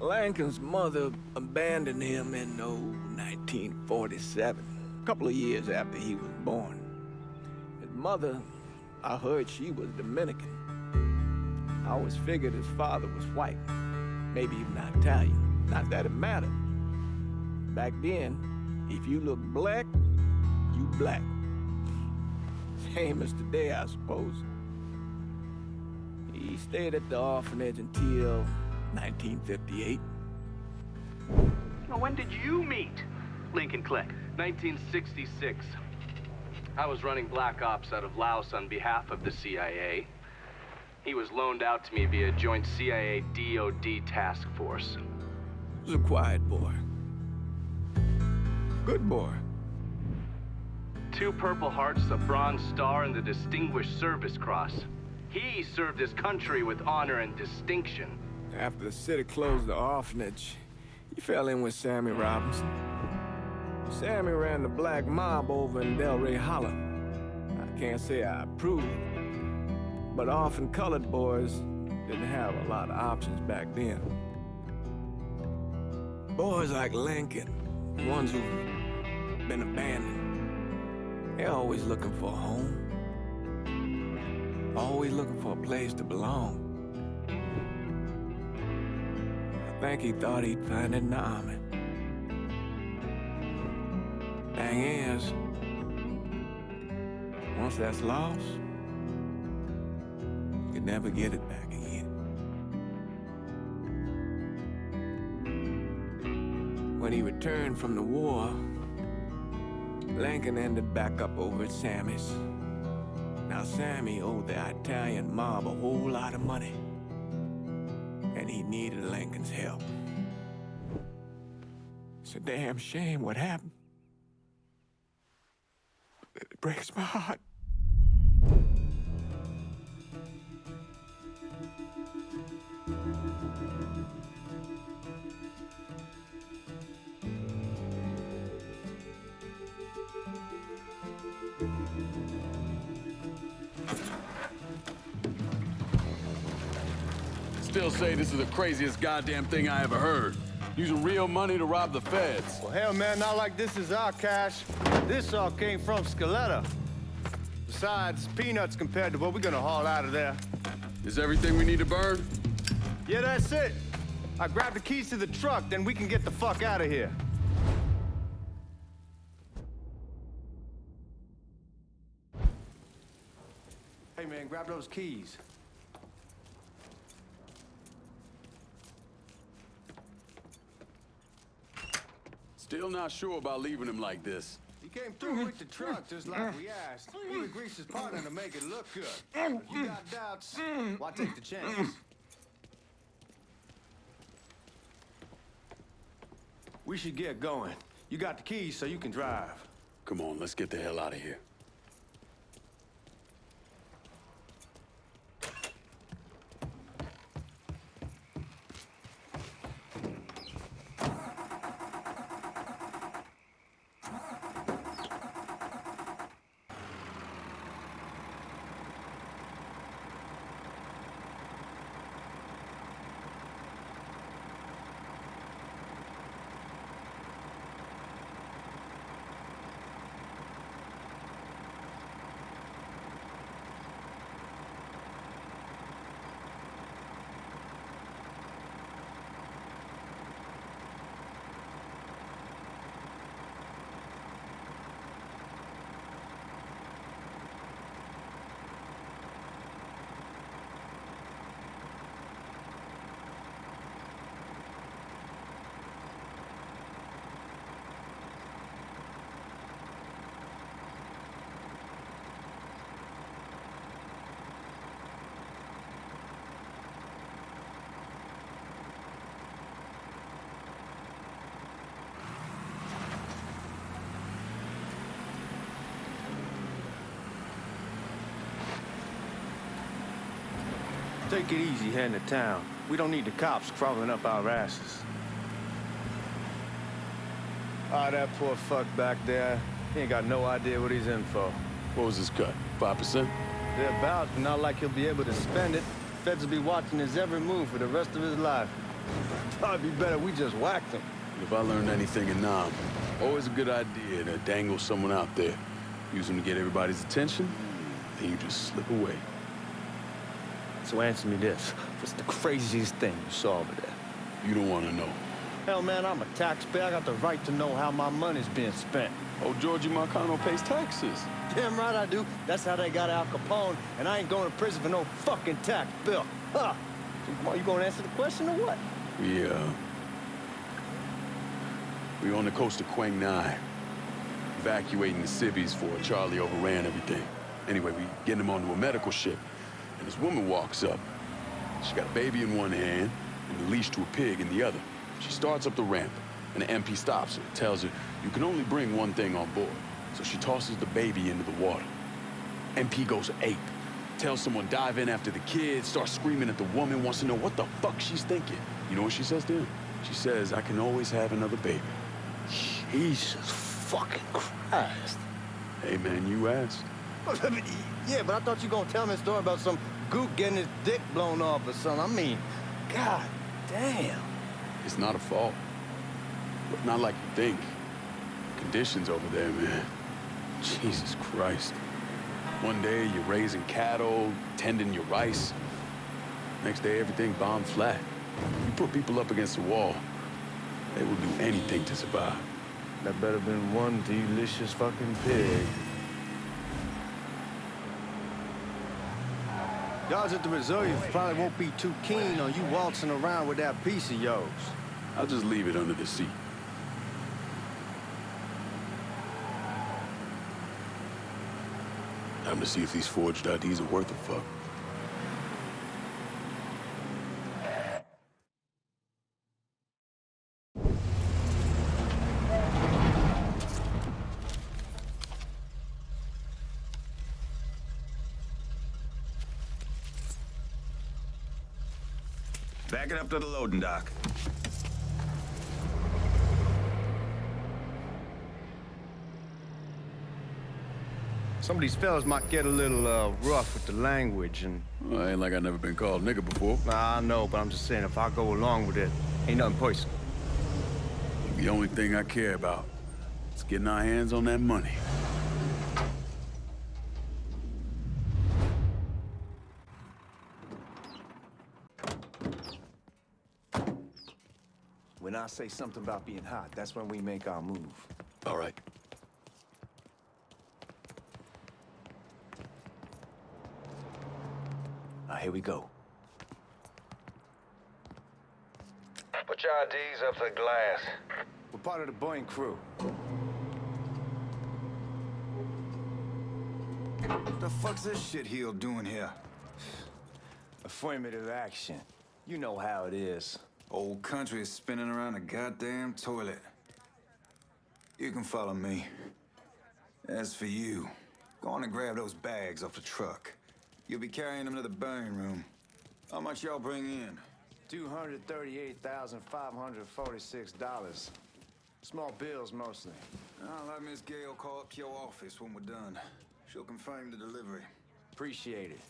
Lincoln's mother abandoned him in 1947, a couple of years after he was born. His mother, I heard she was Dominican. I always figured his father was white, maybe even Italian. Not that it mattered. Back then, if you look black, you black. Same as today, I suppose. He stayed at the orphanage until 1958. Now, when did you meet Lincoln Click? 1966. I was running black ops out of Laos on behalf of the CIA. He was loaned out to me via joint CIA-DOD task force. He was a quiet boy. Good boy. 2 Purple Hearts, a Bronze Star, and the Distinguished Service Cross. He served his country with honor and distinction. After the city closed the orphanage, he fell in with Sammy Robinson. Sammy ran the black mob over in Delray Hollow. I can't say I approved, but orphan colored boys didn't have a lot of options back then. Boys like Lincoln, ones who've been abandoned, they're always looking for a home. Always looking for a place to belong. I think he thought he'd find it in the army. Thing is, once that's lost, you can never get it back again. When he returned from the war, Lincoln ended back up over at Sammy's. Now Sammy owed the Italian mob a whole lot of money, and he needed Lincoln's help. It's a damn shame what happened. It breaks my heart. Still say this is the craziest goddamn thing I ever heard. Using real money to rob the feds. Well, hell, man, not like this is our cash. This all came from Scaletta. Besides, peanuts compared to what we're gonna haul out of there. Is everything we need to burn? Yeah, that's it. I grabbed the keys to the truck, then we can get the fuck out of here. Hey, man, grab those keys. Still not sure about leaving him like this. He came through with the truck just like we asked. We would grease his partner to make it look good. If you got doubts, why take the chance? We should get going. You got the keys so you can drive. Come on, let's get the hell out of here. Take it easy heading to town. We don't need the cops crawling up our asses. Ah, that poor fuck back there. He ain't got no idea what he's in for. What was his cut? 5%? Thereabouts, but not like he'll be able to spend it. Feds will be watching his every move for the rest of his life. Probably be better we just whacked him. If I learned anything in Nam, always a good idea to dangle someone out there. Use them to get everybody's attention, then you just slip away. So answer me this. What's the craziest thing you saw over there? You don't want to know. Hell, man, I'm a taxpayer. I got the right to know how my money's being spent. Oh, Giorgi Marcano pays taxes. Damn right I do. That's how they got Al Capone, and I ain't going to prison for no fucking tax bill. Huh. So, come on, you gonna answer the question or what? We on the coast of Quang Nai, evacuating the civvies for Charlie overran everything. Anyway, we getting him onto a medical ship, and this woman walks up. She got a baby in one hand and the leash to a pig in the other. She starts up the ramp, and the MP stops her, tells her, you can only bring one thing on board. So she tosses the baby into the water. MP goes ape, tells someone dive in after the kid, starts screaming at the woman, wants to know what the fuck she's thinking. You know what she says to him? She says, I can always have another baby. Jesus fucking Christ. Hey, man, you asked. Yeah, but I thought you were gonna tell me a story about some gook getting his dick blown off or something. I mean, god damn. It's not a fault. But not like you think. Conditions over there, man. Jesus Christ. One day, you're raising cattle, tending your rice. Next day, everything bombed flat. You put people up against the wall, they will do anything to survive. That better been one delicious fucking pig. Guys at the Reserve probably won't be too keen on you waltzing around with that piece of yours. I'll just leave it under the seat. Time to see if these forged IDs are worth a fuck. Back it up to the loading dock. Some of these fellas might get a little rough with the language and... Well, ain't like I never been called nigga before. Nah, I know, but I'm just saying if I go along with it, ain't nothing personal. The only thing I care about is getting our hands on that money. When I say something about being hot, that's when we make our move. All right. Here we go. Put your IDs up to the glass. We're part of the Boeing crew. What the fuck's this shitheel doing here? Affirmative action. You know how it is. Old country is spinning around a goddamn toilet. You can follow me. As for you, go on and grab those bags off the truck. You'll be carrying them to the burning room. How much y'all bring in? $238,546. Small bills, mostly. I'll let Miss Gale call up your office when we're done. She'll confirm the delivery. Appreciate it.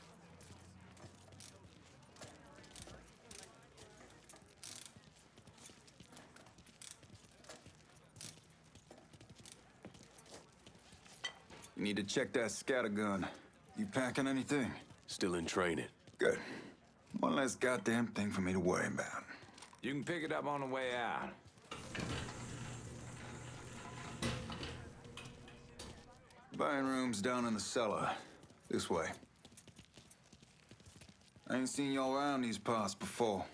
You need to check that scattergun. You packing anything? Still in training. Good. One less goddamn thing for me to worry about. You can pick it up on the way out. Buying room's down in the cellar. This way. I ain't seen y'all around these parts before.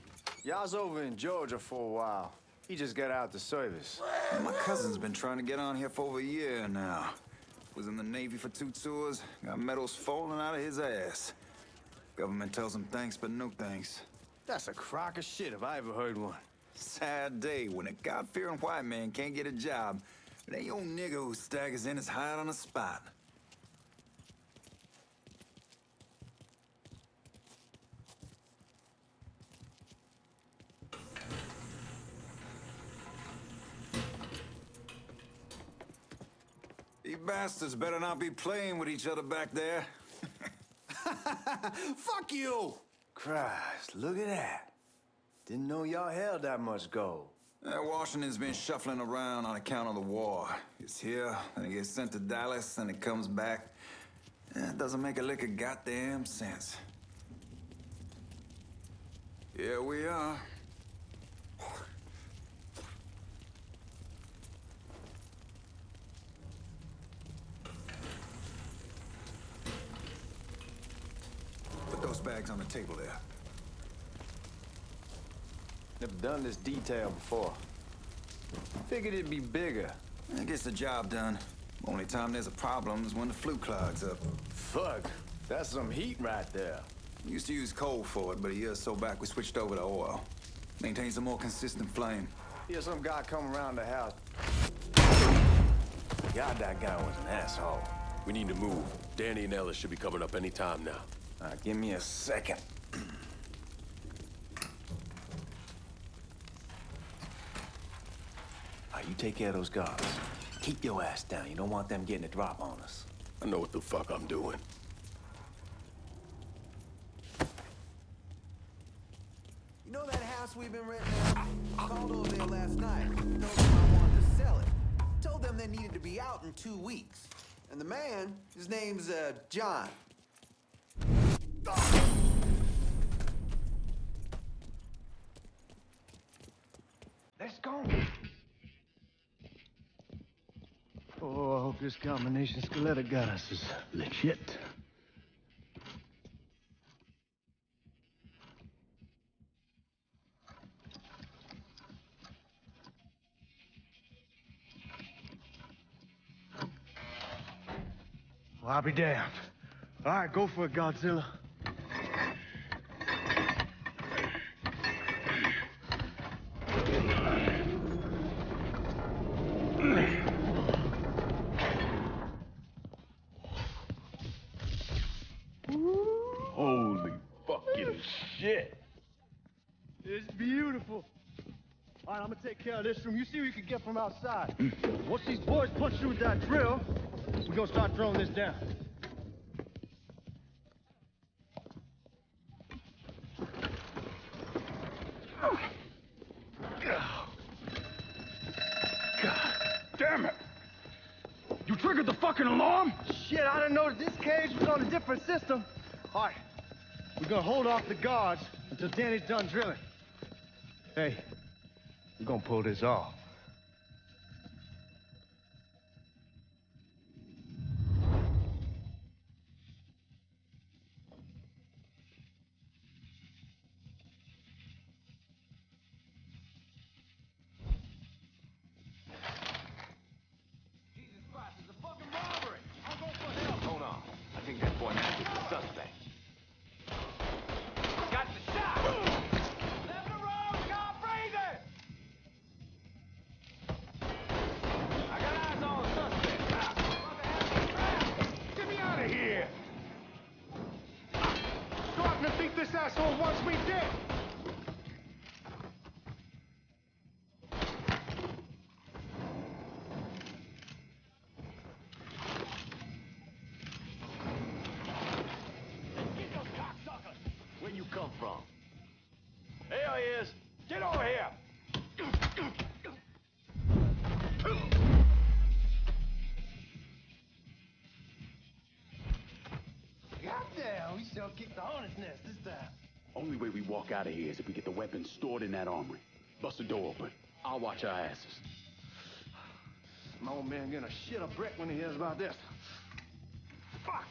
Y'all's over in Georgia for a while. He just got out the service. My cousin's been trying to get on here for over a year now. Was in the Navy for 2 tours, got medals falling out of his ass. Government tells him thanks, but no thanks. That's a crock of shit if I ever heard one. Sad day when a God-fearing white man can't get a job, but ain't old nigga who staggers in is hired on the spot. You bastards better not be playing with each other back there. Fuck you! Christ, look at that. Didn't know y'all held that much gold. Washington's been shuffling around on account of the war. It's here, then it gets sent to Dallas, and it comes back. It doesn't make a lick of goddamn sense. Here we are. Put those bags on the table there. Never done this detail before. Figured it'd be bigger. It gets the job done. Only time there's a problem is when the flue clogs up. Fuck, that's some heat right there. We used to use coal for it, but a year or so back we switched over to oil. Maintains a more consistent flame. Here's some guy come around the house. God, that guy was an asshole. We need to move. Danny and Ellis should be coming up any time now. Give me a second. You take care of those guards. Keep your ass down. You don't want them getting a drop on us. I know what the fuck I'm doing. You know that house we've been renting out? Called over there last night. Told them I wanted to sell it. Told them they needed to be out in 2 weeks. And the man, his name's, John. Let's go. Oh, I hope this combination Scaletta got us is legit. Well, I'll be damned. All right, go for it, Godzilla. Holy fucking shit. It's beautiful. All right, I'm gonna take care of this room. You see what you can get from outside. Once these boys punch you with that drill, we're gonna start throwing this down. God damn it. You triggered the fucking alarm? Shit, I didn't know that this cage was on a different system. All right, we're gonna hold off the guards until Danny's done drilling. Hey, we're gonna pull this off. Kick the hornet's nest this time. Only way we walk out of here is if we get the weapons stored in that armory. Bust the door open. I'll watch our asses. My old man gonna shit a brick when he hears about this. Fuck!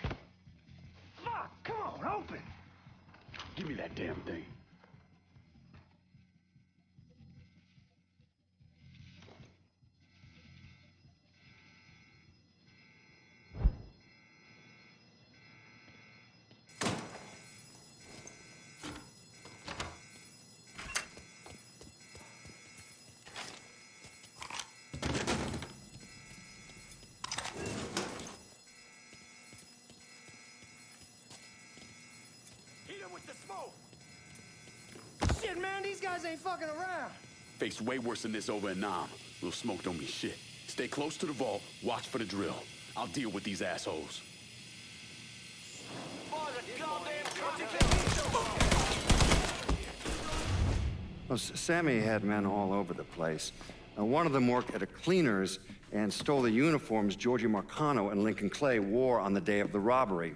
Fuck! Come on, open! Give me that damn thing. Shit, man, these guys ain't fucking around. Faced way worse than this over in Nam. Little smoke don't mean shit. Stay close to the vault, watch for the drill. I'll deal with these assholes. Well, Sammy had men all over the place. One of them worked at a cleaner's and stole the uniforms Giorgi Marcano and Lincoln Clay wore on the day of the robbery.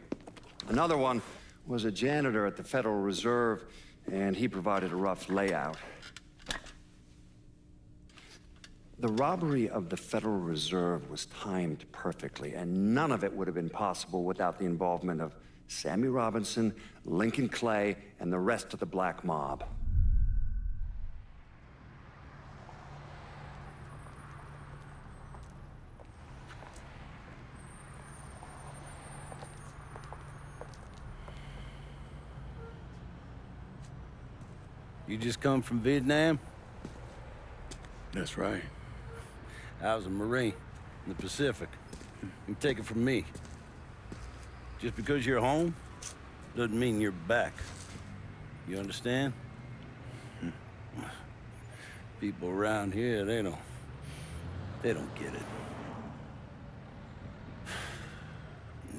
Another one was a janitor at the Federal Reserve, and he provided a rough layout. The robbery of the Federal Reserve was timed perfectly, and none of it would have been possible without the involvement of Sammy Robinson, Lincoln Clay, and the rest of the Black Mob. You just come from Vietnam? That's right. I was a Marine in the Pacific. You take it from me. Just because you're home doesn't mean you're back. You understand? People around here, they don't get it.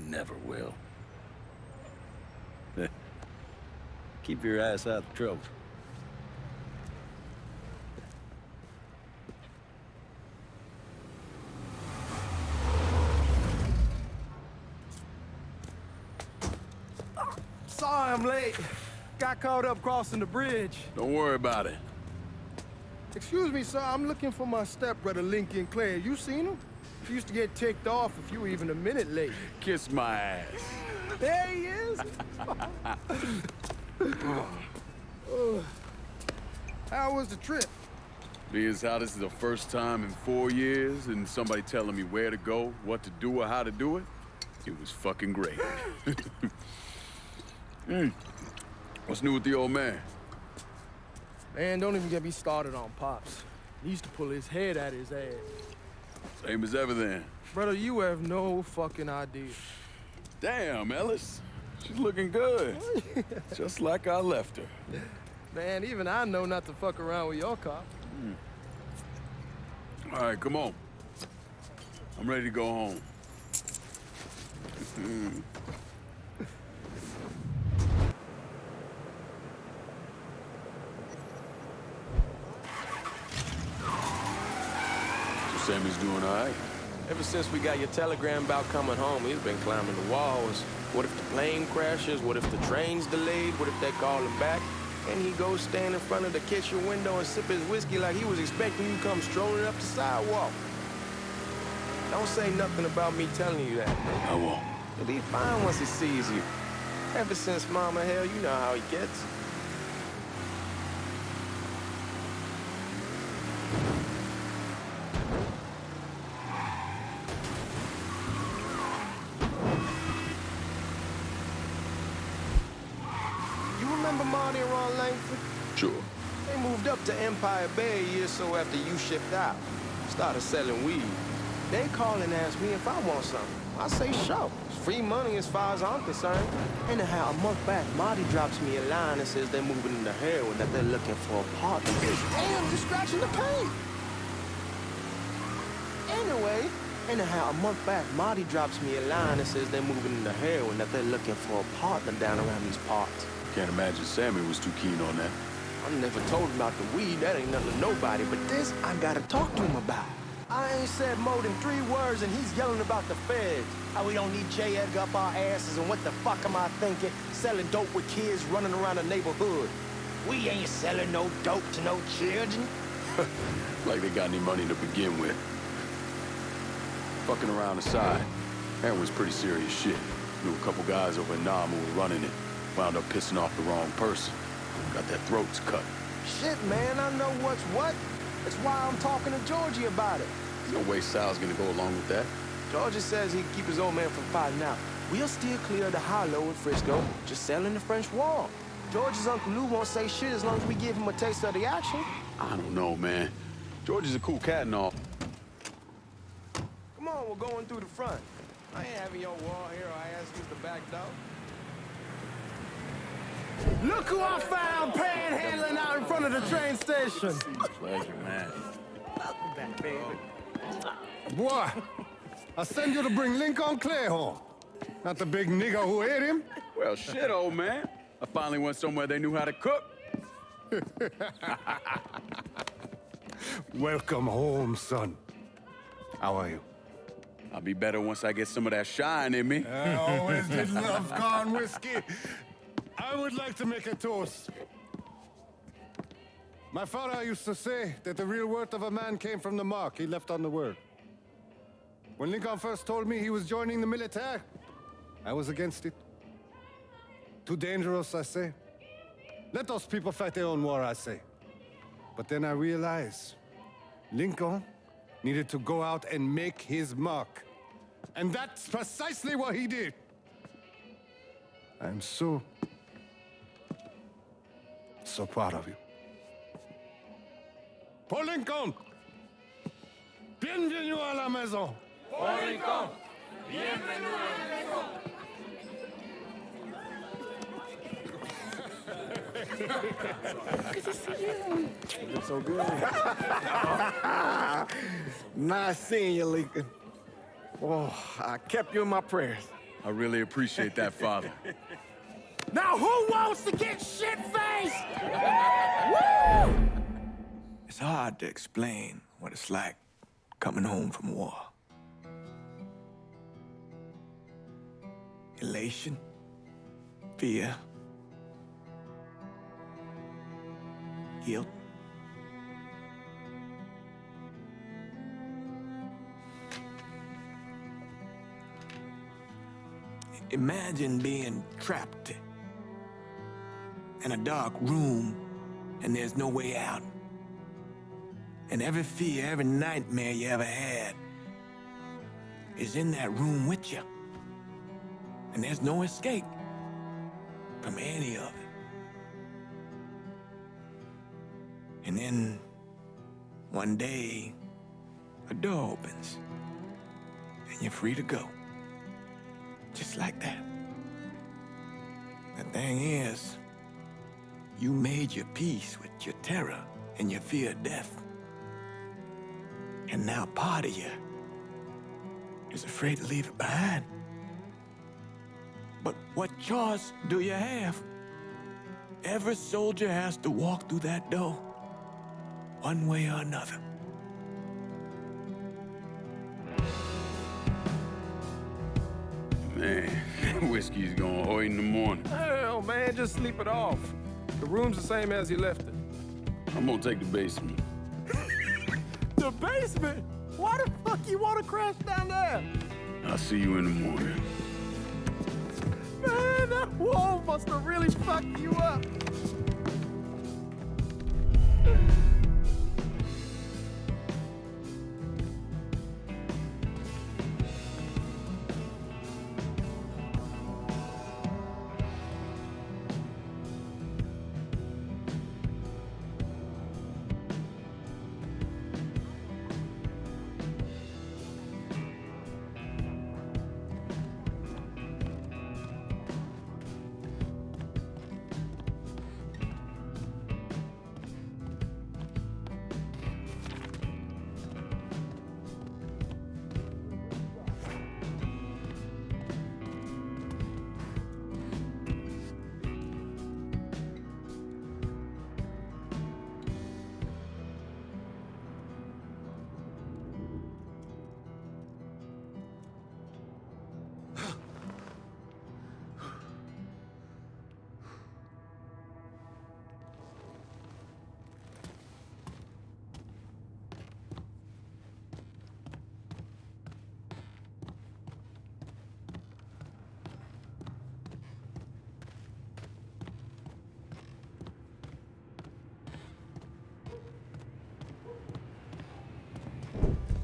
Never will. Keep your ass out of trouble. Sorry I'm late. Got caught up crossing the bridge. Don't worry about it. Excuse me, sir. I'm looking for my stepbrother, Lincoln Clay. You seen him? He used to get ticked off if you were even a minute late. Kiss my ass. There he is. How was the trip? Being as how this is the first time in 4 years and somebody telling me where to go, what to do, or how to do it, it was fucking great. What's new with the old man? Man, don't even get me started on Pops. He used to pull his head out his ass. Same as ever then. Brother, you have no fucking idea. Damn, Ellis. She's looking good. Just like I left her. Man, even I know not to fuck around with your cop. All right, come on. I'm ready to go home. So Sammy's doing all right? Ever since we got your telegram about coming home, he's been climbing the walls. What if the plane crashes? What if the train's delayed? What if they call him back? And he goes stand in front of the kitchen window and sip his whiskey like he was expecting you to come strolling up the sidewalk. Don't say nothing about me telling you that. I won't. He'll be fine once he sees you. Ever since Mama, hell, you know how he gets. Mardi and Ron Langford? Sure. They moved up to Empire Bay a year or so after you shipped out. Started selling weed. They call and ask me if I want something. I say, sure. It's free money as far as I'm concerned. Anyhow, a month back, Marty drops me a line and says they're moving into heroin, that they're looking for a partner. Damn, you're scratching the paint. Anyhow, a month back, Marty drops me a line and says they're moving into heroin, that they're looking for a partner down around these parts. Can't imagine Sammy was too keen on that. I never told him about the weed. That ain't nothing to nobody. But this, I gotta talk to him about. I ain't said more than 3 words, and he's yelling about the feds. How we don't need J. Edgar up our asses, and what the fuck am I thinking? Selling dope with kids running around the neighborhood. We ain't selling no dope to no children. Like they got any money to begin with. Fucking around aside, heroin's pretty serious shit. Knew a couple guys over in Nam who were running it. Wound up pissing off the wrong person. Got their throats cut. Shit, man, I know what's what. That's why I'm talking to Giorgi about it. There's no way Sal's gonna go along with that. Giorgi says he can keep his old man from fighting out. We'll still clear the hollow in Frisco, just selling the French Wall. George's Uncle Lou won't say shit as long as we give him a taste of the action. I don't know, man. George is a cool cat and all. Come on, we're going through the front. I ain't having your wall here, I ask you the back door. Look who I found panhandling out in front of the train station. Pleasure, man. Welcome back, baby. Boy, I send you to bring Lincoln Clay home. Not the big nigga who ate him. Well, shit, old man. I finally went somewhere they knew how to cook. Welcome home, son. How are you? I'll be better once I get some of that shine in me. I always did love corn whiskey. I would like to make a toast. My father used to say that the real worth of a man came from the mark he left on the world. When Lincoln first told me he was joining the military, I was against it. Too dangerous, I say. Let those people fight their own war, I say. But then I realized Lincoln needed to go out and make his mark. And that's precisely what he did. I'm so proud of you. Paul Lincoln! Bienvenue à la maison! Paul Lincoln! Bienvenue à la maison! Good to see you. It's so good. Nice seeing you, Lincoln. Oh, I kept you in my prayers. I really appreciate that, Father. Now who wants to get shit-faced? Woo! It's hard to explain what it's like coming home from war. Elation, fear, guilt. Imagine being trapped in a dark room and there's no way out. And every fear, every nightmare you ever had is in that room with you. And there's no escape from any of it. And then one day, a door opens and you're free to go. Just like that. The thing is, you made your peace with your terror and your fear of death. And now part of you is afraid to leave it behind. But what choice do you have? Every soldier has to walk through that door, one way or another. Man, whiskey's gonna hoy in the morning. Hell, man, just sleep it off. The room's the same as you left it. I'm gonna take the basement. The basement? Why the fuck you want to crash down there? I'll see you in the morning. Man, that wall must have really fucked you up.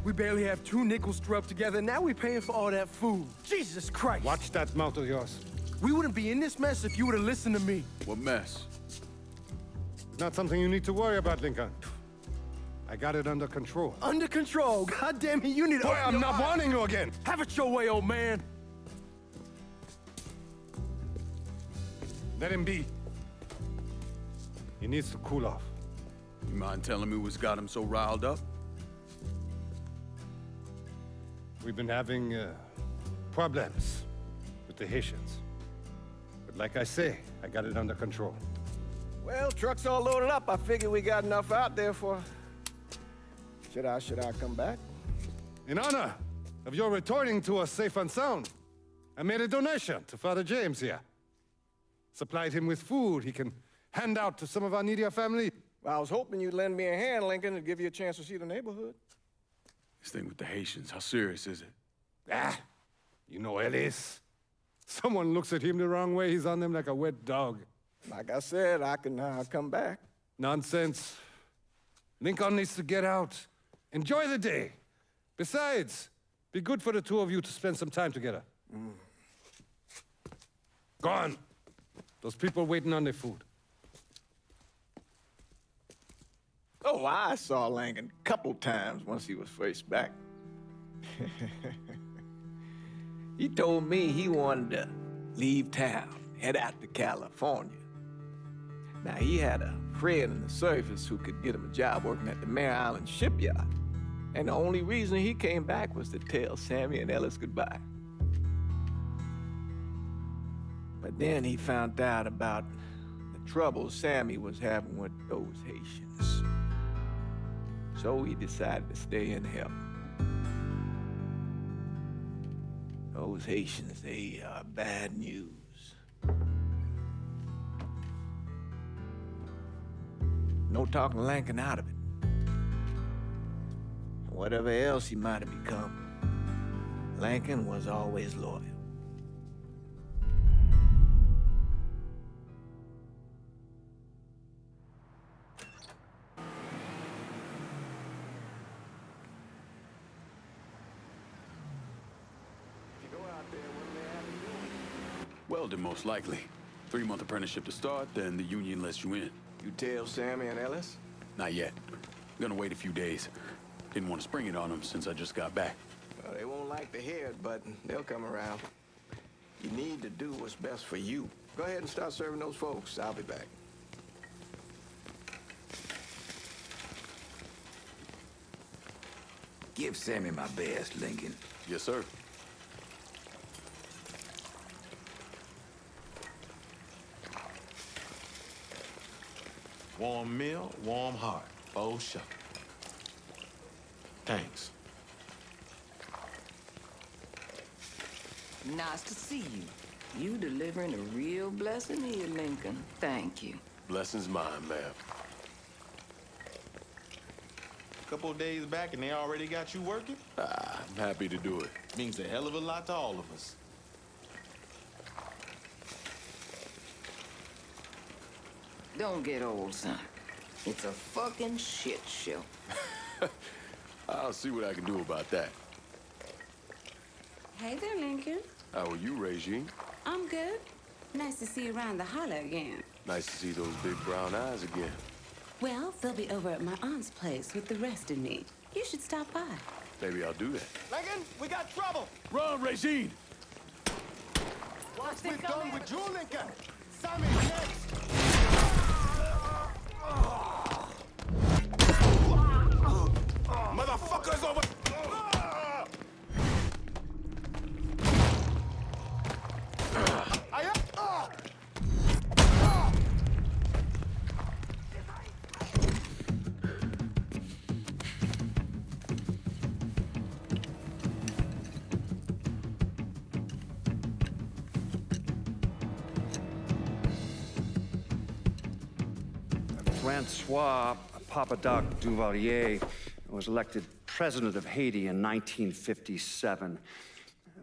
We barely have 2 nickels to rub together, now we're paying for all that food. Jesus Christ! Watch that mouth of yours. We wouldn't be in this mess if you would have listened to me. What mess? It's not something you need to worry about, Lincoln. I got it under control. Under control? God damn it, you need to... Boy, I'm not warning you again! Have it your way, old man! Let him be. He needs to cool off. You mind telling me what's got him so riled up? We've been having problems with the Haitians. But like I say, I got it under control. Well, truck's all loaded up. I figure we got enough out there for... Should I come back? In honor of your returning to us safe and sound, I made a donation to Father James here. Supplied him with food he can hand out to some of our needier family. Well, I was hoping you'd lend me a hand, Lincoln, and give you a chance to see the neighborhood. This thing with the Haitians, how serious is it? You know Ellis. Someone looks at him the wrong way, he's on them like a wet dog. Like I said, I can come back. Nonsense. Lincoln needs to get out. Enjoy the day. Besides, be good for the two of you to spend some time together. Go on. Those people waiting on their food. Oh, I saw Lincoln a couple times once he was first back. He told me he wanted to leave town, head out to California. Now, he had a friend in the service who could get him a job working at the Mare Island shipyard. And the only reason he came back was to tell Sammy and Ellis goodbye. But then he found out about the trouble Sammy was having with those Haitians. So he decided to stay and help. Those Haitians, they are bad news. No talking Lincoln out of it. Whatever else he might have become, Lincoln was always loyal. Welding, most likely. 3-month apprenticeship to start, then the union lets you in. You tell Sammy and Ellis? Not yet. Gonna wait a few days. Didn't want to spring it on them since I just got back. Well, they won't like to hear it, but they'll come around. You need to do what's best for you. Go ahead and start serving those folks. I'll be back. Give Sammy my best, Lincoln. Yes, sir. Warm meal, warm heart. Oh, shuck. Thanks. Nice to see you. You delivering a real blessing here, Lincoln. Thank you. Blessing's mine, ma'am. A couple of days back and they already got you working? I'm happy to do it. Means a hell of a lot to all of us. Don't get old, son. It's a fucking shit show. I'll see what I can do about that. Hey there, Lincoln. How are you, Regine? I'm good. Nice to see you around the holler again. Nice to see those big brown eyes again. Well, they'll be over at my aunt's place with the rest of me. You should stop by. Maybe I'll do that. Lincoln, we got trouble! Run, Regine! What's we done with you, Lincoln? Sammy, next! Motherfuckers over! Francois Papadoc Duvalier was elected president of Haiti in 1957.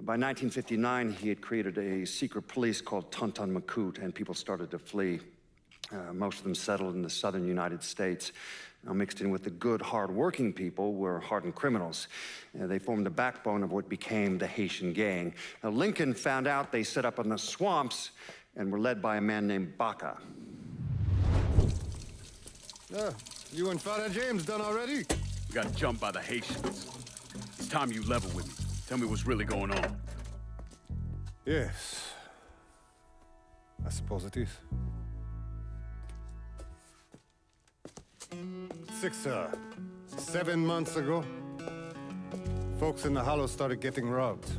By 1959, he had created a secret police called Tonton Macoute, and people started to flee. Most of them settled in the southern United States. Now, mixed in with the good, hard-working people were hardened criminals. They formed the backbone of what became the Haitian gang. Now, Lincoln found out they set up in the swamps and were led by a man named Baca. You and Father James done already? We got jumped by the Haitians. It's time you level with me. Tell me what's really going on. Yes. I suppose it is. 7 months ago, folks in the Hollow started getting robbed.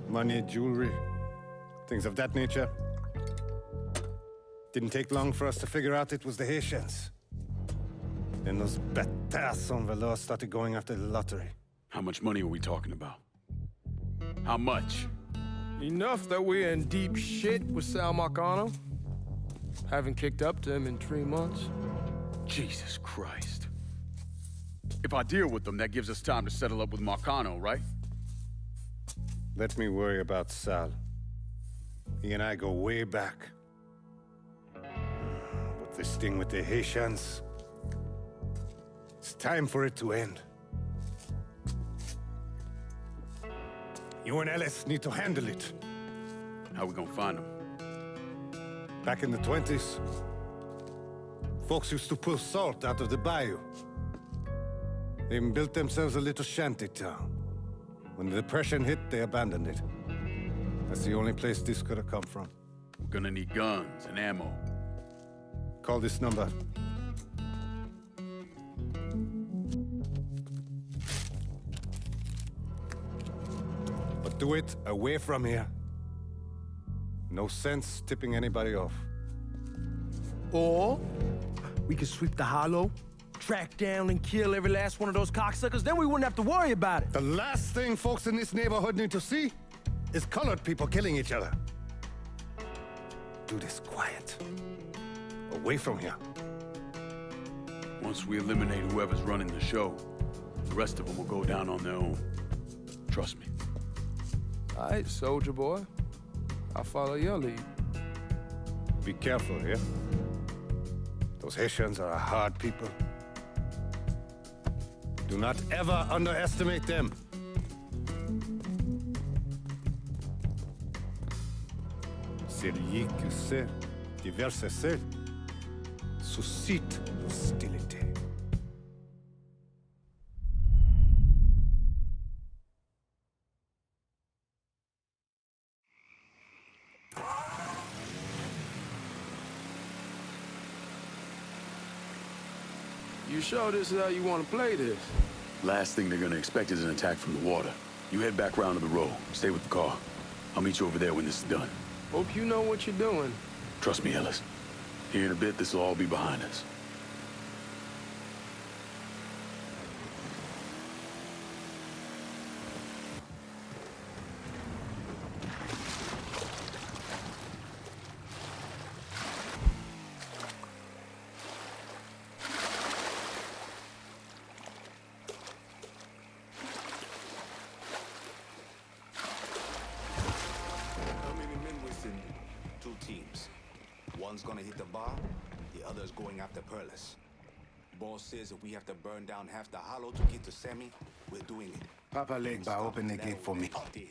Money, jewelry, things of that nature. Didn't take long for us to figure out it was the Haitians. Then those bâtards en velours started going after the lottery. How much money are we talking about? How much? Enough that we're in deep shit with Sal Marcano. Haven't kicked up to him in 3 months. Jesus Christ. If I deal with them, that gives us time to settle up with Marcano, right? Let me worry about Sal. He and I go way back. But this thing with the Haitians, it's time for it to end. You and Ellis need to handle it. How we gonna find them? Back in the 20s, folks used to pull salt out of the bayou. They even built themselves a little shanty town. When the Depression hit, they abandoned it. That's the only place this could have come from. We're gonna need guns and ammo. Call this number. But do it away from here. No sense tipping anybody off. Or we could sweep the hollow, track down and kill every last one of those cocksuckers, then we wouldn't have to worry about it. The last thing folks in this neighborhood need to see is colored people killing each other. Do this quiet. Away from here. Once we eliminate whoever's running the show, the rest of them will go down on their own. Trust me. All right, soldier boy. I'll follow your lead. Be careful here. Those Haitians are a hard people. Do not ever underestimate them. Celui qui sait diverser seul suscite l'hostilité. You sure this is how you want to play this? Last thing they're gonna expect is an attack from the water. You head back round to the road. Stay with the car. I'll meet you over there when this is done. Hope you know what you're doing. Trust me, Ellis. Here in a bit, this will all be behind us. One's gonna hit the bar, the other's going after Perlis. Boss says if we have to burn down half the hollow to get to Sammy, we're doing it. Papa Legba, open the gate for me. Him,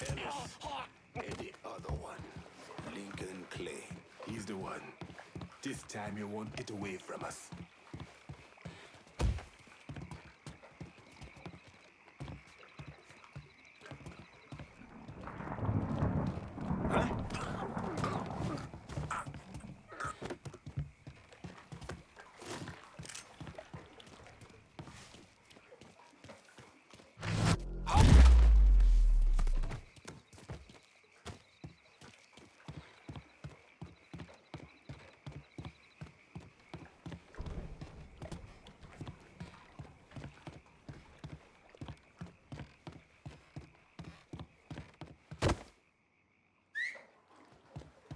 Ellis, and the other one, Lincoln Clay. He's the one. This time you won't get away from us.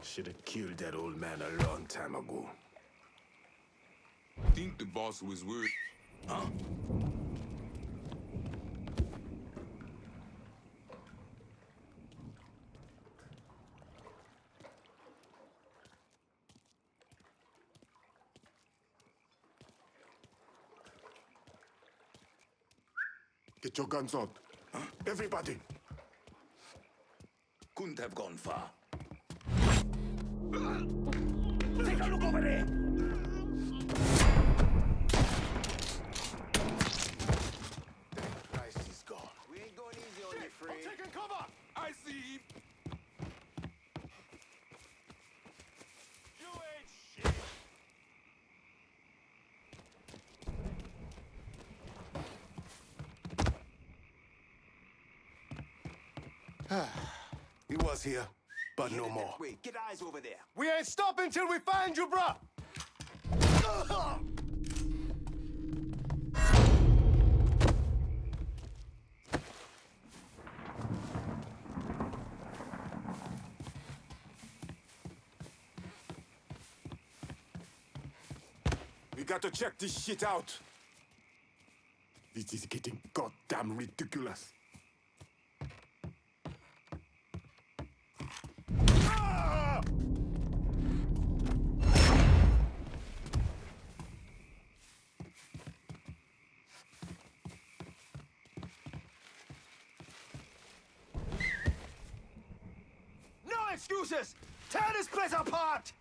Should have killed that old man a long time ago. Think the boss was worried. Huh? Get your guns out. Huh? Everybody. Couldn't have gone far. Take a look over there! Christ, he's gone. We ain't going easy on you, Free. I'm taking cover! I see him. You ain't shit! He was here, but no more. Wait, get eyes over there. We ain't stopping till we find you, bruh! We got to check this shit out. This is getting goddamn ridiculous. Ah! No excuses! Tear this place apart!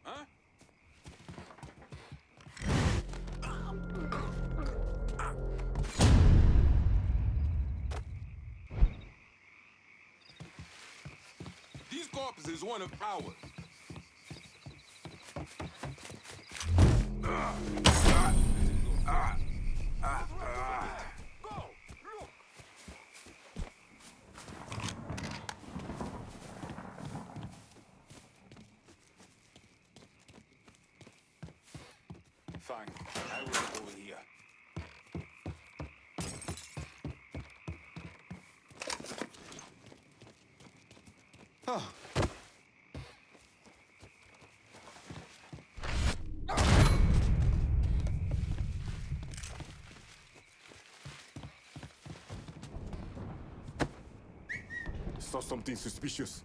Huh? These corpses is one of ours. Go! Look! Fine. I will look over here. Oh. Saw something suspicious.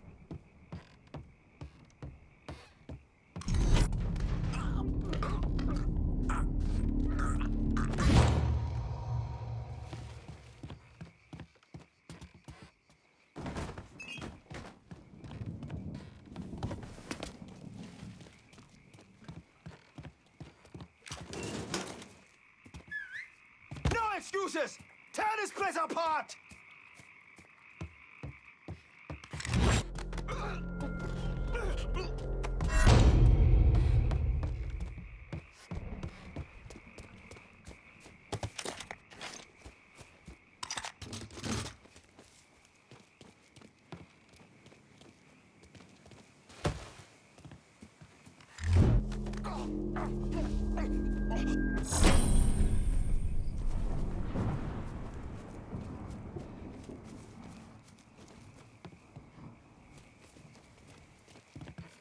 No excuses! Tear this place apart!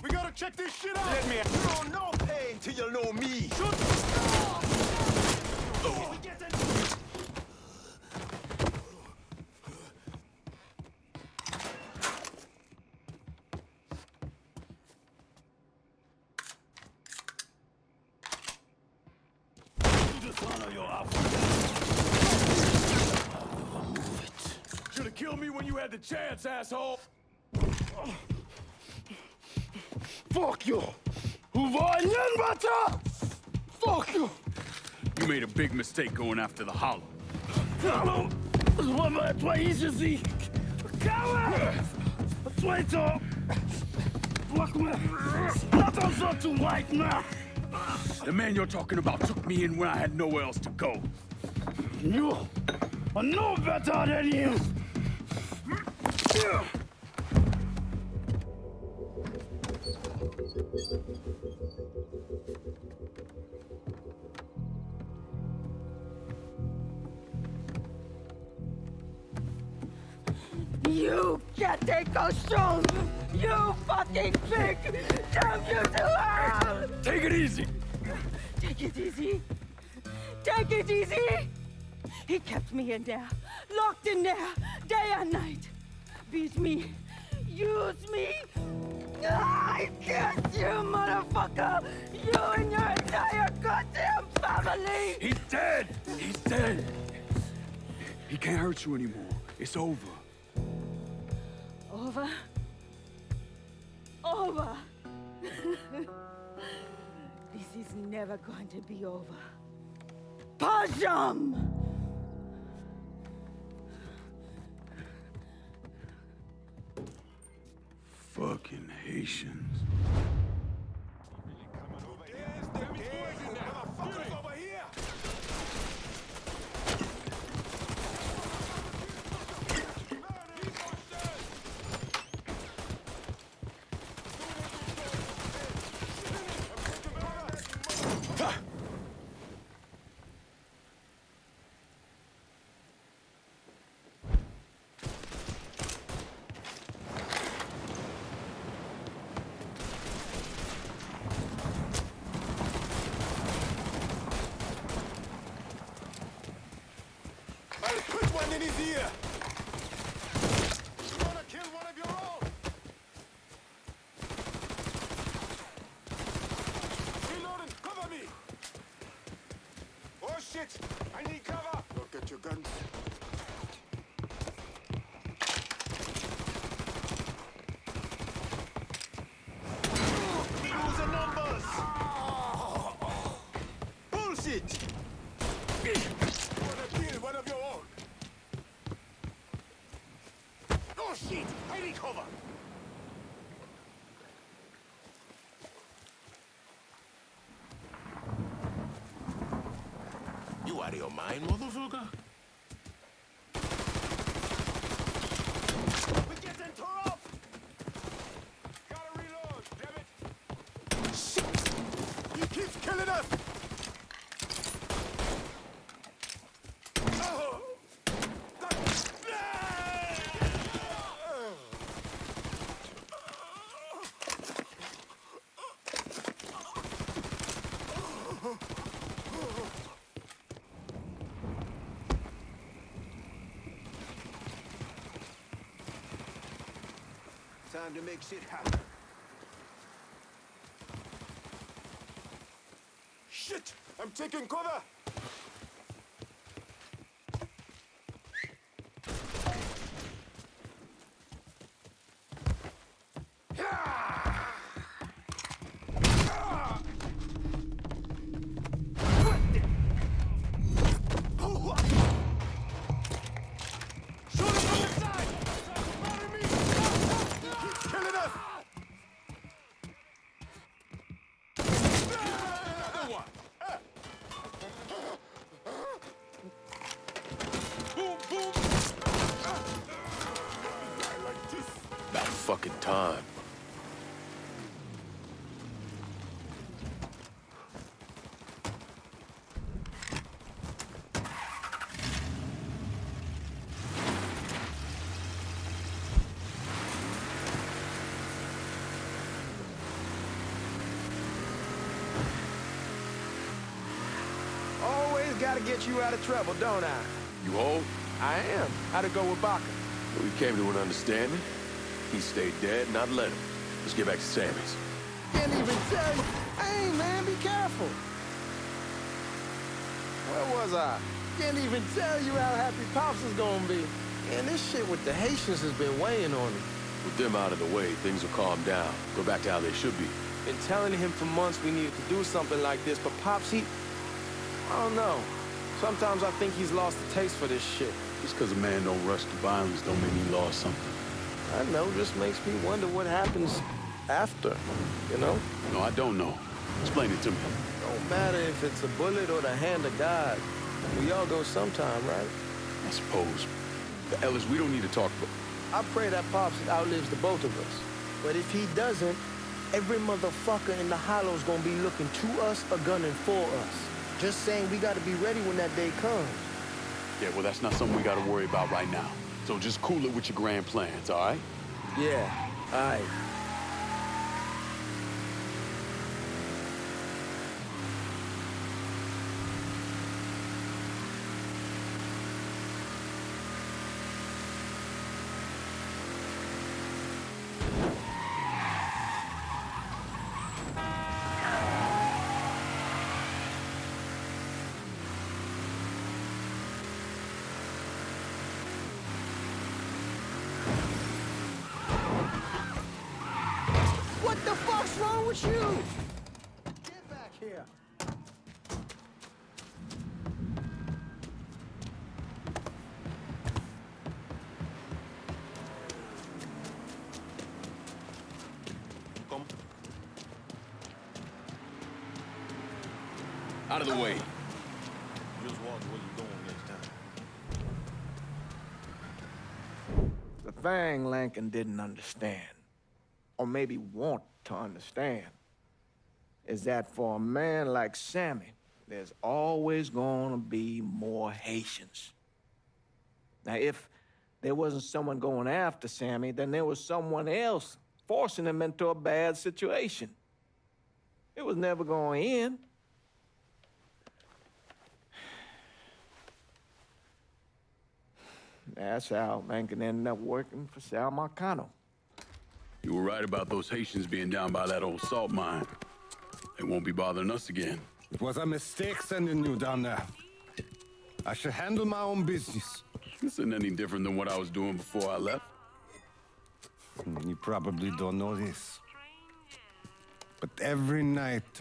We gotta check this shit out! Let me... You don't know pain till you know me! Shoot! Oh. Should've killed me when you had the chance, asshole! Fuck you! Fuck you! You made a big mistake going after the Hollow. The man you're talking about took me in when I had nowhere else to go. You are no better than him! You can't take those shows! You fucking pig! Damn you to hell! Take it easy! Take it easy! Take it easy! He kept me in there, locked in there, day and night. Beat me, use me. I guess you, motherfucker! You and your entire goddamn family! He's dead! He's dead! He can't hurt you anymore. It's over. Over? Over! This is never going to be over. Pajam! Fucking Haitians. Gun in his ear! You wanna kill one of your own? Reloading! Cover me! Oh shit! I need cover! Look at your guns. Losing numbers! Bullshit! Wanna kill one of your own? Oh shit! I need cover! You out of your mind, motherfucker? We're getting tore up! Gotta reload, damn it! Shit! He keeps killing us! Oh! Time to make shit happen. Shit! I'm taking cover! About fucking time. Always gotta get you out of trouble, don't I? You hold? I am. How'd it go with Baca? We came to an understanding. He stayed dead, and I'd let him. Let's get back to Sammy's. Can't even tell you. Hey, man, be careful. Where was I? Can't even tell you how happy Pops is gonna be. Man, this shit with the Haitians has been weighing on me. With them out of the way, things will calm down. Go back to how they should be. Been telling him for months we needed to do something like this, but Pops, I don't know. Sometimes I think he's lost the taste for this shit. Just because a man don't rush to violence don't mean he lost something. I know, just makes me wonder what happens after, you know? No, I don't know. Explain it to me. Don't matter if it's a bullet or the hand of God. We all go sometime, right? I suppose. But Ellis, we don't need to talk about... I pray that Pops outlives the both of us. But if he doesn't, every motherfucker in the hollow's gonna be looking to us or gunning for us. Just saying we gotta be ready when that day comes. Yeah, well, that's not something we gotta worry about right now. So just cool it with your grand plans, all right? Yeah, all right. What the fuck's wrong with you? Get back here. Come. Out of the way. Just watch where you're going next time. The thing Lincoln didn't understand, or maybe want to understand, is that for a man like Sammy, there's always gonna be more Haitians. Now, if there wasn't someone going after Sammy, then there was someone else forcing him into a bad situation. It was never going to end. That's how Lincoln ended up working for Sal Marcano. You were right about those Haitians being down by that old salt mine. They won't be bothering us again. It was a mistake sending you down there. I should handle my own business. This isn't any different than what I was doing before I left. You probably don't know this. But every night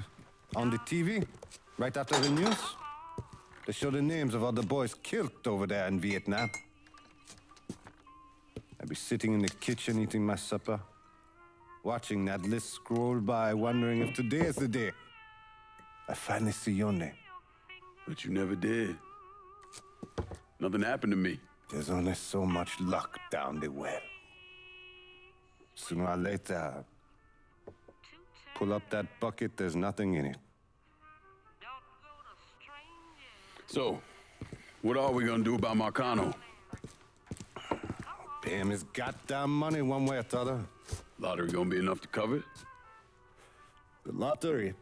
on the TV, right after the news, they show the names of all the boys killed over there in Vietnam. I'd be sitting in the kitchen eating my supper, watching that list scroll by, wondering if today is the day I finally see your name. But you never did. Nothing happened to me. There's only so much luck down the well. Sooner or later, pull up that bucket, there's nothing in it. So, what are we gonna do about Marcano? Pay him his goddamn money one way or the other. Lottery gonna be enough to cover it? The lottery?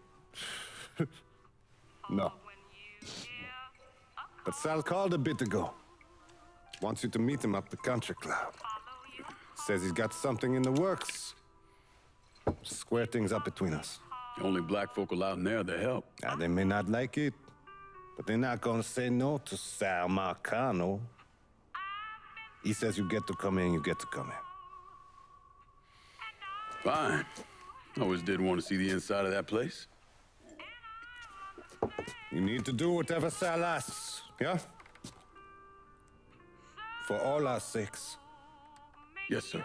No. But Sal called a bit ago. Wants you to meet him up the country club. Says he's got something in the works. Square things up between us. The only black folk allowed in there to help. Now, they may not like it, but they're not gonna say no to Sal Marcano. He says you get to come in, you get to come in. Fine. I always did want to see the inside of that place. You need to do whatever Sal asks, yeah? For all our sakes. Yes, sir.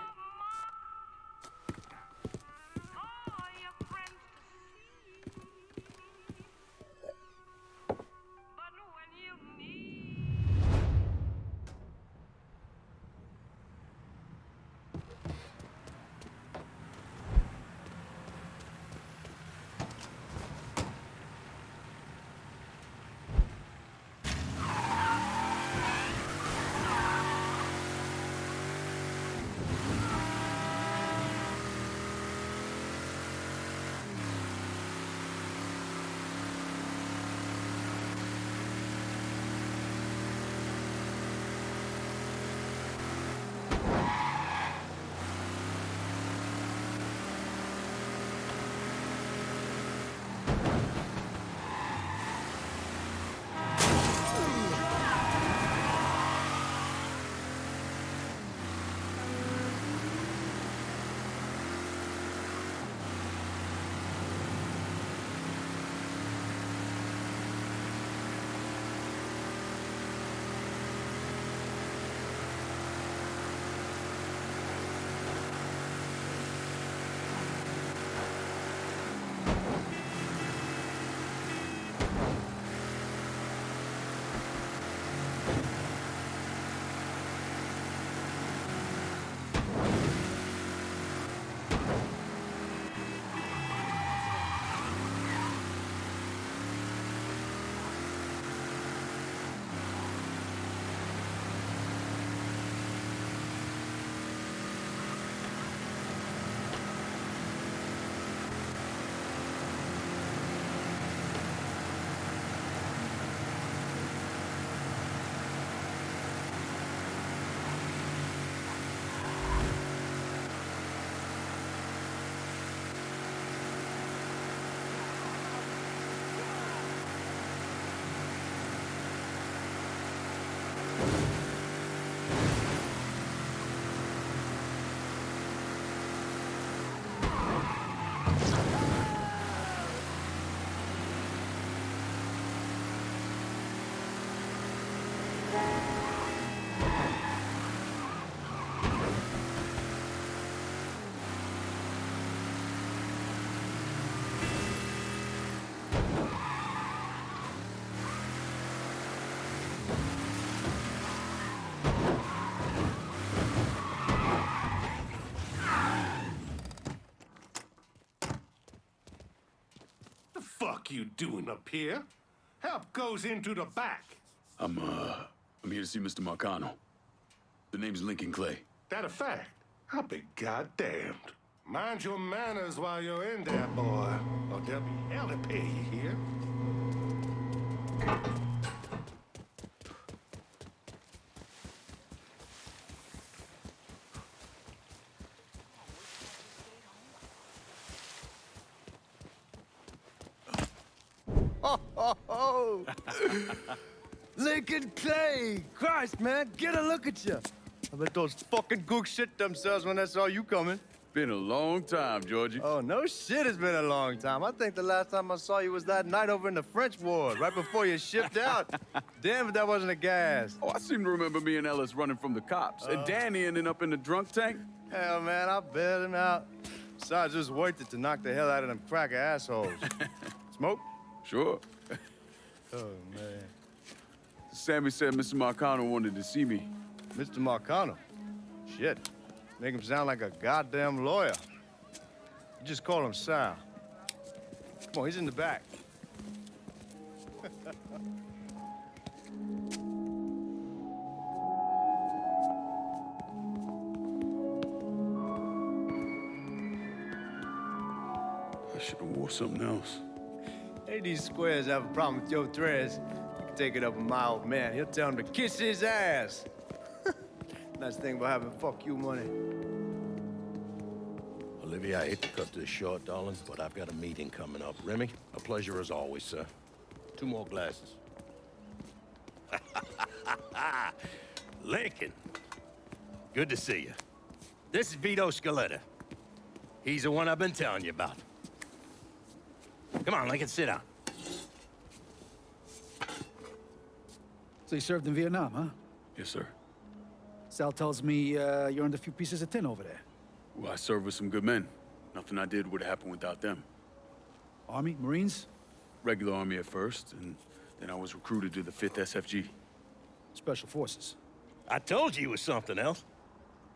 Fuck you doing up here? Help goes into the back. I'm here to see Mr. Marcano. The name's Lincoln Clay. That a fact? I'll be goddamned. Mind your manners while you're in there, boy, or there'll be hell to pay you here. Whoa! Lincoln Clay! Christ, man, get a look at you. I bet those fucking gooks shit themselves when they saw you coming. Been a long time, Giorgi. Oh, no shit, it's been a long time. I think the last time I saw you was that night over in the French ward, right before you shipped out. Damn if that wasn't a gas. Oh, I seem to remember me and Ellis running from the cops. And Danny ending up in the drunk tank. Hell, man, I bailed him out. Besides, just worth it to knock the hell out of them cracker assholes. Smoke? Sure. Oh, man. Sammy said Mr. Marcano wanted to see me. Mr. Marcano? Shit. Make him sound like a goddamn lawyer. You just call him Sal. Come on, he's in the back. I should have wore something else. Hey, these squares have a problem with your threads. You can take it up with my old man. He'll tell him to kiss his ass. Nice thing about having fuck you money. Olivia, I hate to cut this short, darling, but I've got a meeting coming up. Remy, a pleasure as always, sir. 2 more glasses. Lincoln, good to see you. This is Vito Scaletta. He's the one I've been telling you about. Come on, Lincoln, sit down. So you served in Vietnam, huh? Yes, sir. Sal tells me you earned a few pieces of tin over there. Well, I served with some good men. Nothing I did would have happened without them. Army? Marines? Regular Army at first, and then I was recruited to the 5th SFG. Special Forces. I told you it was something else.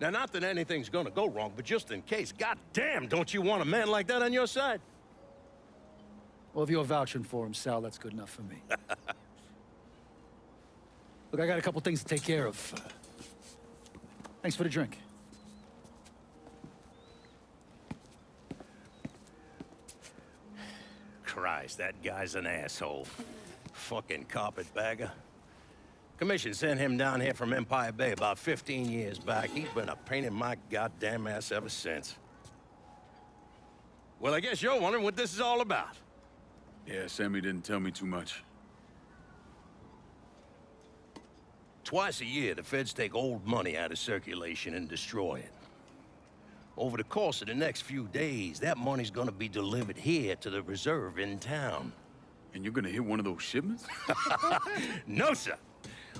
Now, not that anything's gonna go wrong, but just in case, goddamn, don't you want a man like that on your side? Well, if you're vouching for him, Sal, that's good enough for me. Look, I got a couple things to take care of. Thanks for the drink. Christ, that guy's an asshole. Fucking carpetbagger. Commission sent him down here from Empire Bay about 15 years back. He's been a pain in my goddamn ass ever since. Well, I guess you're wondering what this is all about. Yeah, Sammy didn't tell me too much. Twice a year, the feds take old money out of circulation and destroy it. Over the course of the next few days, that money's gonna be delivered here to the reserve in town. And you're gonna hit one of those shipments? No, sir.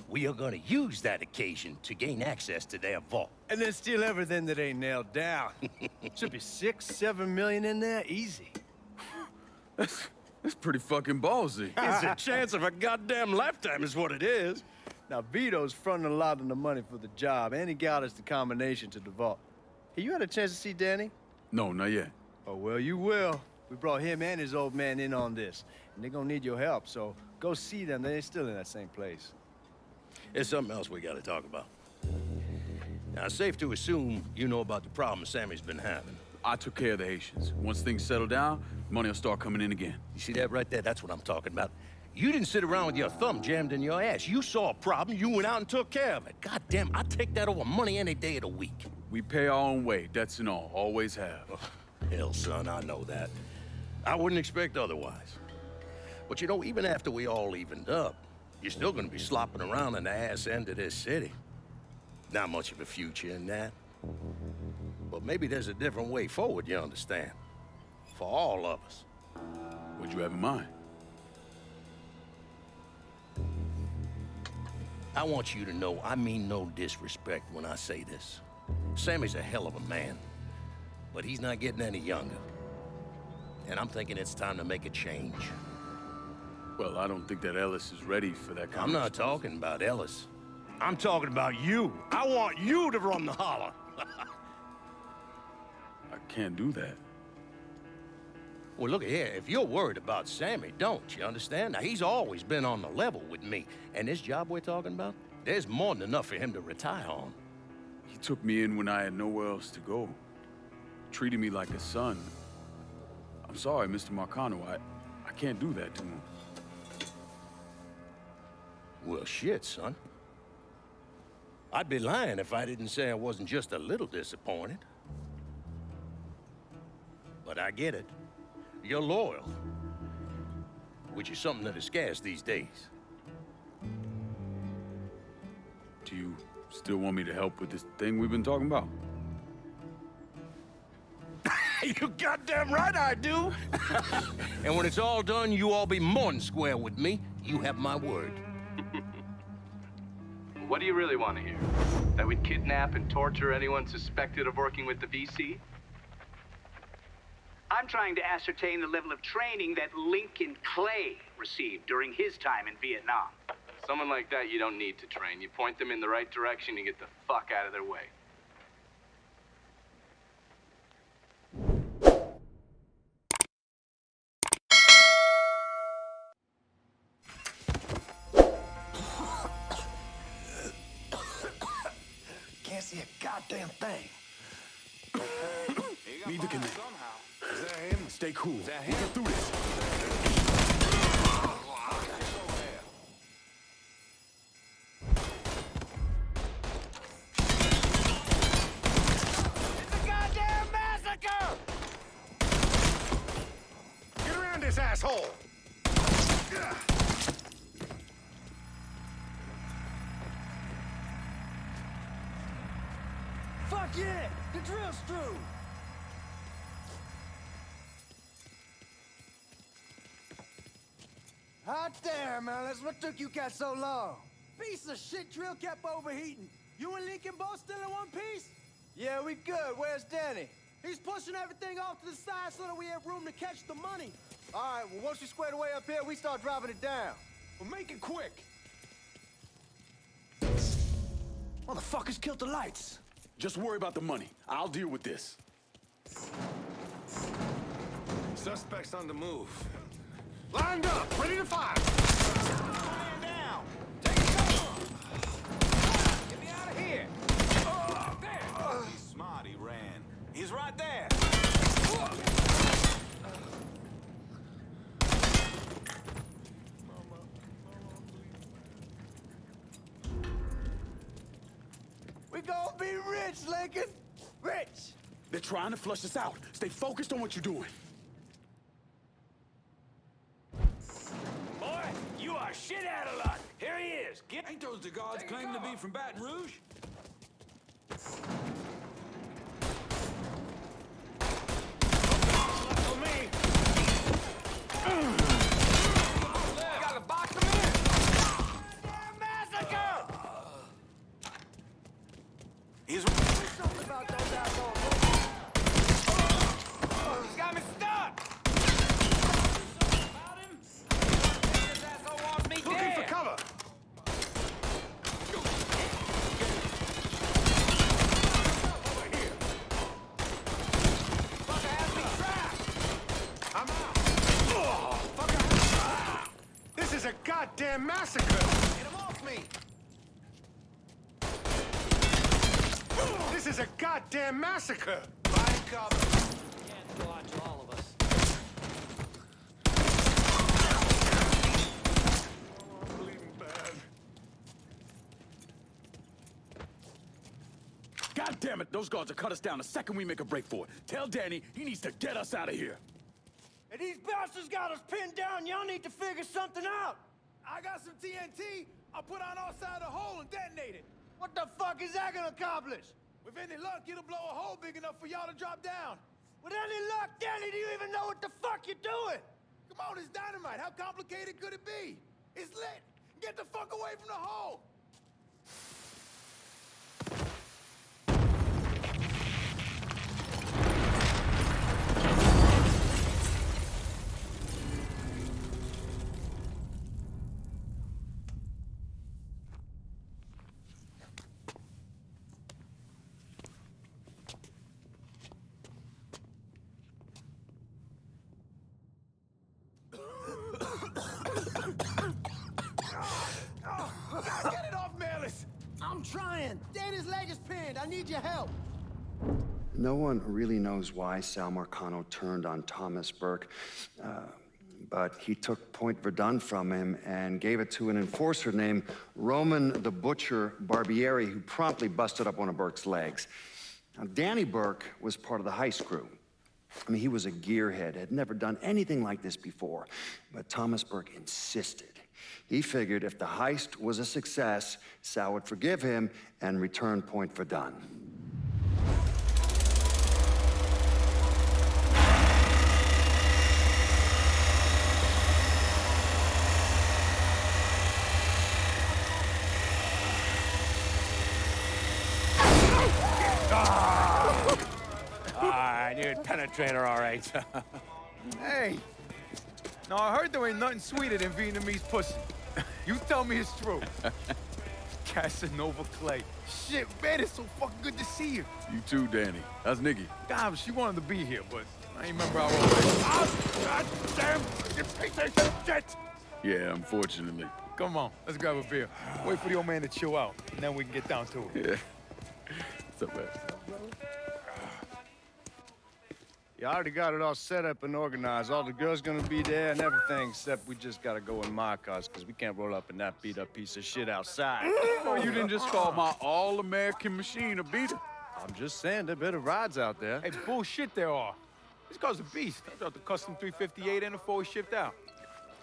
We are gonna use that occasion to gain access to their vault. And then steal everything that ain't nailed down. Should be 6, 7 million in there, easy. That's pretty fucking ballsy. It's a chance of a goddamn lifetime is what it is. Now, Vito's fronting a lot of the money for the job, and he got us the combination to the vault. Hey, you had a chance to see Danny? No, not yet. Oh, well, you will. We brought him and his old man in on this, and they're gonna need your help, so go see them. They're still in that same place. There's something else we gotta talk about. Now, it's safe to assume you know about the problem Sammy's been having. I took care of the Haitians. Once things settle down, money will start coming in again. You see that right there? That's what I'm talking about. You didn't sit around with your thumb jammed in your ass. You saw a problem, you went out and took care of it. God damn, I'd take that over money any day of the week. We pay our own way, debts and all. Always have. Oh, hell, son, I know that. I wouldn't expect otherwise. But you know, even after we all evened up, you're still gonna be slopping around in the ass end of this city. Not much of a future in that. But maybe there's a different way forward, you understand? For all of us. What'd you have in mind? I want you to know I mean no disrespect when I say this. Sammy's a hell of a man, but he's not getting any younger. And I'm thinking it's time to make a change. Well, I don't think that Ellis is ready for that kind I'm not talking about Ellis. I'm talking about you. I want you to run the holler. I can't do that. Well, look here, if you're worried about Sammy, don't you understand? Now, he's always been on the level with me. And this job we're talking about, there's more than enough for him to retire on. He took me in when I had nowhere else to go. Treated me like a son. I'm sorry, Mr. Marcano. I can't do that to him. Well, shit, son. I'd be lying if I didn't say I wasn't just a little disappointed. But I get it. You're loyal. which is something that is scarce these days. Do you still want me to help with this thing we've been talking about? You goddamn right I do! And when it's all done, you all be more than square with me. You have my word. What do you really want to hear? That we'd kidnap and torture anyone suspected of working with the VC? I'm trying to ascertain the level of training that Lincoln Clay received during his time in Vietnam. Someone like that you don't need to train. You point them in the right direction and get the fuck out of their way. Can't see a goddamn thing. Need to connect. Is that him? Stay cool. Is that him? Get through this. It's a goddamn massacre! Get around this asshole! Fuck yeah! The drill's through! Hot damn, Ellis. What took you guys so long? Piece of shit drill kept overheating. You and Lincoln both still in one piece? Yeah, we good. Where's Danny? He's pushing everything off to the side so that we have room to catch the money. All right, well, once we square away up here, we start dropping it down. Well, make it quick. Motherfuckers killed the lights. Just worry about the money. I'll deal with this. Suspects on the move. Lined up, ready to fire. Man down. Take it cover. Get me out of here. There. He's smart, he ran. He's right there. We gonna be rich, Lincoln. Rich. They're trying to flush us out. Stay focused on what you're doing. Boy, you are shit out of luck. Here he is. Ain't those the guards claim to be from Baton Rouge? For me. Gotta box him in. Damn massacre! He's something about those assholes. He's got me stuck. This asshole wants me Looking dead. for cover. Fucker has me trapped. I'm out. Fucker. This is a goddamn massacre. Get him off me. This is a goddamn massacre. Find cover. Can't watch all of us. I'm bleeding bad. God damn it, those guards will cut us down the second we make a break for it. Tell Danny he needs to get us out of here. And these bastards got us pinned down. Y'all need to figure something out. I got some TNT. I'll put on outside the hole and detonate it. What the fuck is that gonna accomplish? With any luck, it'll blow a hole big enough for y'all to drop down. With any luck, Danny, do you even know what the fuck you're doing? Come on, it's dynamite. How complicated could it be? It's lit. Get the fuck away from the hole. Get it off, Merle. I'm trying. Danny's leg is pinned. I need your help. No one really knows why Sal Marcano turned on Thomas Burke, but he took Point Verdun from him and gave it to an enforcer named Roman the Butcher Barbieri, who promptly busted up one of Burke's legs. Now, Danny Burke was part of the heist crew. I mean, he was a gearhead, had never done anything like this before. But Thomas Burke insisted. He figured if the heist was a success, Sal would forgive him and return point for done. Dude, penetrator, all right. Hey, now I heard there ain't nothing sweeter than Vietnamese pussy. You tell me it's true. Casanova Clay. Shit, man, it's so fucking good to see you. You too, Danny. How's Nikki? God, she wanted to be here, but I ain't remember how old it is. Oh, God damn, you piece of shit! Yeah, unfortunately. Come on, let's grab a beer. Wait for the old man to chill out, and then we can get down to it. Yeah. What's up, man? You already got it all set up and organized. All the girls gonna be there and everything, except we just gotta go in my cars, because we can't roll up in that beat-up piece of shit outside. Oh, you didn't just call my all-American machine a beater. I'm just saying, there are better rides out there. Hey, bullshit there are. This car's a beast. I dropped the custom 358 in before we shipped out.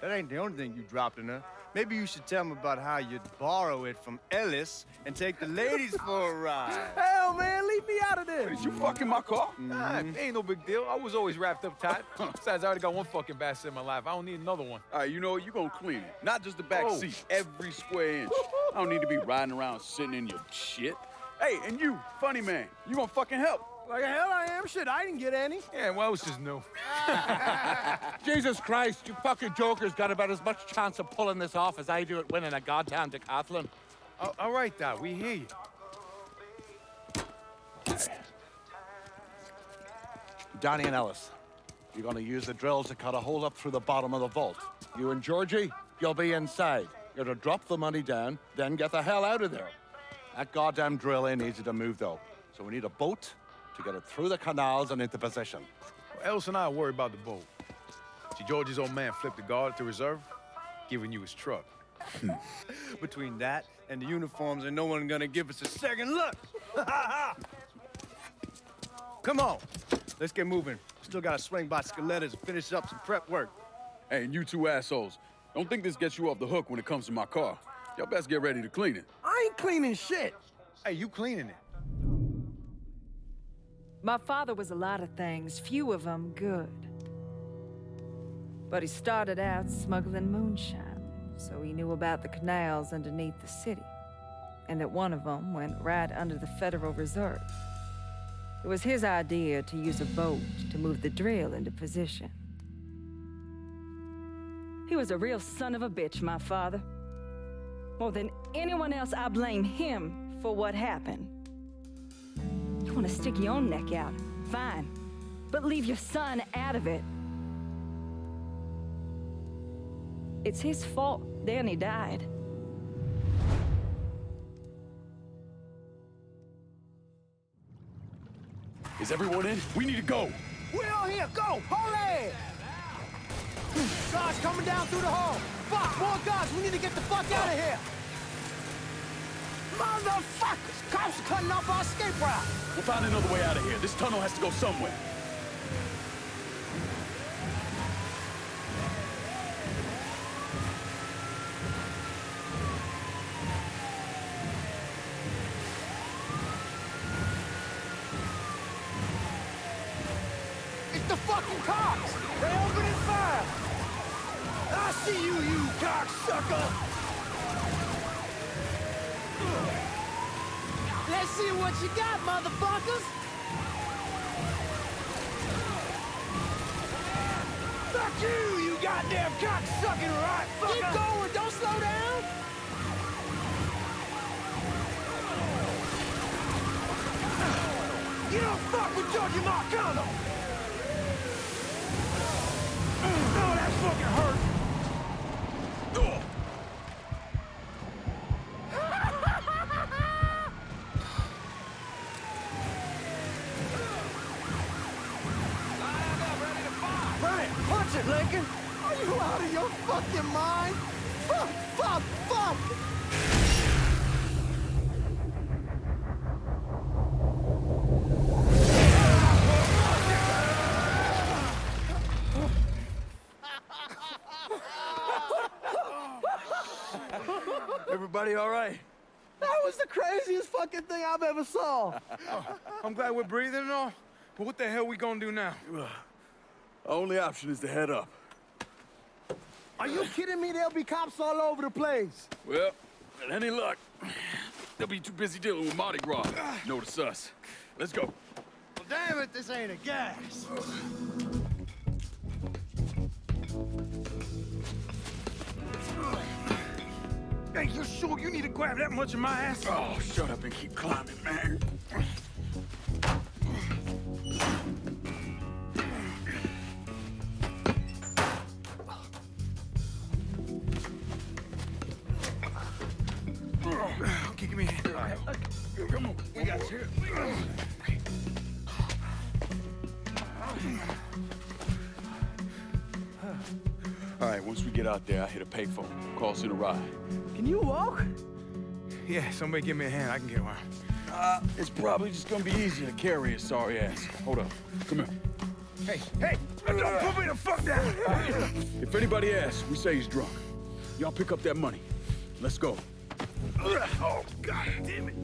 That ain't the only thing you dropped in there. Maybe you should tell me about how you'd borrow it from Ellis and take the ladies for a ride. Hell, man, leave me out of this. Is you fucking my car? Nah, ain't no big deal. I was always wrapped up tight. Besides, I already got one fucking bastard in my life. I don't need another one. All right, you know what? You gonna clean it. Not just the back seat, every square inch. I don't need to be riding around sitting in your shit. Hey, and you, funny man, you gonna fucking help. Like hell I am. Shit, I didn't get any. Yeah, well, it's just new. Jesus Christ, you fucking jokers got about as much chance of pulling this off as I do at winning a goddamn decathlon. All right, Doc, we hear you. Danny and Ellis, you're gonna use the drill to cut a hole up through the bottom of the vault. You and Giorgi, you'll be inside. You're to drop the money down, then get the hell out of there. That goddamn drill ain't easy to move, though. So we need a boat to get it through the canals and into position. Well, Ellis and I are worried about the boat. See, George's old man flipped the guard at the reserve, giving you his truck. Between that and the uniforms, ain't no one gonna give us a second look. Come on, let's get moving. Still gotta swing by Skelettas and finish up some prep work. Hey, and you two assholes, don't think this gets you off the hook when it comes to my car. Y'all best get ready to clean it. I ain't cleaning shit. Hey, you cleaning it. My father was a lot of things, few of them good. But he started out smuggling moonshine, so he knew about the canals underneath the city, and that one of them went right under the Federal Reserve. It was his idea to use a boat to move the drill into position. He was a real son of a bitch, my father. More than anyone else, I blame him for what happened. You want to stick your own neck out, fine. But leave your son out of it. It's his fault Danny died. Is everyone in? We need to go. We all here, go! Hold it! Guards coming down through the hall. Fuck, more guards, we need to get the fuck out of here! Motherfuckers! Cops are cutting off our escape route! We'll find another way out of here. This tunnel has to go somewhere. It's the fucking cops! They opening fire! I see you, you cocksucker! Let's see what you got, motherfuckers! Fuck you, you goddamn cocksucking right fucker! Keep going, don't slow down! You don't fuck with Giorgi Marcano! Oh, that fucking hurt! Punch it, Lincoln! Are you out of your fucking mind? Fuck, fuck, fuck! Everybody all right? That was the craziest fucking thing I've ever saw. I'm glad we're breathing and all, but what the hell we gonna do now? Our only option is to head up. Are you kidding me? There'll be cops all over the place. Well, with any luck, they'll be too busy dealing with Mardi Gras. Notice us. Let's go. Well, damn it, this ain't a gas. Hey, you sure you need to grab that much of my ass? Oh, shut up and keep climbing, man. Okay, give me a hand. Come on, we got you. All right, once we get out there, I hit a payphone. Call us in a ride. Can you walk? Yeah, somebody give me a hand. I can get around. It's probably just gonna be easier to carry his sorry ass. Hold up. Come here. Hey, don't put me the fuck down! If anybody asks, we say he's drunk. Y'all pick up that money. Let's go. Oh, God damn it.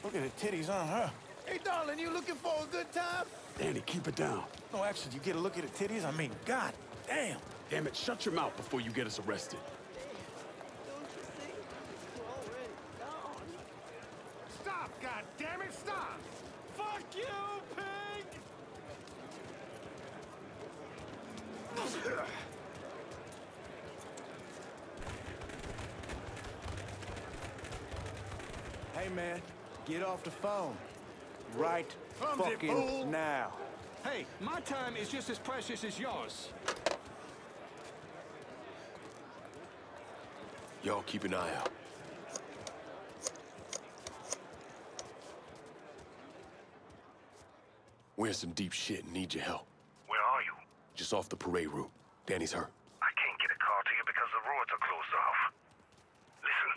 Look at the titties on her. Hey, darling, you looking for a good time? Danny, keep it down. No, actually, you get a look at the titties? I mean, god damn. Damn it, shut your mouth before you get us arrested. Stop, goddammit, stop! Fuck you, pig! Hey, man, get off the phone. Right Clumsy fucking fool. now. Hey, my time is just as precious as yours. Y'all keep an eye out. We're in some deep shit and need your help. Where are you? Just off the parade route. Danny's hurt. I can't get a car to you because the roads are closed off. Listen,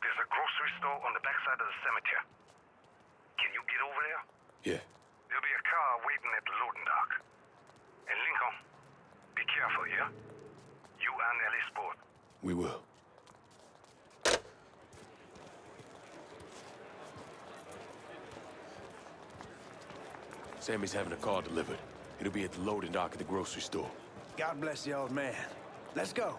there's a grocery store on the backside of the cemetery. Can you get over there? Yeah. There'll be a car waiting at the loading dock. And Lincoln, be careful, yeah? You and Ellis both. We will. Sammy's having a car delivered. It'll be at the loading dock at the grocery store. God bless the old man. Let's go.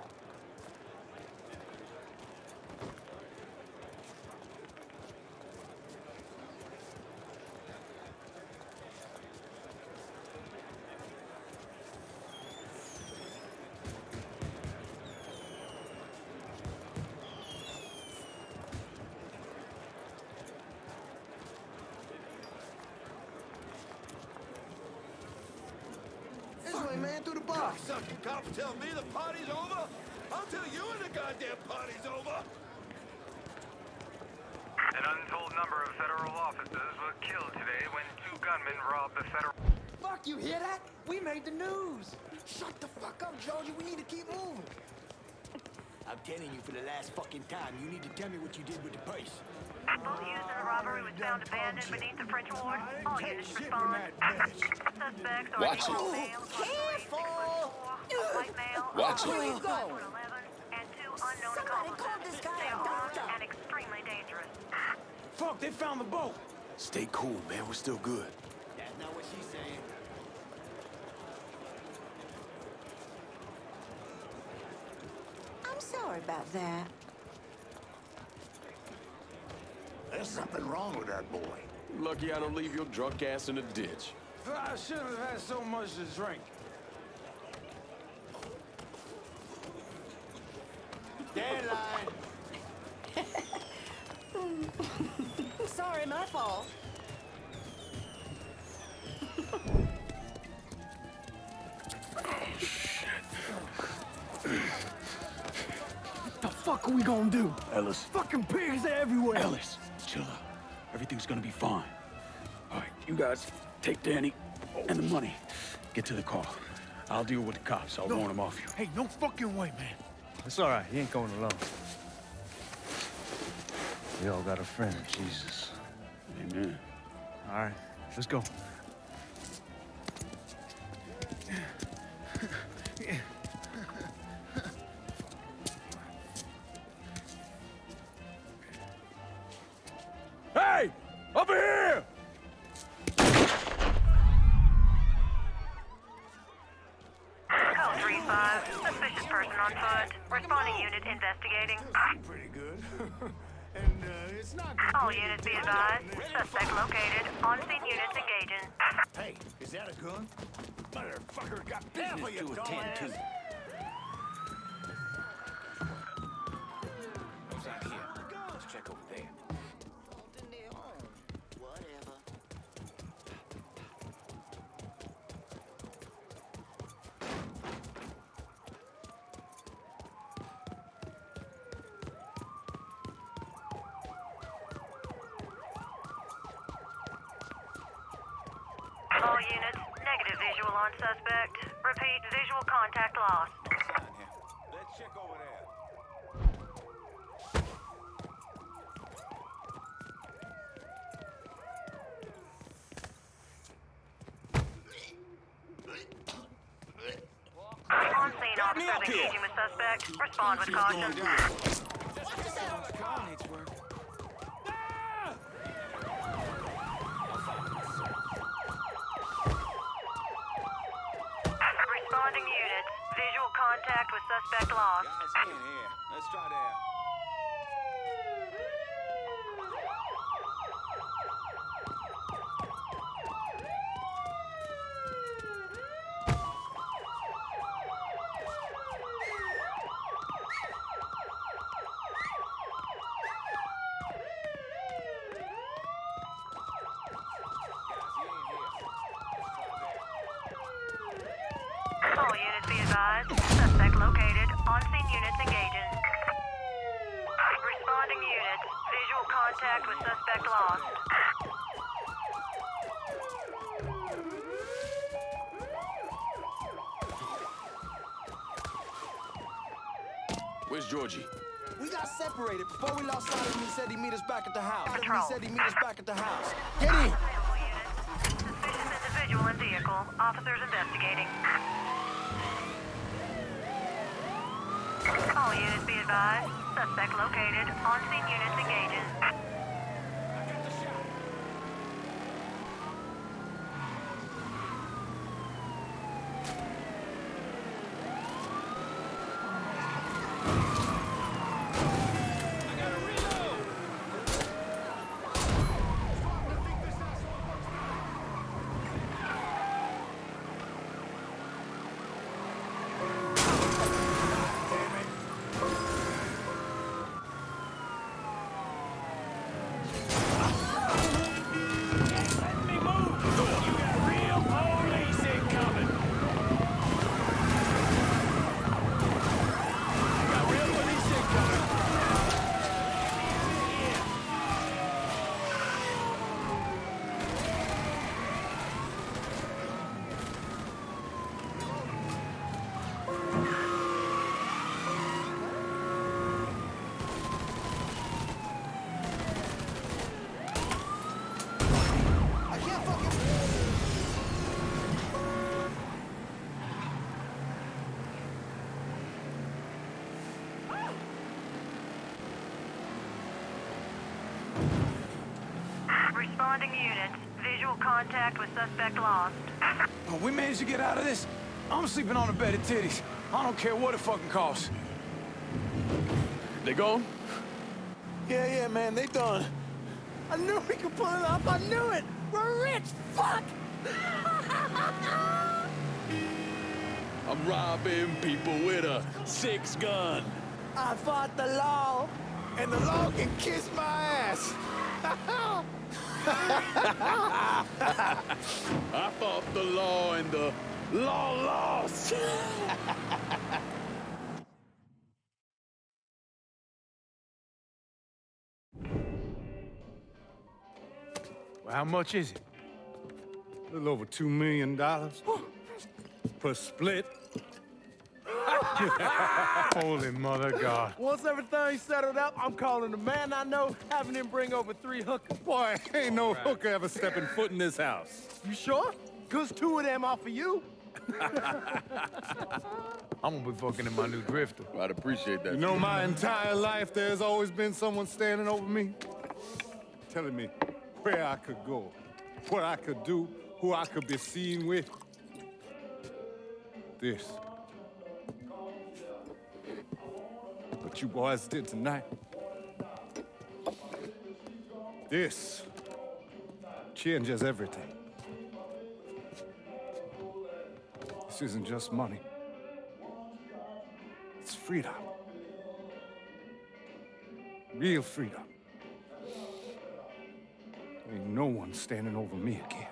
This way, man, through the box. Sucking cops tell me the party's over? I'll tell you when the goddamn party's over! An untold number of federal officers were killed today when two gunmen robbed the federal... Fuck, you hear that? We made the news. Shut the fuck up, Giorgi. We need to keep moving. I'm telling you for the last fucking time, you need to tell me what you did with the purse. Boat used in the robbery was found abandoned beneath the French Ward. All units respond. Suspects are Watch a it. male, Careful! a white male, Watch where it. you go? And two unknown accomplices. They are armed and extremely dangerous. Fuck, they found the boat. Stay cool, man. We're still good. That's not what she's saying. I'm sorry about that. There's something wrong with that boy. Lucky I don't leave your drunk ass in a ditch. I shouldn't have had so much to drink. Deadline. Sorry, my fault. What the fuck are we gonna do? Ellis. Fucking pigs everywhere. Ellis, chill out. Everything's gonna be fine. All right, you guys take Danny and the money. Get to the car. I'll deal with the cops. I'll warn them off you. Hey, no fucking way, man. It's all right. He ain't going alone. We all got a friend, Jesus. Amen. All right, let's go. Hey! Over here! Code 3-5. Suspicious person on foot. Responding unit investigating. Pretty good. And it's not good. All units be advised. Suspect located. On-scene units engaging. Hey, is that a gun? Motherfucker got business to attend to. Who's out here? Let's check over there. All units, negative visual on suspect. Repeat, visual contact lost. Let's check over there. On-scene officers engaging with suspect. Respond with caution. Responding units. Visual contact with suspect lost. Guys, in here. Let's try that. All units be advised. Suspect located. On-scene units engaging. Responding units. Visual contact with suspect lost. Where's Giorgi? We got separated. Before we lost sight of him, he said he'd meet us back at the house. Patrol. He said he'd meet us back at the house. Get in! Suspicious individual in vehicle. Officers investigating. All units be advised. Suspect located. On-scene units engaging. Responding units. Visual contact with suspect lost. Oh, we managed to get out of this. I'm sleeping on a bed of titties. I don't care what it fucking costs. They gone? Yeah, man, they done. I knew we could pull it off. I knew it. We're rich. Fuck! I'm robbing people with a 6-gun. I fought the law. And the law can kiss my ass. I fought the law and the law lost. Well, how much is it? A little over $2 million per split. Holy mother God. Once everything's settled up, I'm calling the man I know, having him bring over 3 hookers. Boy, ain't no hooker ever stepping foot in this house. You sure? 'Cause 2 of them are for you. I'm gonna be fucking in my new drifter. I'd appreciate that. You know, my entire life, there's always been someone standing over me, telling me where I could go, what I could do, who I could be seen with. This. What you boys did tonight. This changes everything. This isn't just money. It's freedom. Real freedom. Ain't no one standing over me again.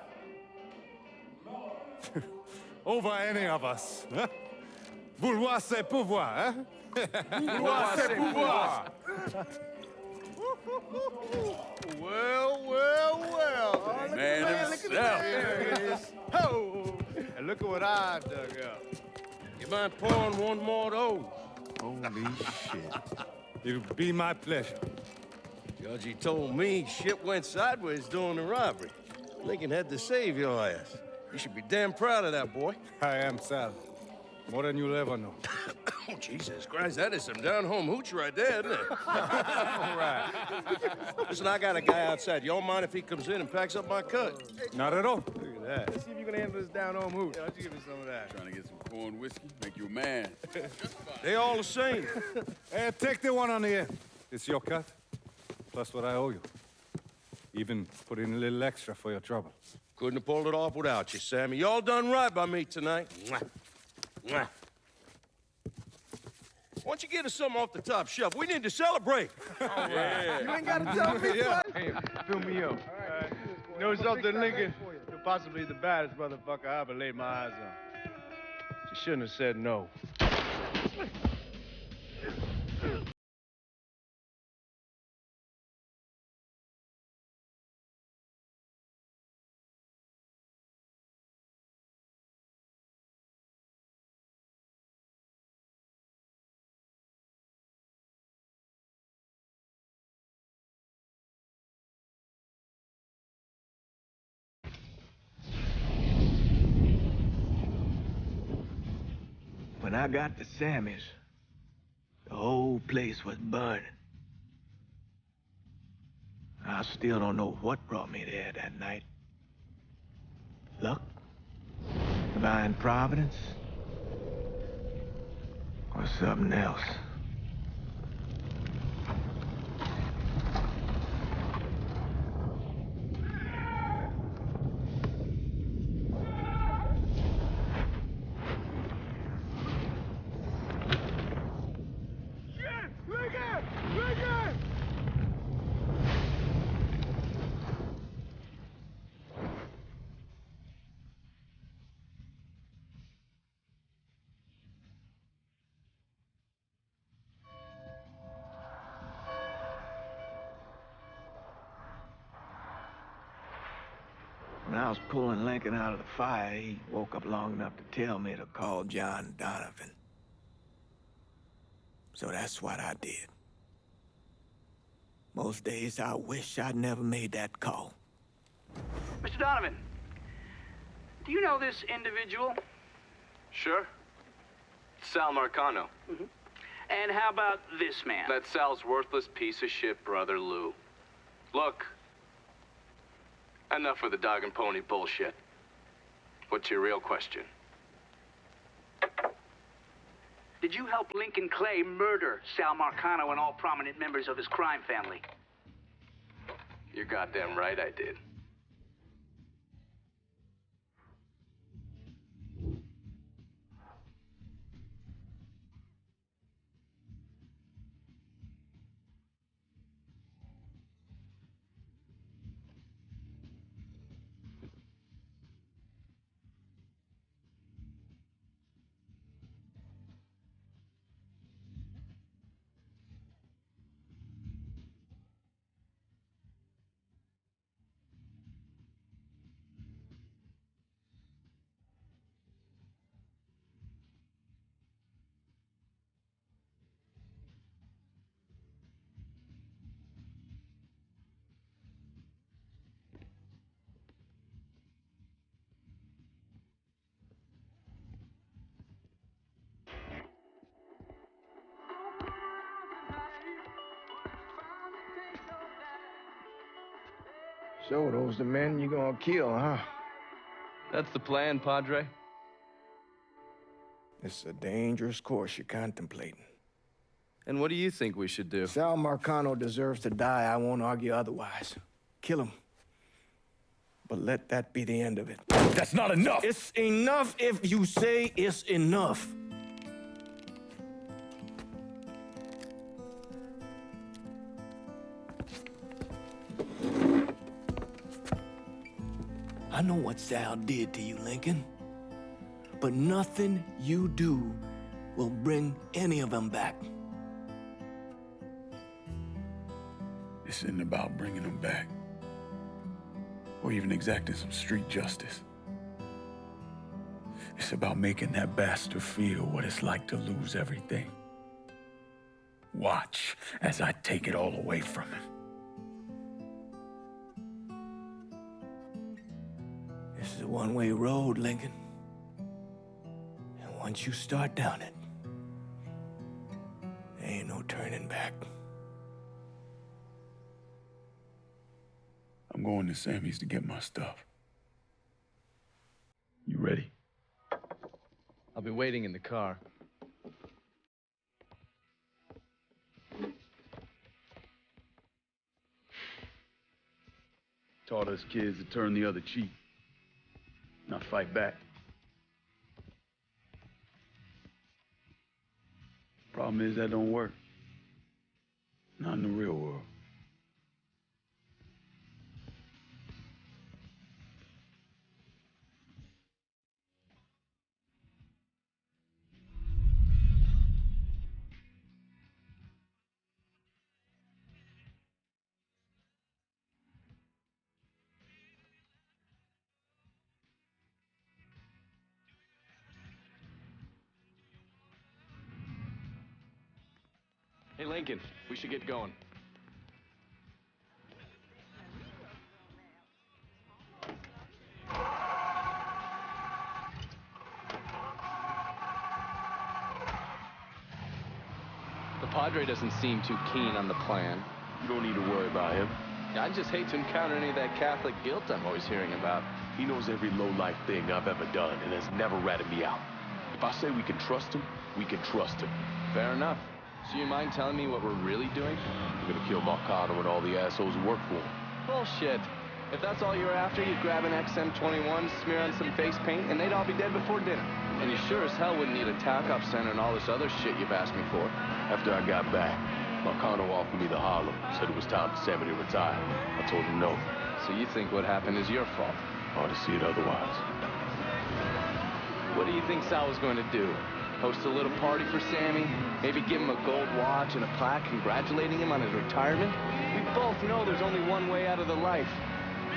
Over any of us, huh? Vouloir c'est pouvoir, huh? Vouloir c'est pouvoir. Well. Man himself. There it is. Oh, and look at what I dug up. You mind pouring one more of those? Holy shit. It'll be my pleasure. Giorgi told me shit went sideways during the robbery. Lincoln had to save your ass. You should be damn proud of that, boy. I am, Sal. More than you'll ever know. Oh, Jesus Christ, that is some down-home hooch right there, isn't it? All right. Listen, I got a guy outside. You don't mind if he comes in and packs up my cut? Not at all. Look at that. Let's see if you can handle this down-home hoot. Why don't you give me some of that? Trying to get some corn whiskey, make you a man. They all the same. Hey, take the one on the end. It's your cut, plus what I owe you. Even put in a little extra for your trouble. Couldn't have pulled it off without you, Sammy. Y'all done right by me tonight. Mwah. Mwah. Why don't you get us something off the top shelf? We need to celebrate. Yeah. You ain't gotta tell me twice. Hey, fill me up. All right. You know something, Lincoln? You're possibly the baddest motherfucker I ever laid my eyes on. You shouldn't have said no. When I got to Sammy's, the whole place was burning. I still don't know what brought me there that night. Luck? Divine providence? Or something else? When I was pulling Lincoln out of the fire, he woke up long enough to tell me to call John Donovan. So that's what I did. Most days I wish I'd never made that call. Mr. Donovan, do you know this individual? Sure. Sal Marcano. Mm-hmm. And how about this man? That's Sal's worthless piece of shit brother, Lou. Look, enough of the dog and pony bullshit. What's your real question? Did you help Lincoln Clay murder Sal Marcano and all prominent members of his crime family? You're goddamn right I did. So those the men you gonna kill, huh? That's the plan, Padre. It's a dangerous course you're contemplating. And what do you think we should do? Sal Marcano deserves to die. I won't argue otherwise. Kill him. But let that be the end of it. That's not enough! It's enough if you say it's enough. I know what Sal did to you, Lincoln. But nothing you do will bring any of them back. This isn't about bringing them back. Or even exacting some street justice. It's about making that bastard feel what it's like to lose everything. Watch as I take it all away from him. This is a one-way road, Lincoln. And once you start down it, there ain't no turning back. I'm going to Sammy's to get my stuff. You ready? I'll be waiting in the car. Taught us kids to turn the other cheek, not fight back. Problem is that don't work. Not in the real world. Hey, Lincoln, we should get going. The Padre doesn't seem too keen on the plan. You don't need to worry about him. I'd just hate to encounter any of that Catholic guilt I'm always hearing about. He knows every low-life thing I've ever done and has never ratted me out. If I say we can trust him, we can trust him. Fair enough. So you mind telling me what we're really doing? We're gonna kill Marcano and all the assholes who work for him. Bullshit. If that's all you're after, you'd grab an XM21, smear on some face paint, and they'd all be dead before dinner. And you sure as hell wouldn't need a tack-up center and all this other shit you've asked me for. After I got back, Marcano offered me the hollow, said it was time for Sammy to retire. I told him no. So you think what happened is your fault? Hard to see it otherwise. What do you think Sal was going to do? Host a little party for Sammy? Maybe give him a gold watch and a plaque congratulating him on his retirement? We both know there's only one way out of the life.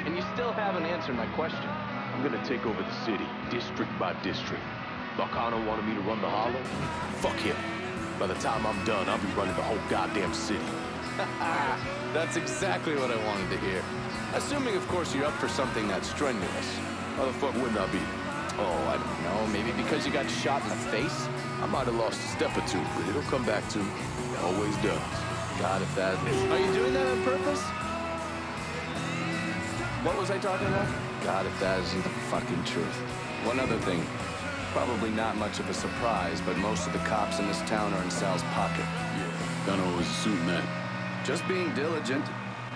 And you still haven't answered my question. I'm gonna take over the city, district by district. Marcano wanted me to run the hollow? Fuck him. By the time I'm done, I'll be running the whole goddamn city. That's exactly what I wanted to hear. Assuming, of course, you're up for something that's strenuous. How the fuck wouldn't I be? Oh, I don't know. Maybe because you got shot in the face? I might have lost a step or two, but it'll come back to me. It always does. God, if that is... Are you doing that on purpose? What was I talking about? God, if that isn't the fucking truth. One other thing. Probably not much of a surprise, but most of the cops in this town are in Sal's pocket. Yeah, kinda always assume that. Just being diligent.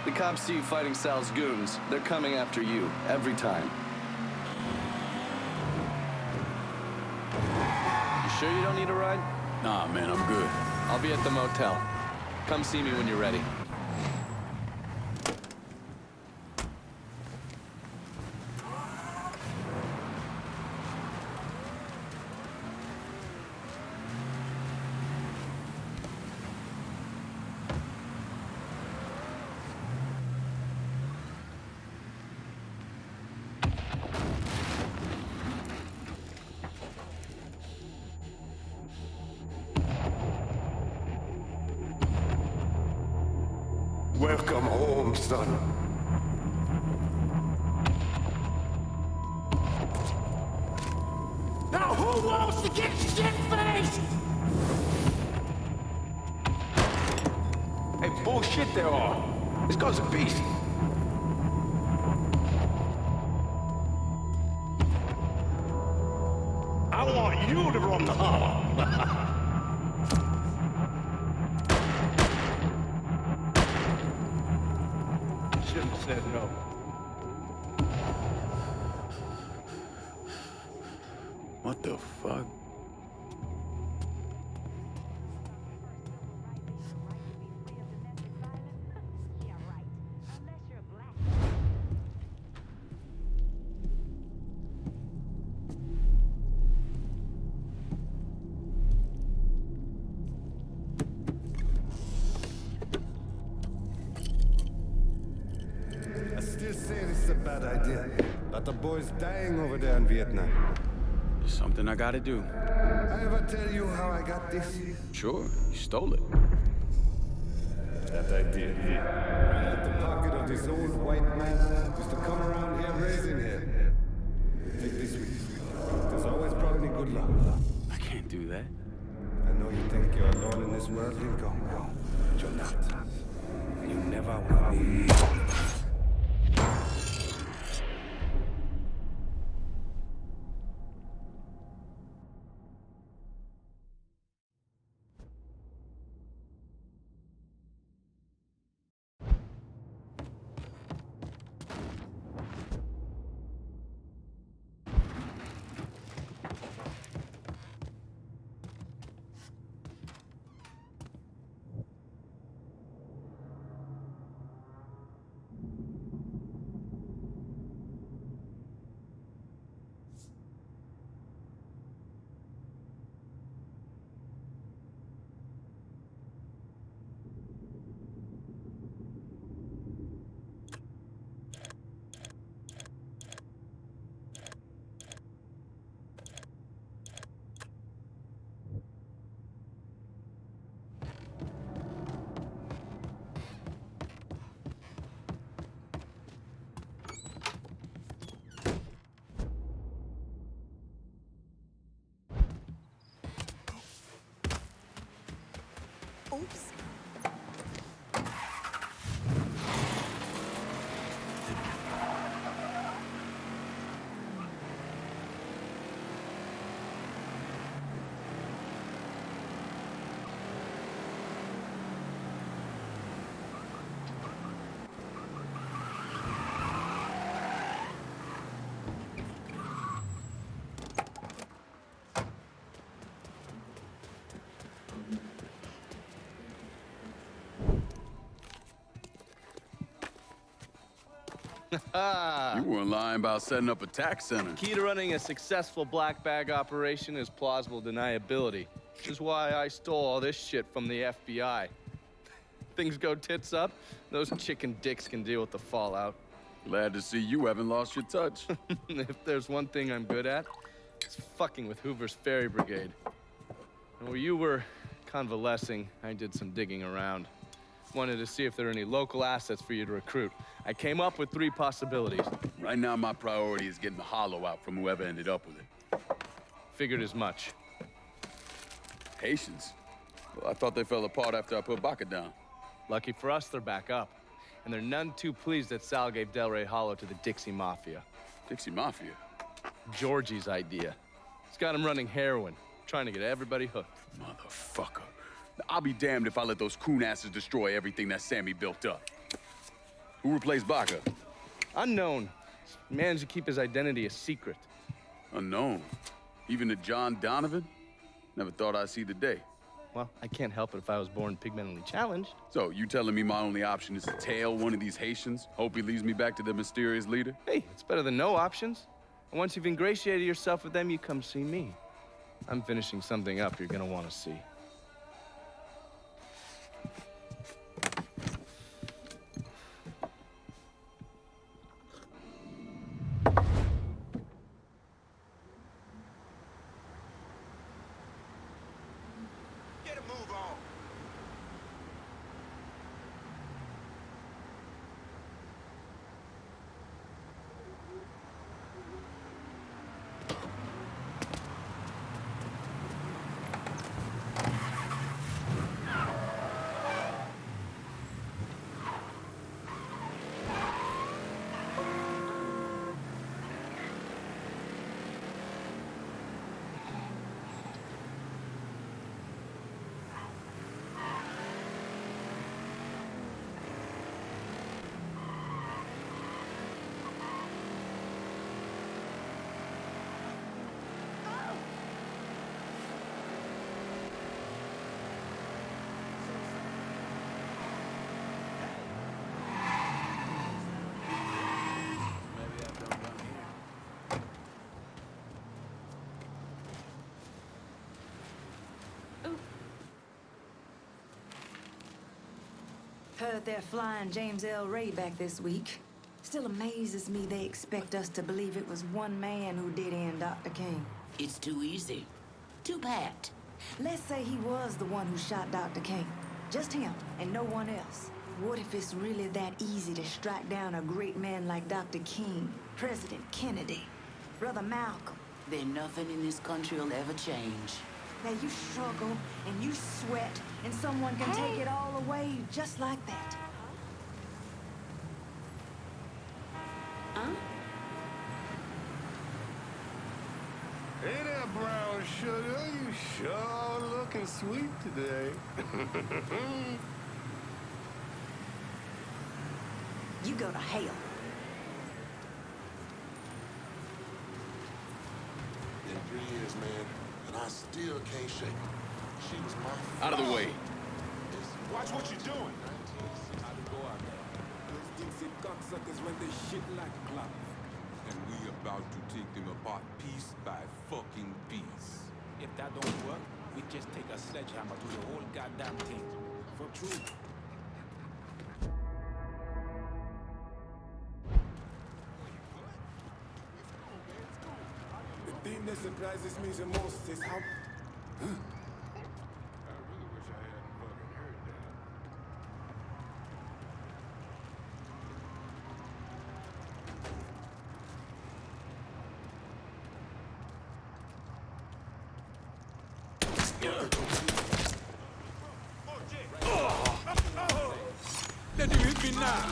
The cops see you fighting Sal's goons. They're coming after you, every time. You sure you don't need a ride? Nah, man, I'm good. I'll be at the motel. Come see me when you're ready. Welcome home, son. Now who wants to get shit-faced? Hey, bullshit they are. This guy's a beast. off the hollow. Shouldn't have said no. What the fuck? I still say this is a bad idea. But the boy's dying over there in Vietnam. It's something I gotta do. I ever tell you how I got this? Sure, you stole it. That I did. Right at the pocket of this old white man used to come around here raising hell. Take this with you. It's always brought me good luck. I can't do that. I know you think you're alone in this world, Lincoln. But you're not. You never will be. Oops. You weren't lying about setting up a tax center. Key to running a successful black bag operation is plausible deniability, which is why I stole all this shit from the FBI. Things go tits up, those chicken dicks can deal with the fallout. Glad to see you haven't lost your touch. If there's one thing I'm good at, it's fucking with Hoover's Ferry Brigade. And while you were convalescing, I did some digging around. Wanted to see if there are any local assets for you to recruit. I came up with 3 possibilities. Right now, my priority is getting the hollow out from whoever ended up with it. Figured as much. Haitians? Well, I thought they fell apart after I put Baca down. Lucky for us, they're back up. And they're none too pleased that Sal gave Delray hollow to the Dixie Mafia. Dixie Mafia? Giorgi's idea. He's got him running heroin, trying to get everybody hooked. Motherfucker. I'll be damned if I let those coon asses destroy everything that Sammy built up. Who replaced Baca? Unknown. He's managed to keep his identity a secret. Unknown? Even to John Donovan? Never thought I'd see the day. Well, I can't help it if I was born pigmentally challenged. So, you telling me my only option is to tail one of these Haitians? Hope he leads me back to the mysterious leader? Hey, it's better than no options. And once you've ingratiated yourself with them, you come see me. I'm finishing something up you're gonna want to see. Heard they're flying James Delray back this week. Still amazes me they expect us to believe it was one man who did end Dr. King. It's too easy. Too bad. Let's say he was the one who shot Dr. King. Just him, and no one else. What if it's really that easy to strike down a great man like Dr. King, President Kennedy, Brother Malcolm? Then nothing in this country will ever change. Now you struggle, and you sweat, and someone can take it all away just like that. Huh? Hey there, brown sugar. You sure looking sweet today. You go to hell. Been 3 years, man, and I still can't shake her. She was my Out of the way. Watch what you're doing. Those Dixie cocksuckers run this shit like clockwork. And we about to take them apart piece by fucking piece. If that don't work, we just take a sledgehammer to the whole goddamn thing. For true. The thing that surprises me the most is how... Let him hit me now!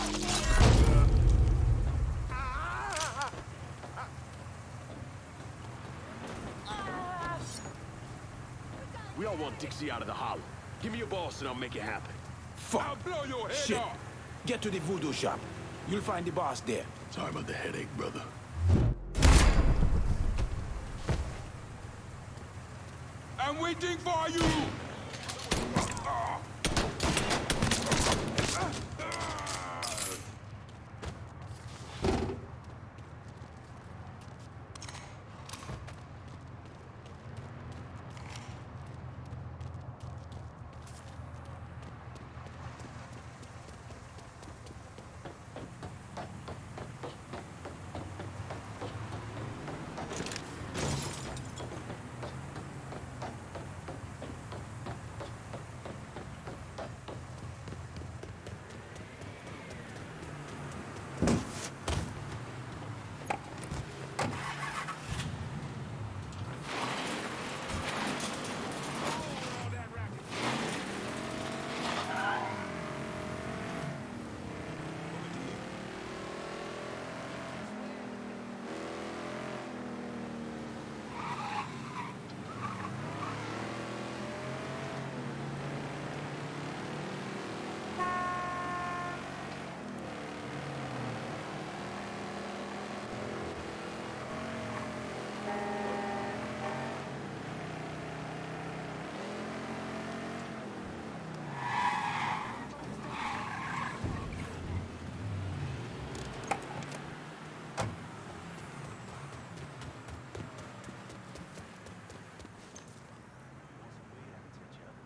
We all want Dixie out of the hollow. Give me your boss and I'll make it happen. Fuck! I'll blow your head Shit! off! Get to the voodoo shop. You'll find the boss there. Sorry about the headache, brother. I'm waiting for you!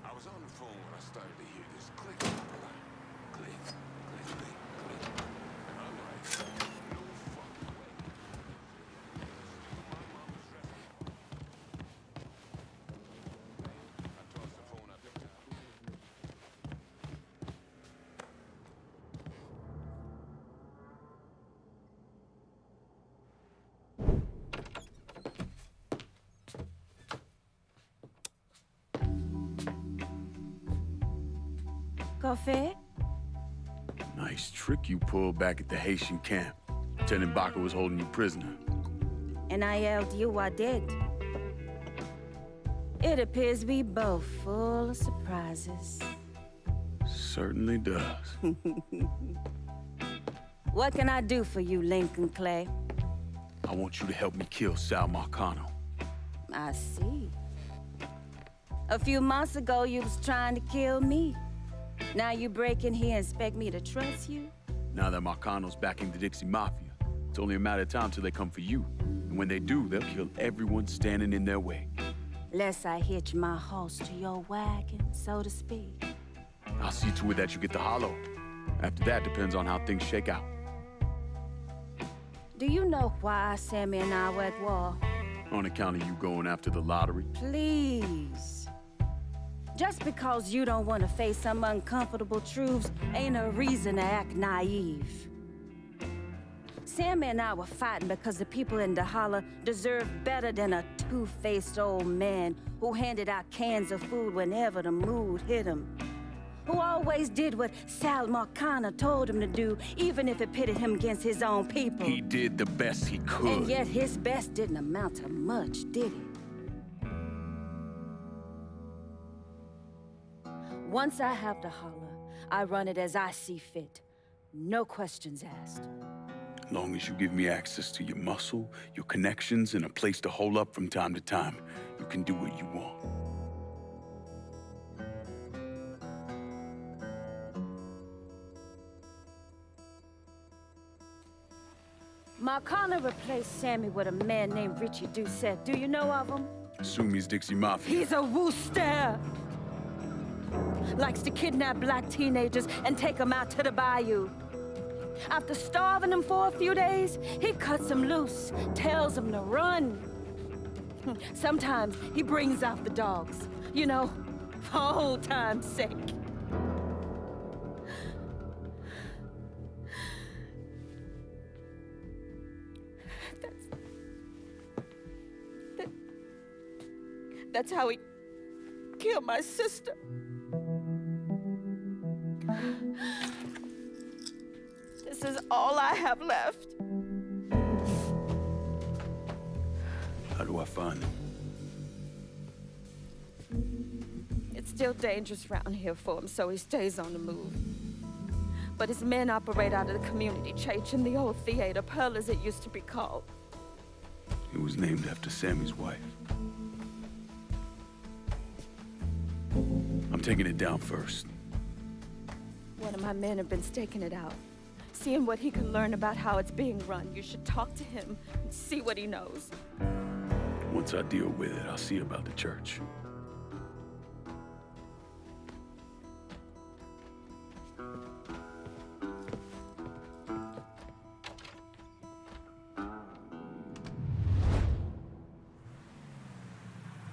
I was on the phone when I started to hear this click. Click, click, click, click. And I'm like, no fucking way. I tossed the phone out there. Coffee? Nice trick you pulled back at the Haitian camp. Lieutenant Baca was holding you prisoner. And I yelled you I did. It appears we both full of surprises. Certainly does. What can I do for you, Lincoln Clay? I want you to help me kill Sal Marcano. I see. A few months ago, you was trying to kill me. Now you break in here and expect me to trust you? Now that Marcano's backing the Dixie Mafia, it's only a matter of time till they come for you. And when they do, they'll kill everyone standing in their way. Lest I hitch my horse to your wagon, so to speak. I'll see to it that you get the hollow. After that, depends on how things shake out. Do you know why Sammy and I were at war? On account of you going after the lottery? Please. Just because you don't want to face some uncomfortable truths ain't a reason to act naive. Sammy and I were fighting because the people in the holler deserve better than a two-faced old man who handed out cans of food whenever the mood hit him. Who always did what Sal Marcano told him to do, even if it pitted him against his own people. He did the best he could. And yet his best didn't amount to much, did it? Once I have the holler, I run it as I see fit. No questions asked. Long as you give me access to your muscle, your connections, and a place to hole up from time to time, you can do what you want. Marcano replaced Sammy with a man named Ritchie Doucet. Do you know of him? Assume he's Dixie Mafia. He's a wooster. Likes to kidnap black teenagers and take them out to the bayou. After starving them for a few days, he cuts them loose, tells them to run. Sometimes he brings out the dogs, you know, for old time's sake. That's how he killed my sister. This is all I have left. How do I find him? It's still dangerous around here for him, so he stays on the move. But his men operate out of the community church in the old theater, Pearl as it used to be called. It was named after Sammy's wife. I'm taking it down first. One of my men have been staking it out. Seeing what he can learn about how it's being run. You should talk to him and see what he knows. Once I deal with it, I'll see about the church.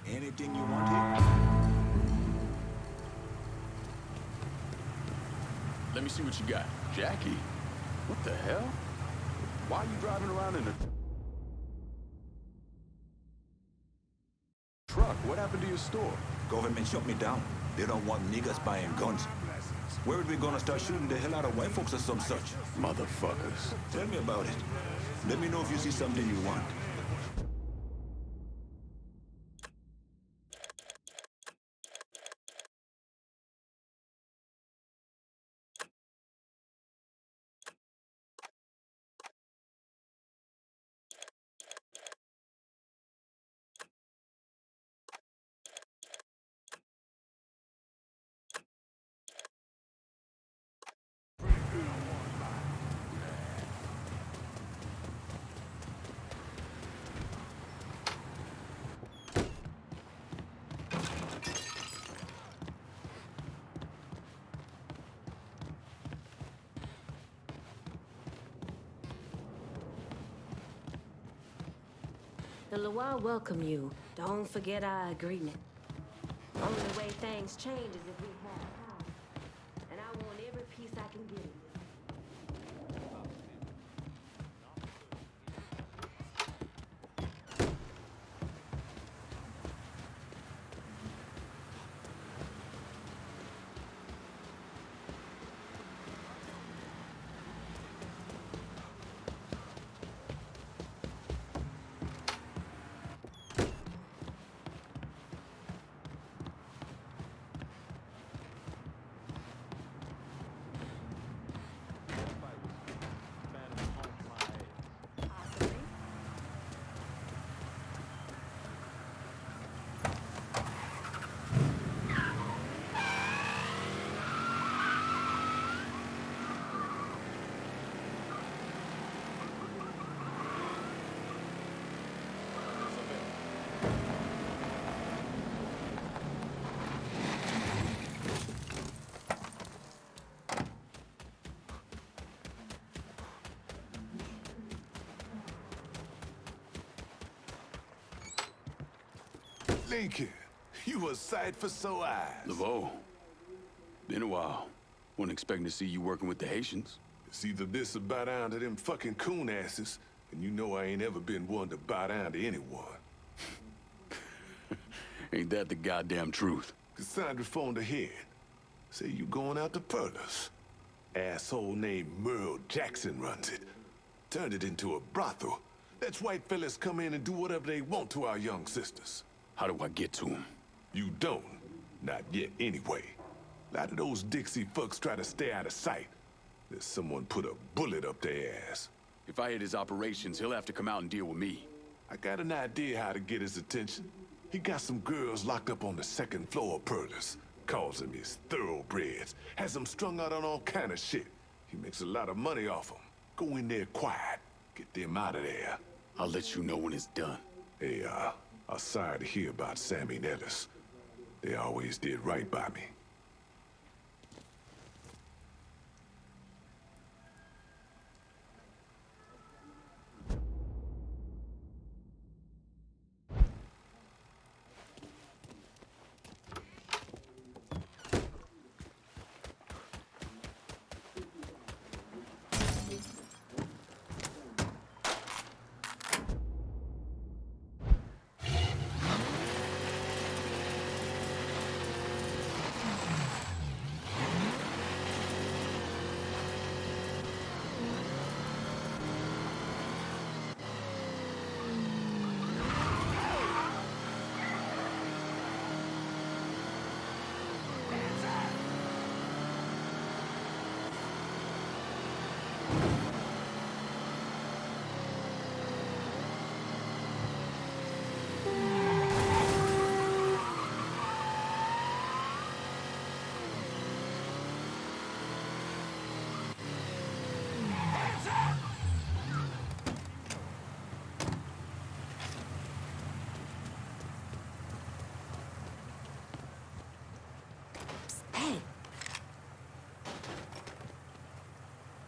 Anything you want here? Let me see what you got. Jackie? What the hell? Why are you driving around in a truck? What happened to your store? Government shut me down. They don't want niggas buying guns. Where are we gonna start shooting the hell out of white folks or some such? Motherfuckers. Tell me about it. Let me know if you see something you want. The Loire welcome you. Don't forget our agreement. Only way things change is if we have power. And I want every piece I can get of this. Lincoln, you a sight for sore eyes. Laveau, been a while. Wasn't expecting to see you working with the Haitians. It's either this or bow down to them fucking coon asses, and you know I ain't ever been one to bow down to anyone. Ain't that the goddamn truth? Cassandra phoned ahead. Say you going out to Perlas. Asshole named Merle Jackson runs it. Turned it into a brothel. Lets white fellas come in and do whatever they want to our young sisters. How do I get to him? You don't. Not yet, anyway. A lot of those Dixie fucks try to stay out of sight. There's someone put a bullet up their ass. If I hit his operations, he'll have to come out and deal with me. I got an idea how to get his attention. He got some girls locked up on the second floor of Perlas. Calls them his thoroughbreds. Has them strung out on all kind of shit. He makes a lot of money off them. Go in there quiet. Get them out of there. I'll let you know when it's done. Hey, I'm sorry to hear about Sammy and Ellis. They always did right by me.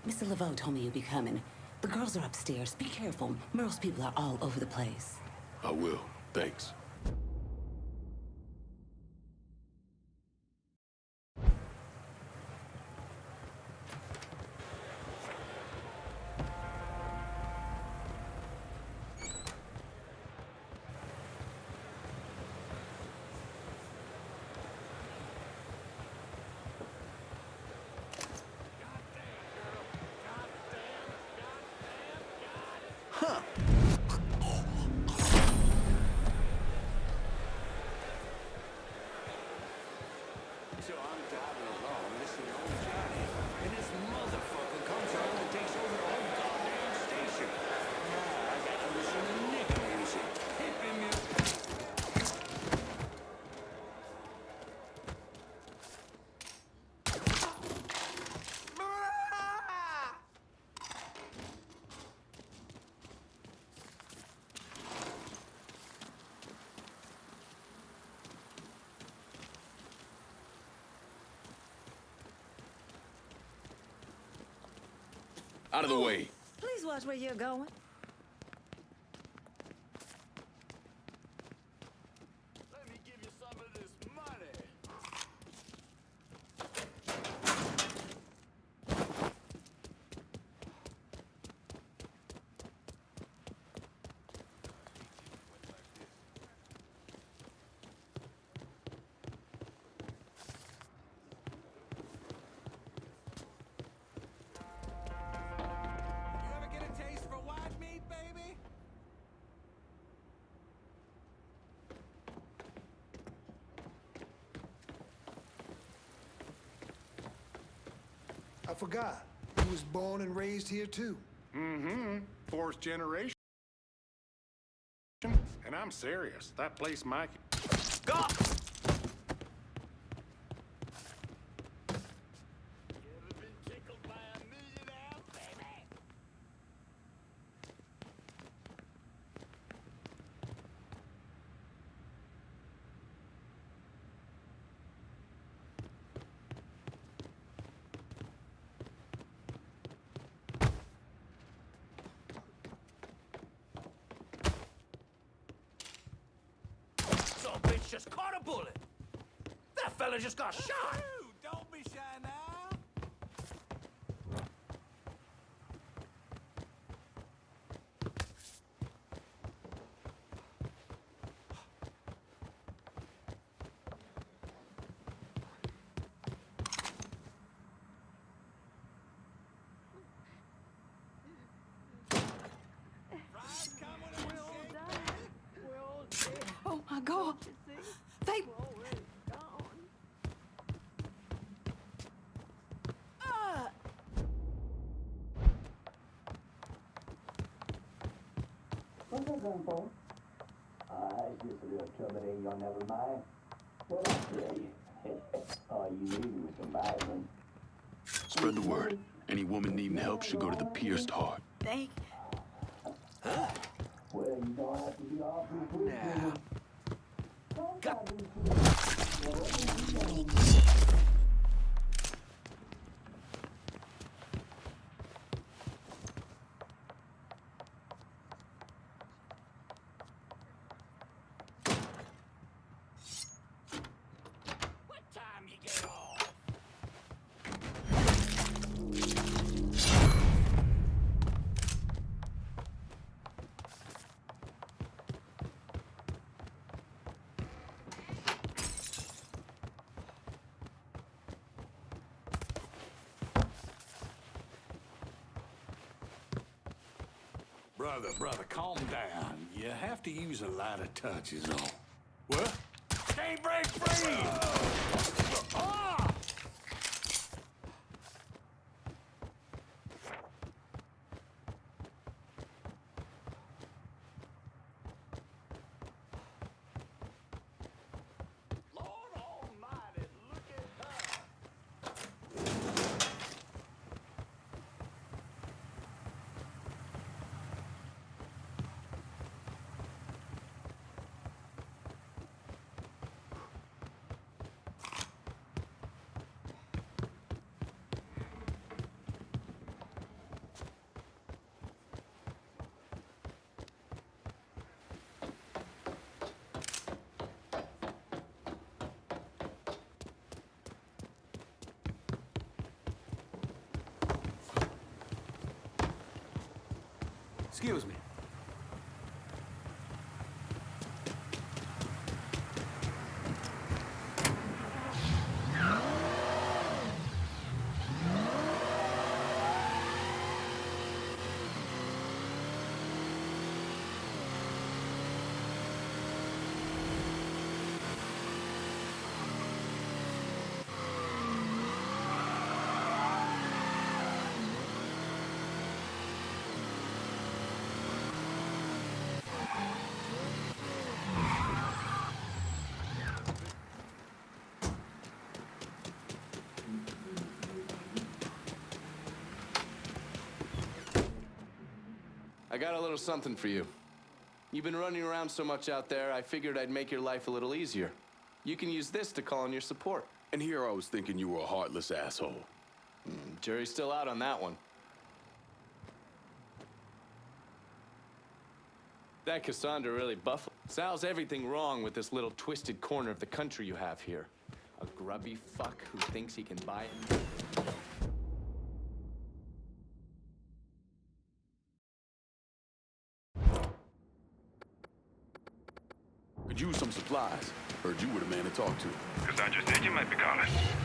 Mr. Laveau told me you'd be coming. The girls are upstairs. Be careful. Merle's people are all over the place. I will. Thanks. So I'm driving along, listening to old Johnny, and this motherfucker comes around and takes over the whole goddamn station. Now I got to listen to nigga music. Hippie music. Out of the way. Please watch where you're going. Let me give you some of this money. I forgot. You was born and raised here, too. Mm-hmm. Fourth generation. And I'm serious. That place might... Go! Bitch. just caught a bullet. That fella just got shot. Don't be shy now. Oh my God! They... What's that going for? It's just a little trouble there, y'all never mind. What I tell you? All you need was some Bible. Spread the word. Any woman needing help should go to the pierced heart. Thank... Well, you don't have to be all Now. Brother, calm down. You have to use a lighter touch is all. What? Can't break free! Excuse me. I got a little something for you. You've been running around so much out there, I figured I'd make your life a little easier. You can use this to call in your support. And here I was thinking you were a heartless asshole. Jury's still out on that one. That Cassandra really buffled. Sal's everything wrong with this little twisted corner of the country you have here. A grubby fuck who thinks he can buy it. Could use some supplies. Heard you were the man to talk to. Cassandra said you might be calling.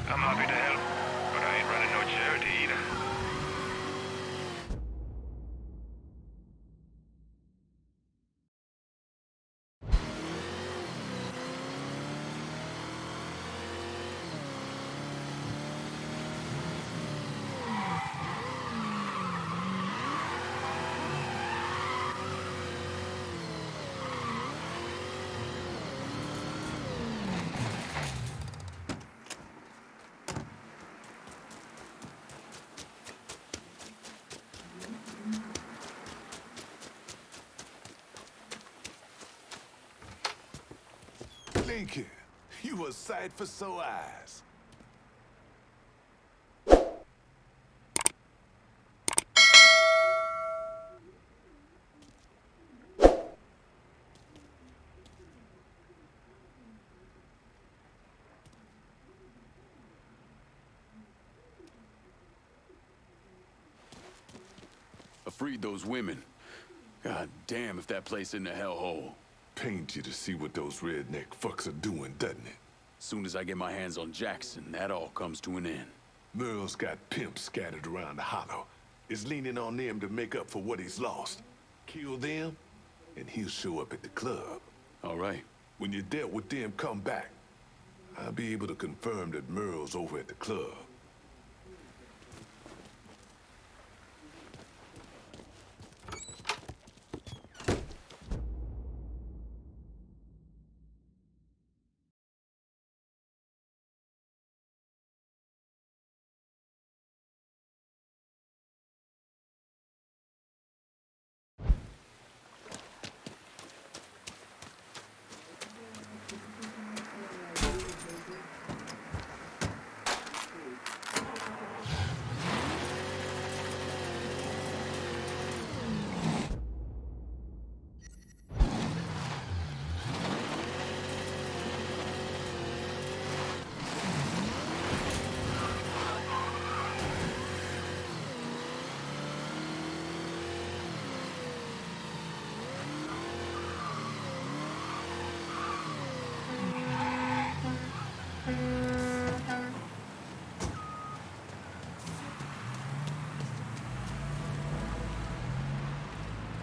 I'm happy to help, but I ain't running no charity either. Lincoln, you a sight for sore eyes. freed those women. God damn if that place isn't a hellhole. Pains you to see what those redneck fucks are doing, doesn't it? Soon as I get my hands on Jackson, that all comes to an end. Merle's got pimps scattered around the hollow. Is leaning on them to make up for what he's lost. Kill them, and he'll show up at the club. All right. When you're dealt with them, come back. I'll be able to confirm that Merle's over at the club.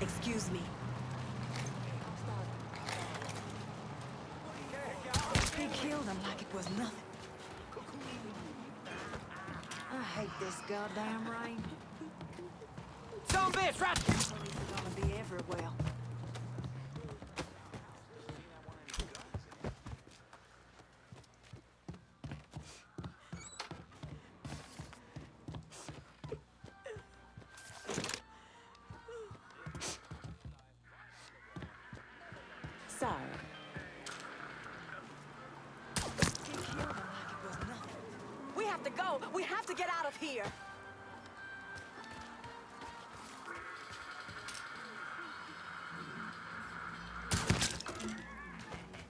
Excuse me. They killed him like it was nothing. I hate this goddamn rain. Some bitch, right? Police are gonna be everywhere. Sorry. They killed him like it was nothing. We have to go. We have to get out of here.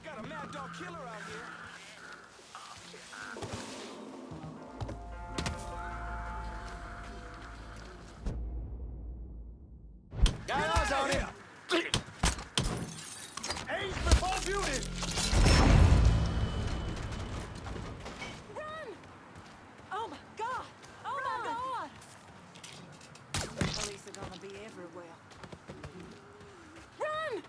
Got a mad dog killer out here. Got eyes on him! Age before beauty! Run! Oh my God! Oh my God! The police are gonna be everywhere. Run!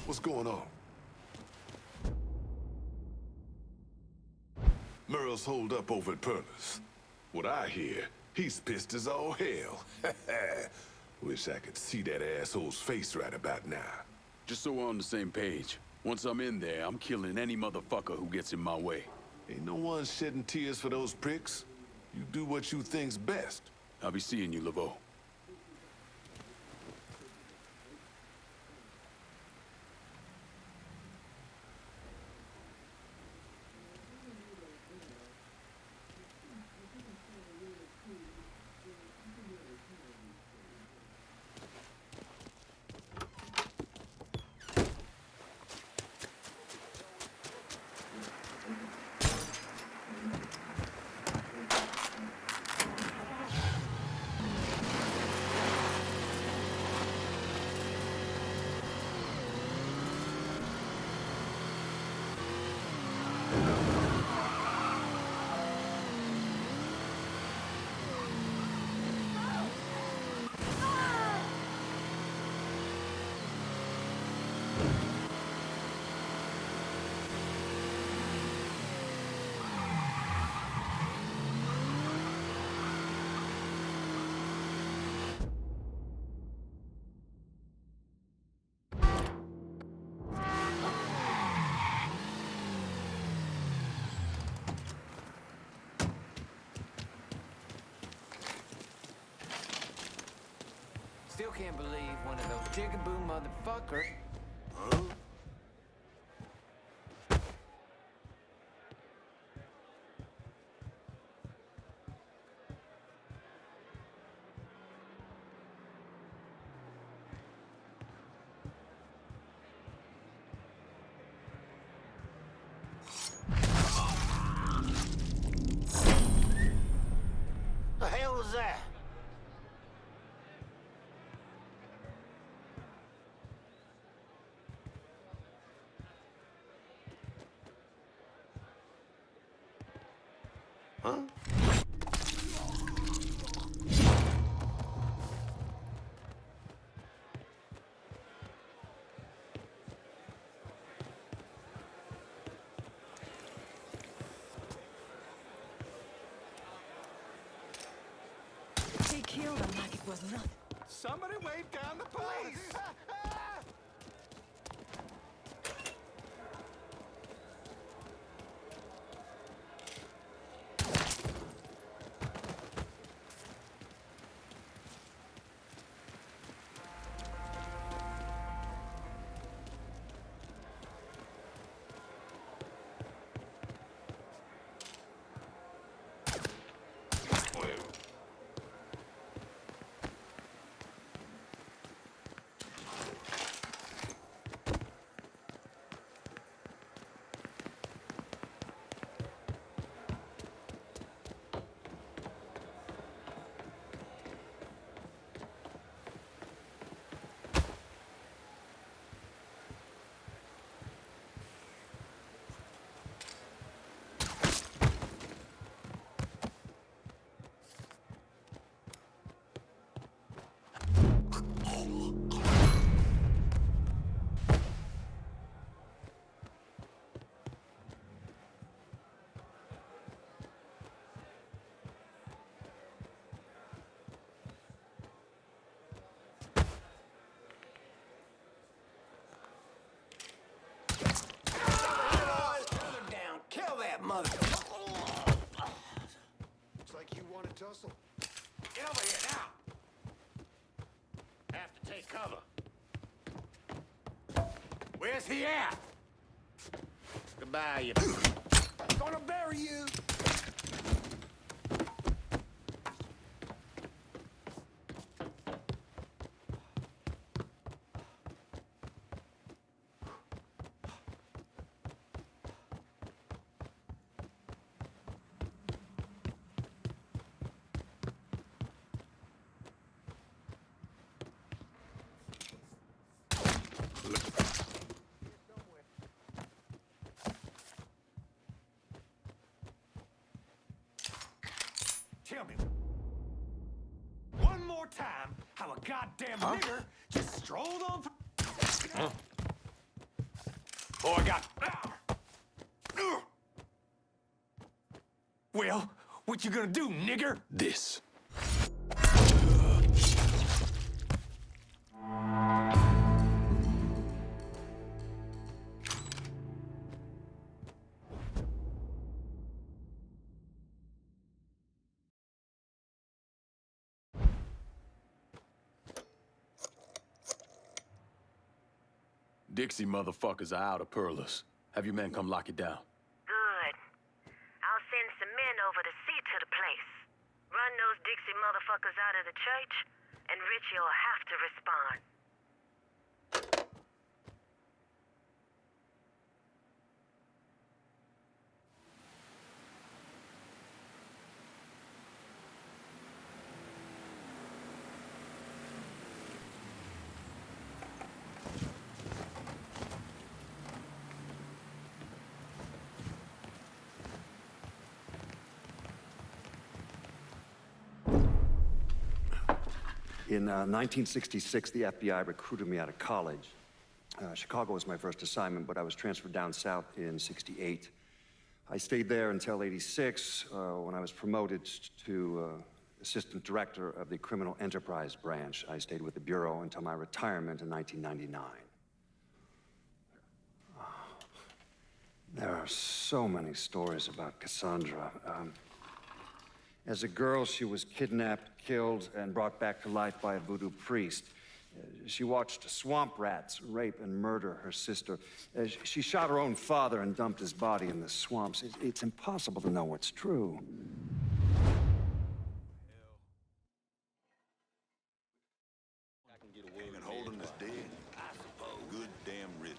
What's going on? Merle's holed up over at Perla's. What I hear, he's pissed as all hell. Wish I could see that asshole's face right about now. Just so we're on the same page. Once I'm in there, I'm killing any motherfucker who gets in my way. Ain't no one shedding tears for those pricks. You do what you think's best. I'll be seeing you, Laveau. still can't believe one of those jigaboo motherfuckers. Huh? The hell was that? Huh? He killed him like it was nothing. Somebody wave down the police! Mother. Looks like you want to tussle. Get over here now. Have to take cover. Where's he at? Goodbye, you. Gonna bury you. Tell me one more time how a goddamn nigger just strolled on. Boy, I got. Well, what you gonna do, nigger? This. Dixie motherfuckers are out of Perlas. Have your men come lock it down. Good. I'll send some men over to see to the place. Run those Dixie motherfuckers out of the church, and Ritchie will have to respond. In 1966, the FBI recruited me out of college. Chicago was my first assignment, but I was transferred down south in '68. I stayed there until '86, when I was promoted to assistant director of the criminal enterprise branch. I stayed with the Bureau until my retirement in 1999. There are so many stories about Cassandra. As a girl, she was kidnapped, killed, and brought back to life by a voodoo priest. She watched swamp rats rape and murder her sister. She shot her own father and dumped his body in the swamps. It's impossible to know what's true. And holding us dead? I suppose. Good damn riddance.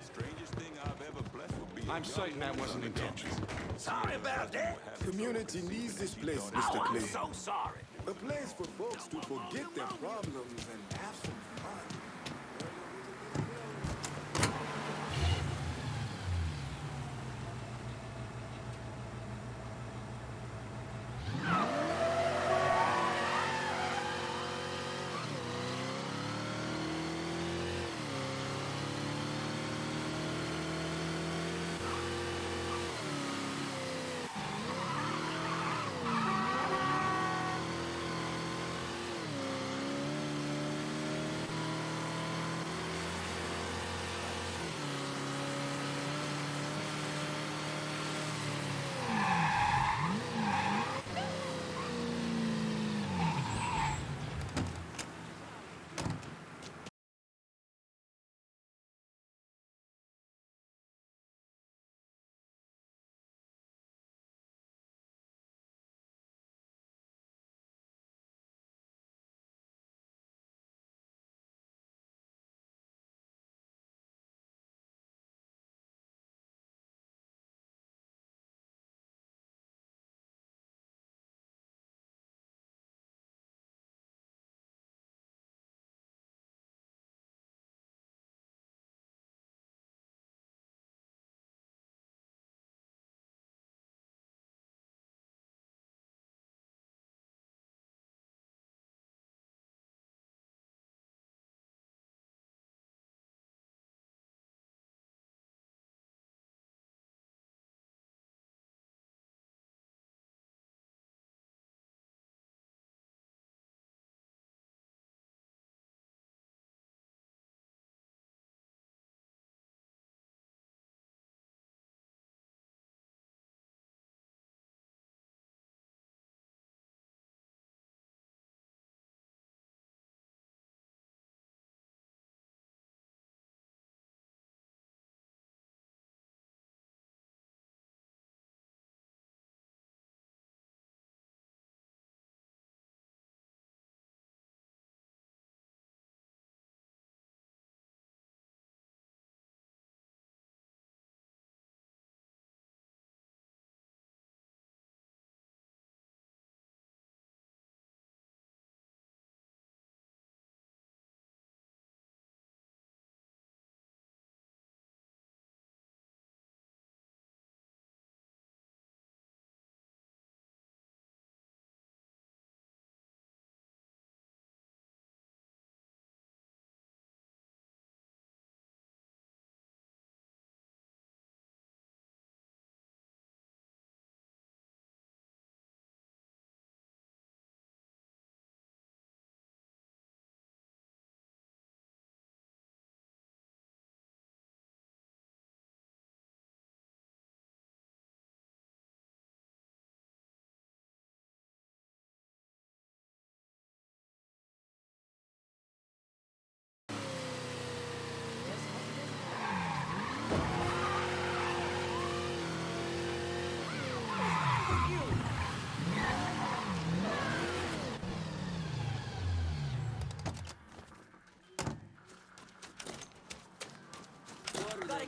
Strangest thing I've ever blessed would be. I'm certain that wasn't intentional. Sorry about that. Community needs this place, Mr. Clay. I'm so sorry. A place for folks to forget their problems and have some fun.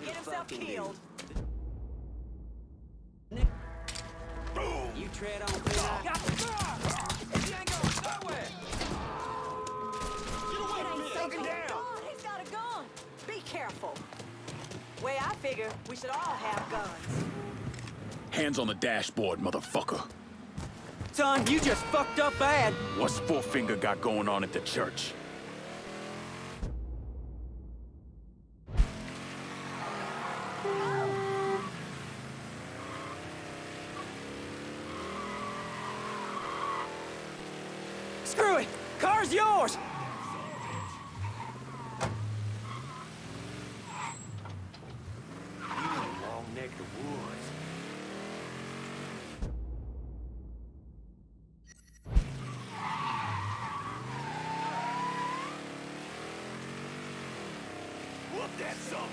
Get himself killed. You tread on thin ice. Got the car! He ain't going nowhere! It ain't safe on the gun. He's got a gun. Be careful. Way I figure, we should all have guns. Hands on the dashboard, motherfucker. Son, you just fucked up bad. What's Four Finger got going on at the church? Screw it! Car's yours! You in the wrong neck of the woods. Whoop that son!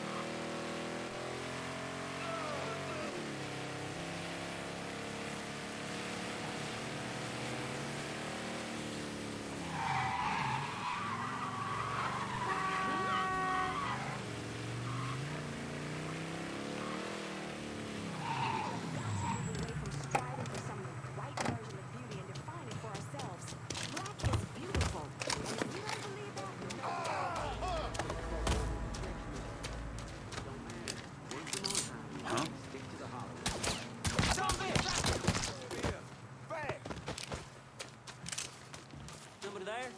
Somebody there?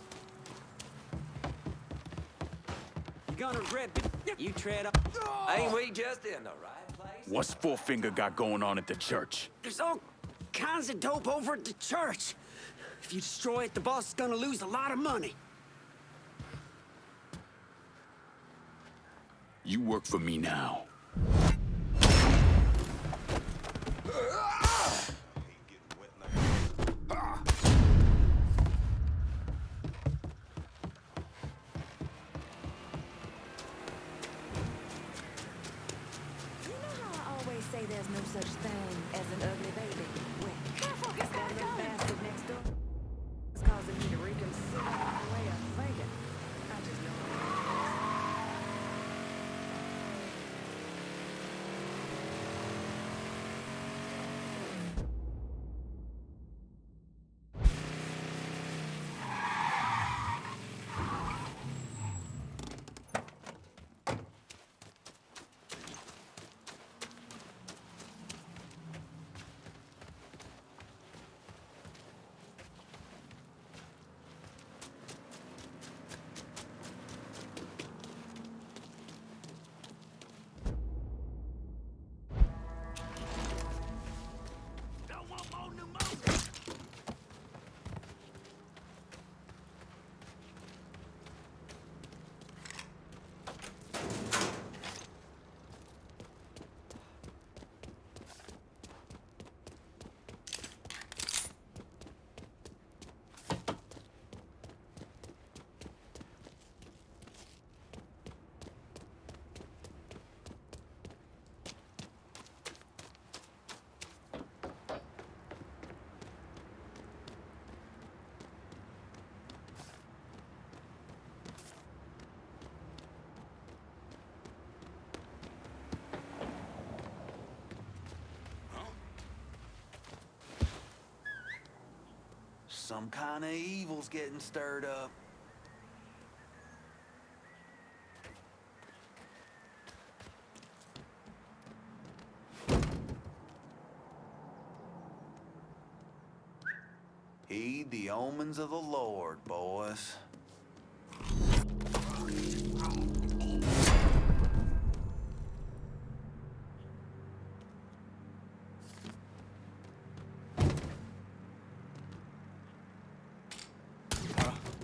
You're gonna regret it. You tread up. Ain't we just in the right place? What's Four-Finger got going on at the church? There's all kinds of dope over at the church. If you destroy it, the boss is gonna lose a lot of money. You work for me now. Say there's no such thing as an ugly baby. Well, careful, he's got a gun. Bastard next door is causing me to reconsider my way of thinking. I just know some kind of evil's getting stirred up. Heed the omens of the Lord, boys.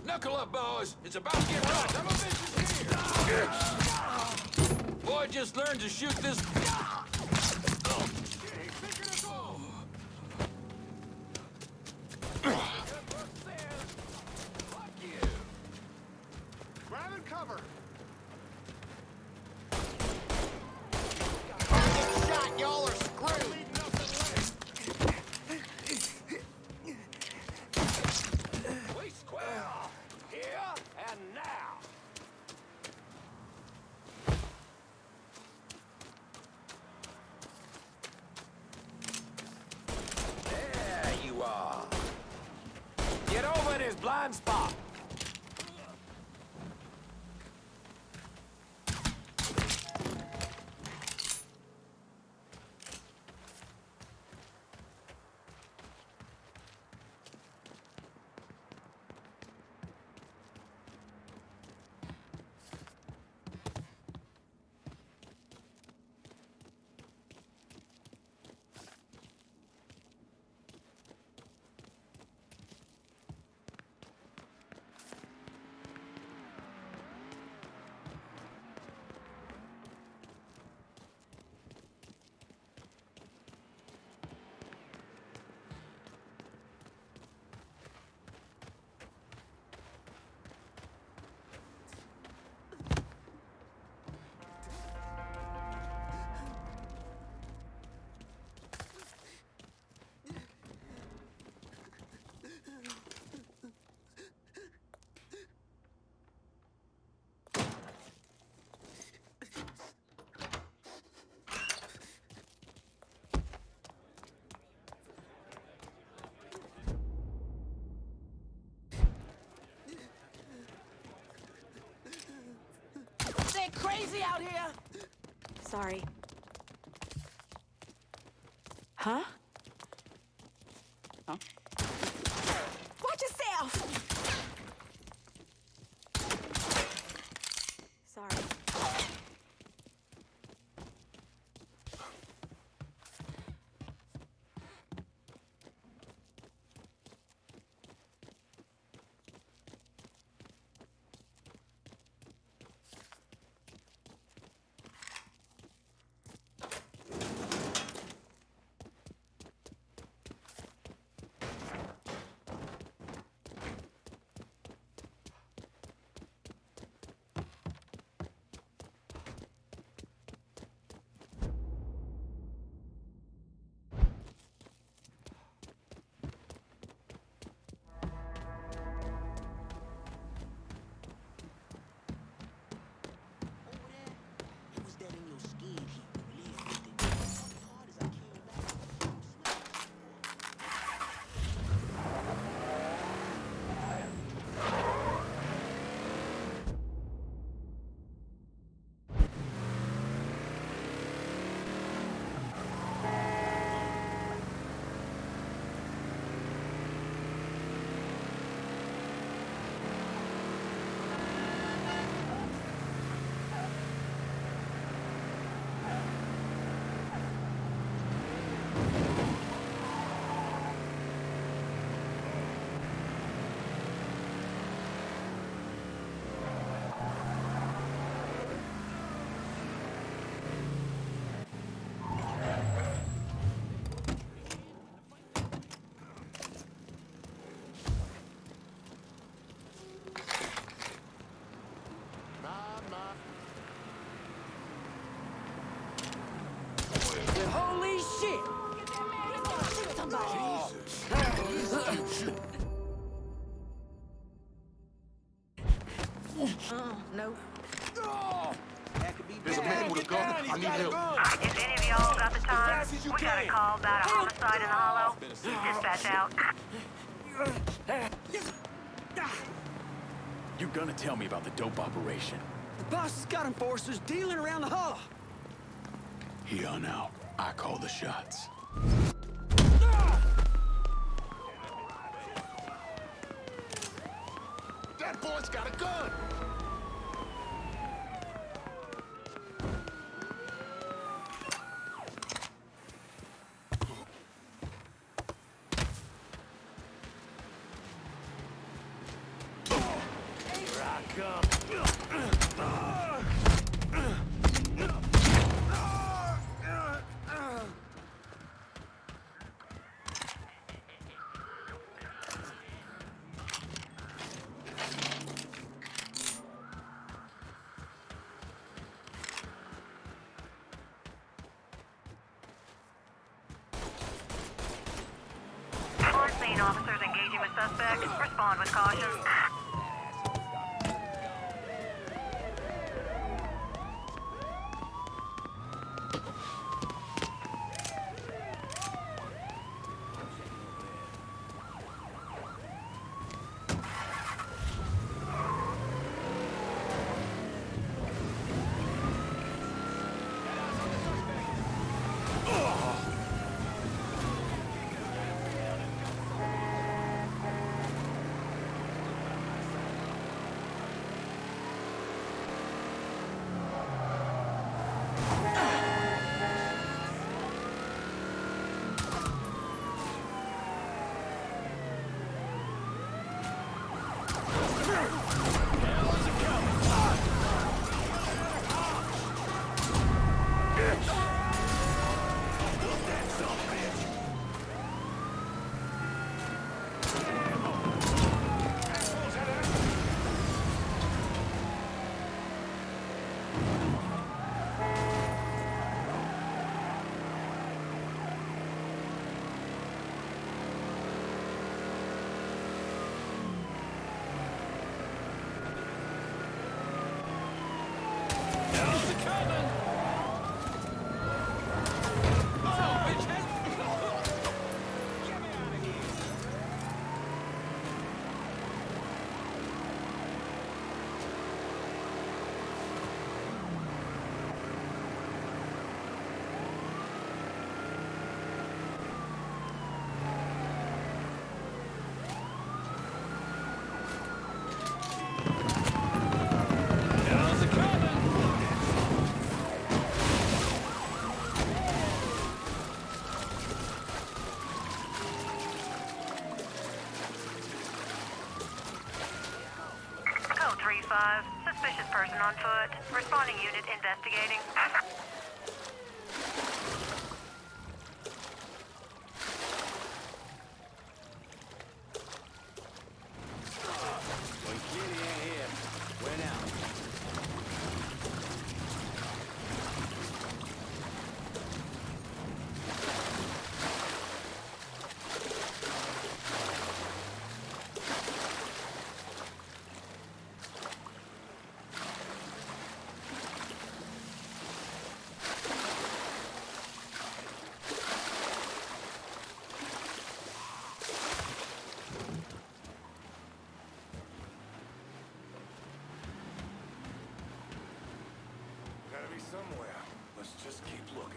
Knuckle up, boys. It's about to get hot. Some of this is here. Boy just learned to shoot this. Grab and cover. Shot, y'all are screwed. We square off. Here and now. There you are. Get over in his blind spot. crazy out here! Sorry. Huh? Huh? Watch yourself! Sorry. Holy shit! Shoot somebody! No. There's a man with a gun. I need help. If any of y'all got the time, we got a call about a homicide in the hollow. Dispatch out. You're gonna tell me about the dope operation. The boss has got enforcers dealing around the hollow. Here now, I call the shots. That boy's got a gun! Here I come. On scene, officers engaging with suspect. Respond with caution. on foot. Responding unit investigating. When Kitty ain't here, we're now. Gotta be somewhere. Let's just keep looking.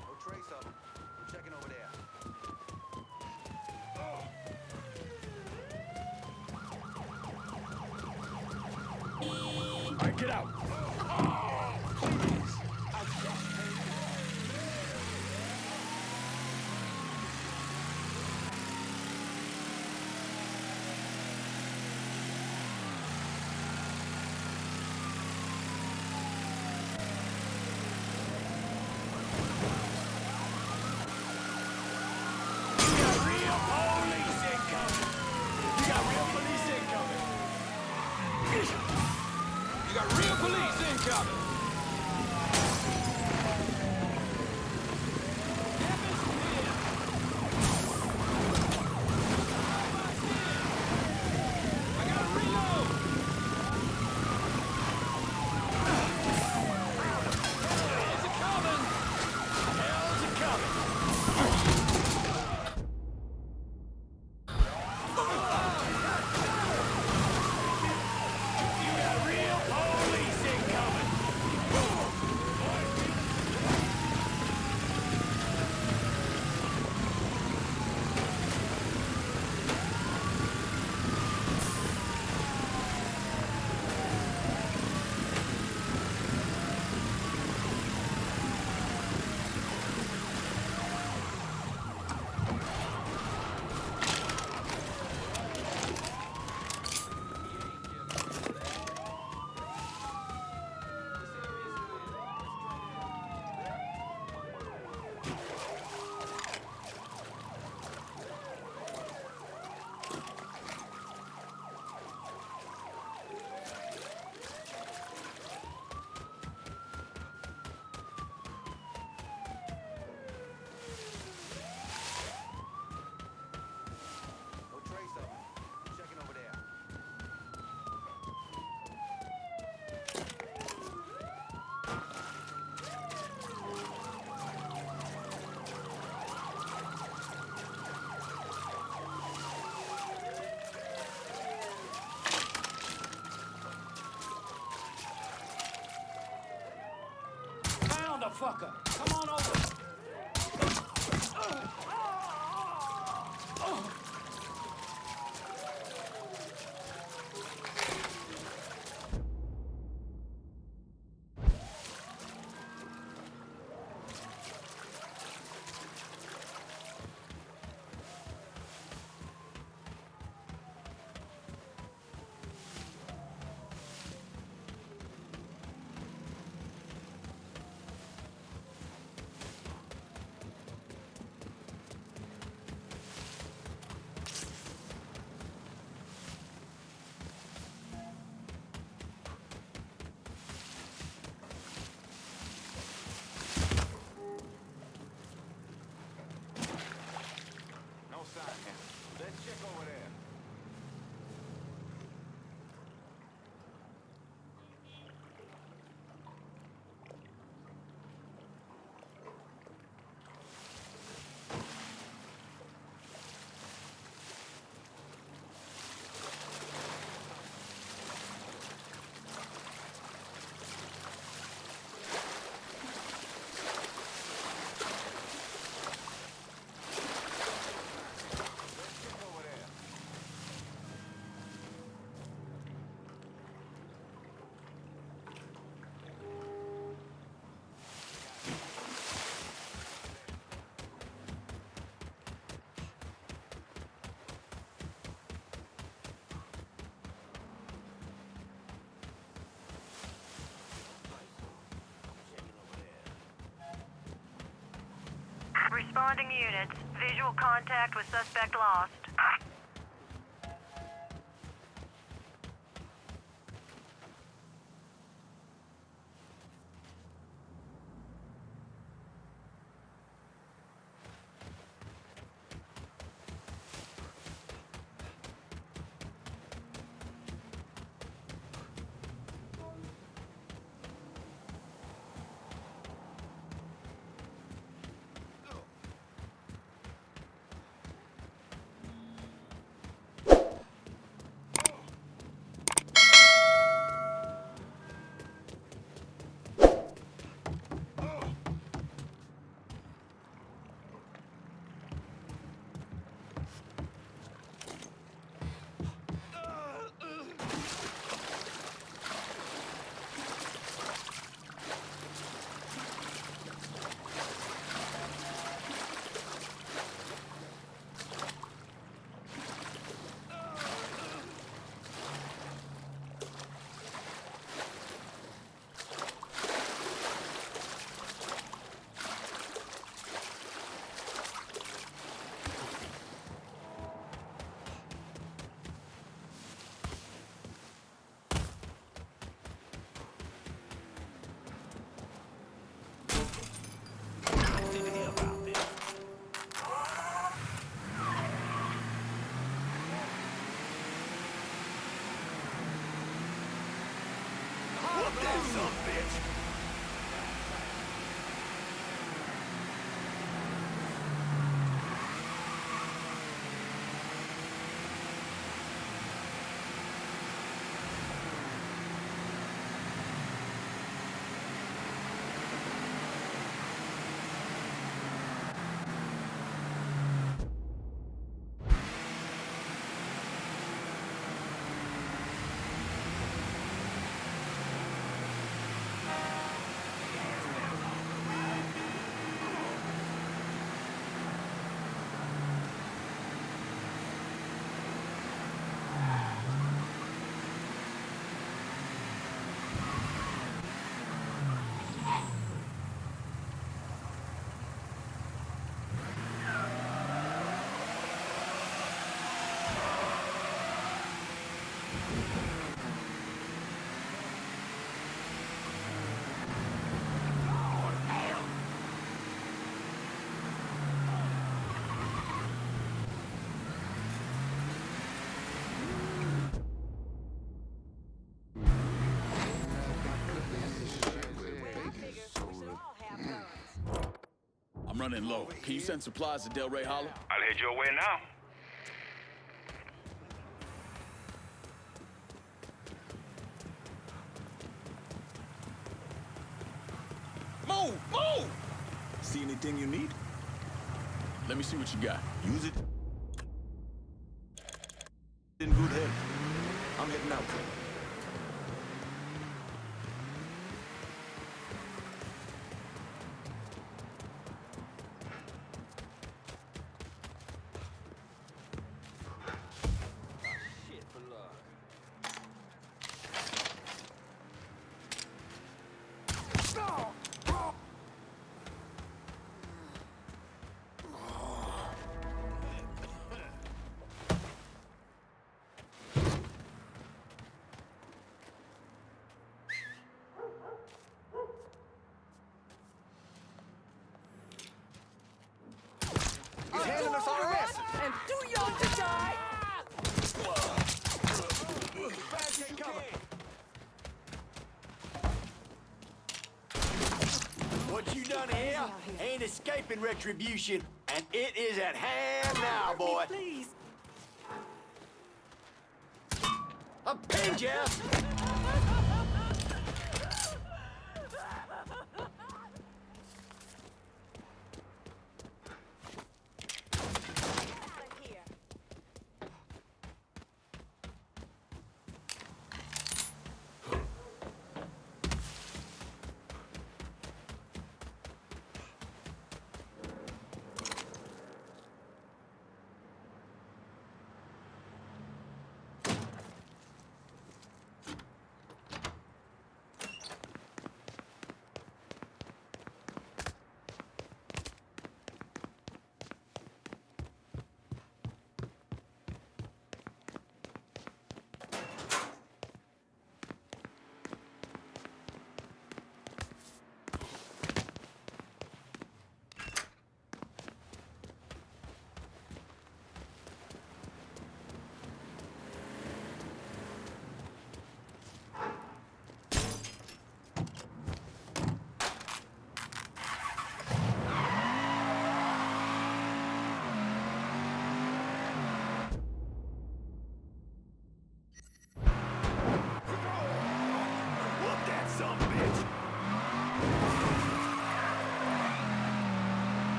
No trace of them. We're checking over there. All right, get out. You got real police incoming. Motherfucker! Come on over! responding units. Visual contact with suspect lost. I'm running low. Can you send supplies to Delray Hollow? I'll head your way now. Move! Move! See anything you need? Let me see what you got. Use it. In good health. I'm heading out. And too young to die! What you done here ain't escaping retribution, and it is at hand now, boy. Please. I'm pinned you.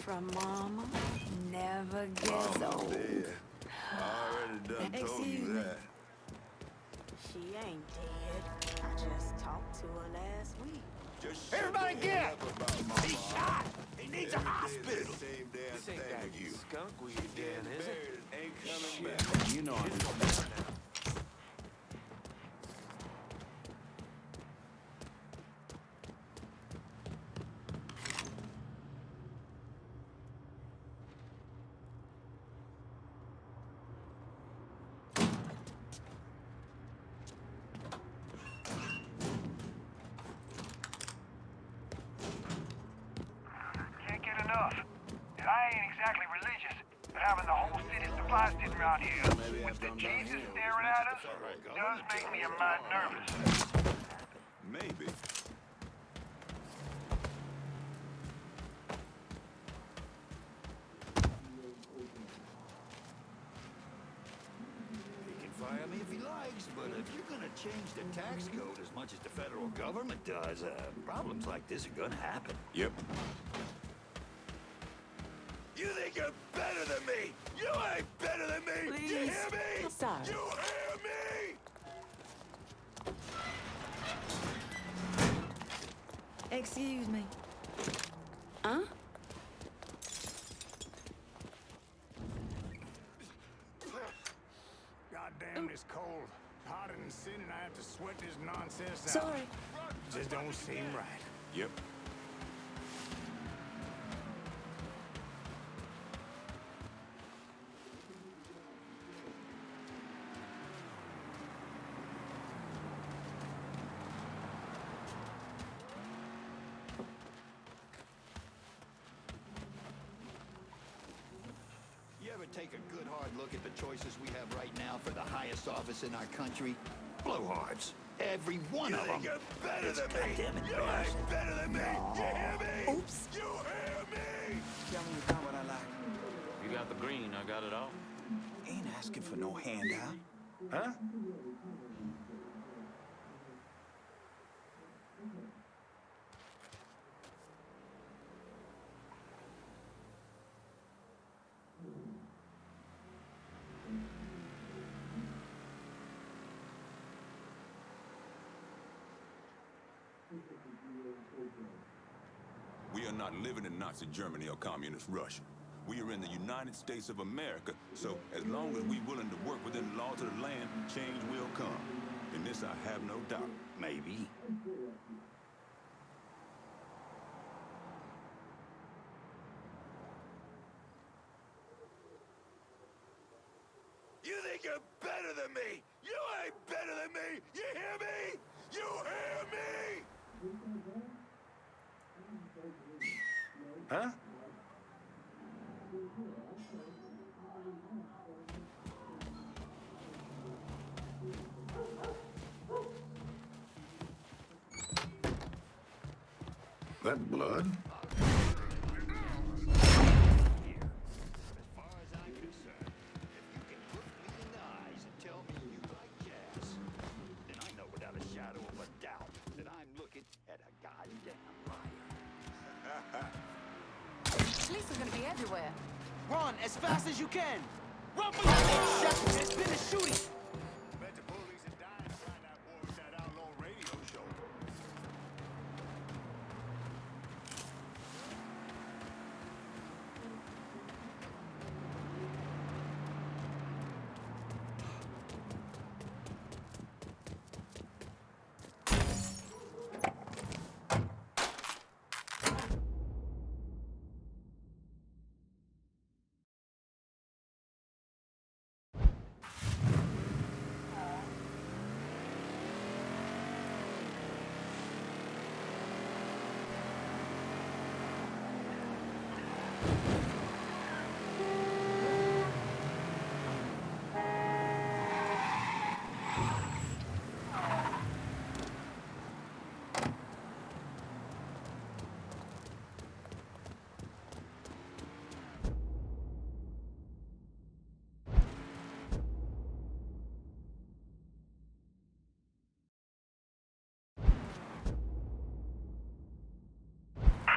from Mama never gets old. I already done told you that. She ain't dead. I just talked to her last week. Everybody get! He's shot! He needs a hospital! This ain't that skunk weed again, is it? Ain't coming back. You know I'm now. Can't get enough. I ain't exactly religious, but having the whole city supplies sitting around here with the Jesus staring at us does make me a mite nervous. Maybe. He can fire me if he likes, but if you're gonna change the tax code as much as the federal government does, problems like this are gonna happen. Yep. You think you're better than me? You ain't better than me! Please. You hear me? Sorry. You hear me? Excuse me. Huh? Goddamn, it's cold. Hotter than sin, and I have to sweat this nonsense out. Sorry. Just don't seem right. Yep. You ever take a good hard look at the choices we have right now for the highest office in our country? Blowhards. Every one of them. You're better than me. Goddamn it, You ain't better than me. You hear me? Oops. You hear me? Tell me you got what I like. You got the green, I got it all. Ain't asking for no handout. Huh? We are not living in Nazi Germany or communist Russia. We are in the United States of America, so as long as we're willing to work within the laws of the land, change will come. In this I have no doubt. Maybe. You think you're better than me? You ain't better than me! You hear me? You hear me? Huh? That blood? Police are gonna be everywhere. Run as fast as you can! Run for your life! Shut! There's been a shooting! Bet the police are dying to find out more of that outlaw radio show.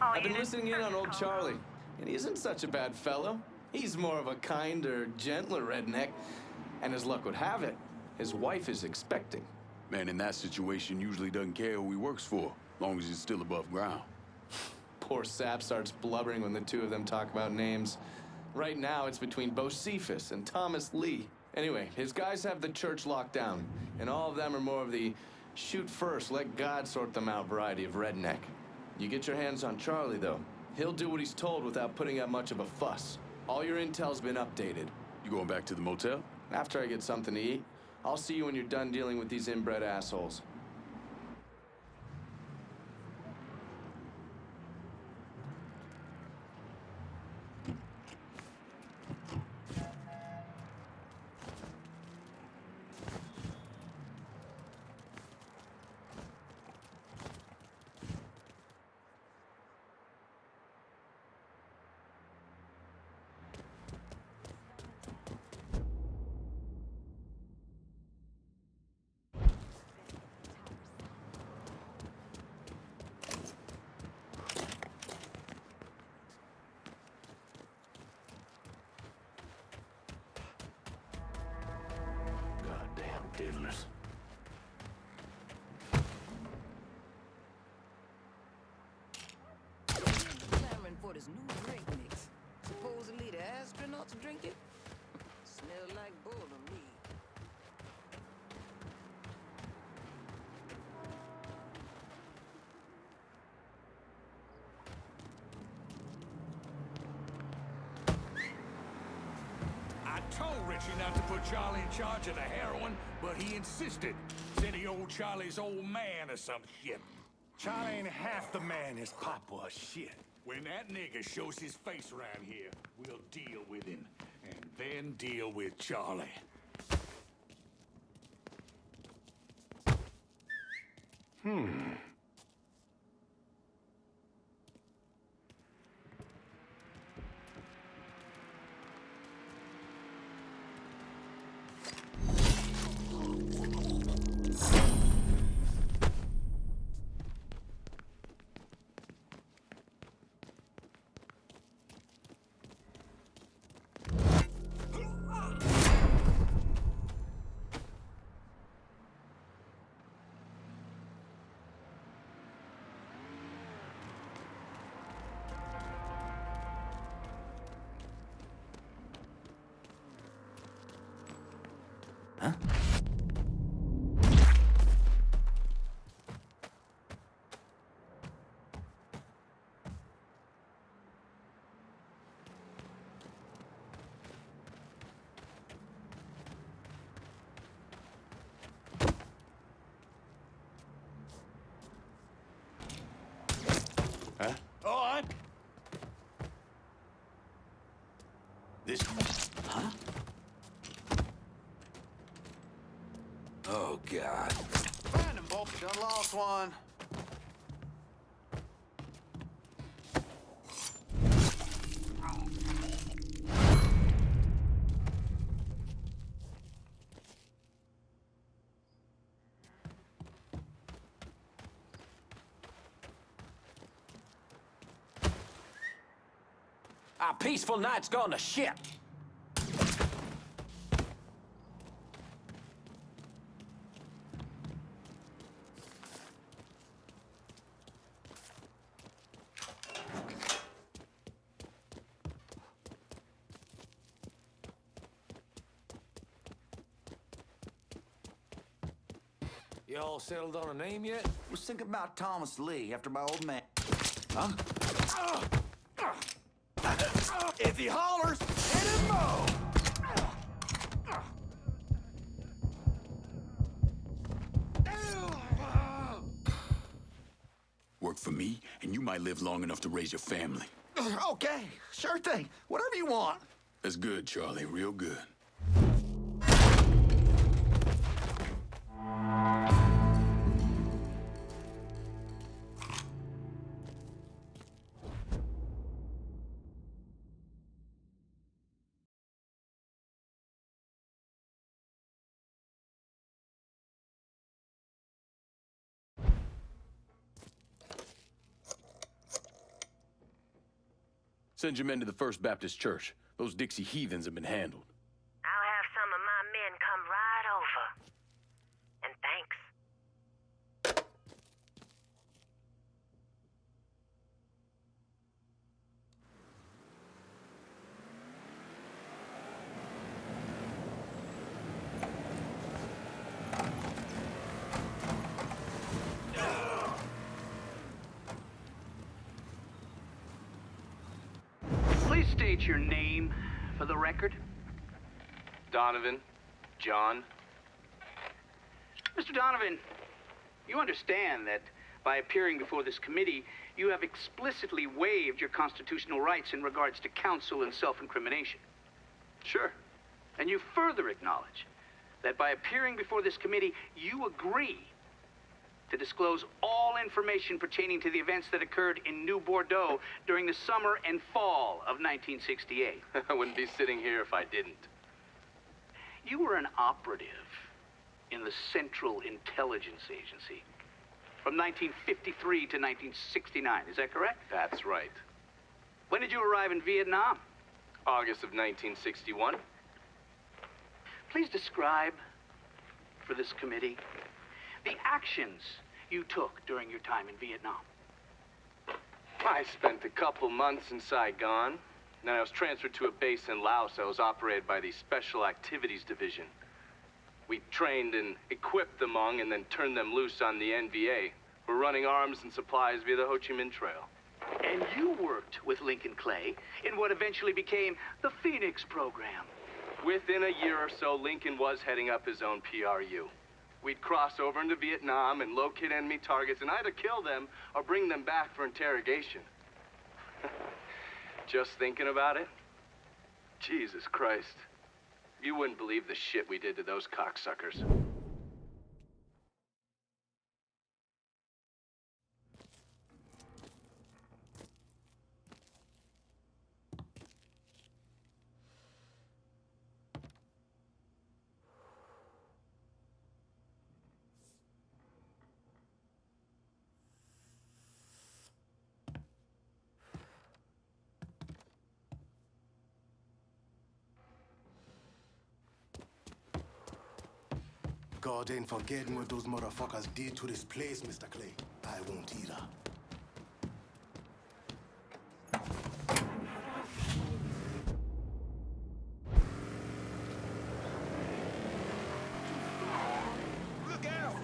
I've been listening in on old Charlie. And he isn't such a bad fellow. He's more of a kinder, gentler redneck. And as luck would have it, his wife is expecting. Man in that situation usually doesn't care who he works for, long as he's still above ground. Poor Sap starts blubbering when the two of them talk about names. Right now, it's between Bocephus and Thomas Lee. Anyway, his guys have the church locked down, and all of them are more of the shoot first, let God sort them out variety of redneck. You get your hands on Charlie, though. He'll do what he's told without putting up much of a fuss. All your intel's been updated. You going back to the motel? After I get something to eat. I'll see you when you're done dealing with these inbred assholes. Diddlers. Clamoring for this new drink mix. Supposedly the astronauts drink it. Smell like bull to me. I told Ritchie not to put Charlie in charge of the heroin, but he insisted. Said he owed Charlie's old man or some shit. Charlie ain't half the man his pop was. Shit. When that nigga shows his face around here, we'll deal with him. And then deal with Charlie. On! This... Huh? Oh, God. Find him, Bolt. Done lost one. Our peaceful night's gone to shit. You all settled on a name yet? Was thinking about Thomas Lee after my old man. Huh? If he hollers, hit him mo! Work for me, and you might live long enough to raise your family. Okay, sure thing. Whatever you want. That's good, Charlie, real good. Send your men to the First Baptist Church. Those Dixie heathens have been handled. I'll have some of my men come right over. And thanks. Please state your name for the record. Donovan, John. Mr. Donovan, you understand that by appearing before this committee, you have explicitly waived your constitutional rights in regards to counsel and self-incrimination. Sure. And you further acknowledge that by appearing before this committee, you agree to disclose all information pertaining to the events that occurred in New Bordeaux during the summer and fall of 1968. I wouldn't be sitting here if I didn't. You were an operative in the Central Intelligence Agency from 1953 to 1969, is that correct? That's right. When did you arrive in Vietnam? August of 1961. Please describe for this committee the actions you took during your time in Vietnam. I spent a couple months in Saigon. Then I was transferred to a base in Laos that was operated by the Special Activities Division. We trained and equipped the Hmong and then turned them loose on the NVA. We're running arms and supplies via the Ho Chi Minh Trail. And you worked with Lincoln Clay in what eventually became the Phoenix program. Within a year or so, Lincoln was heading up his own PRU. We'd cross over into Vietnam and locate enemy targets and either kill them or bring them back for interrogation. Just thinking about it? Jesus Christ. You wouldn't believe the shit we did to those cocksuckers. God ain't forgetting what those motherfuckers did to this place, Mr. Clay. I won't either. Look out!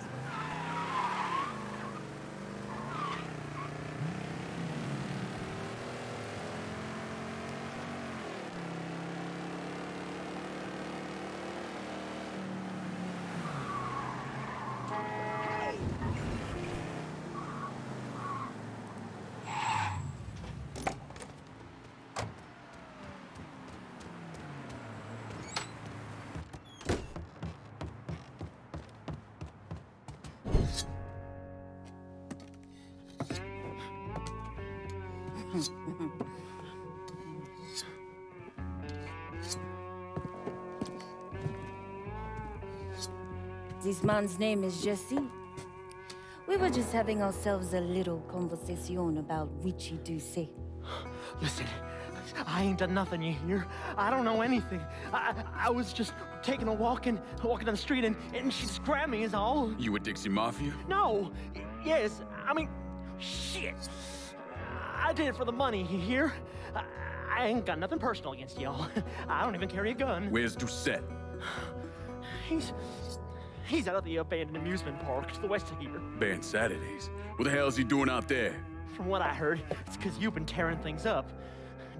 This man's name is Jesse. We were just having ourselves a little conversation about Ritchie Doucet. Listen, I ain't done nothing, you hear? I don't know anything. I was just taking a walking down the street and she just grabbed me is all. You with Dixie Mafia? No. Yes, I mean, shit. I did it for the money, you hear? I ain't got nothing personal against y'all. I don't even carry a gun. Where's Doucet? He's out at the abandoned amusement park to the west of here. Banned Saturdays. What the hell is he doing out there? From what I heard, it's because you've been tearing things up.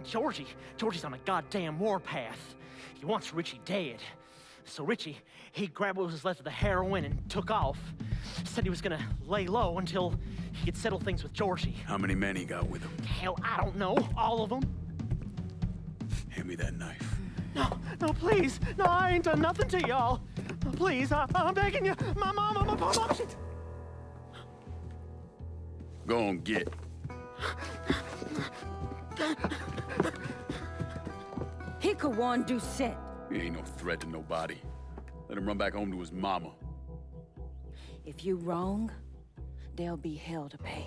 Giorgi's on a goddamn warpath. He wants Ritchie dead. So Ritchie, he grabbed what was left of the heroin and took off. Said he was gonna lay low until he could settle things with Giorgi. How many men he got with him? Hell, I don't know. All of them. Hand me that knife. No, please. No, I ain't done nothing to y'all. No, please, I'm begging you. My mom, shit. Go on, get. He could warn Doucet. He ain't no threat to nobody. Let him run back home to his mama. If you wrong, there'll be hell to pay.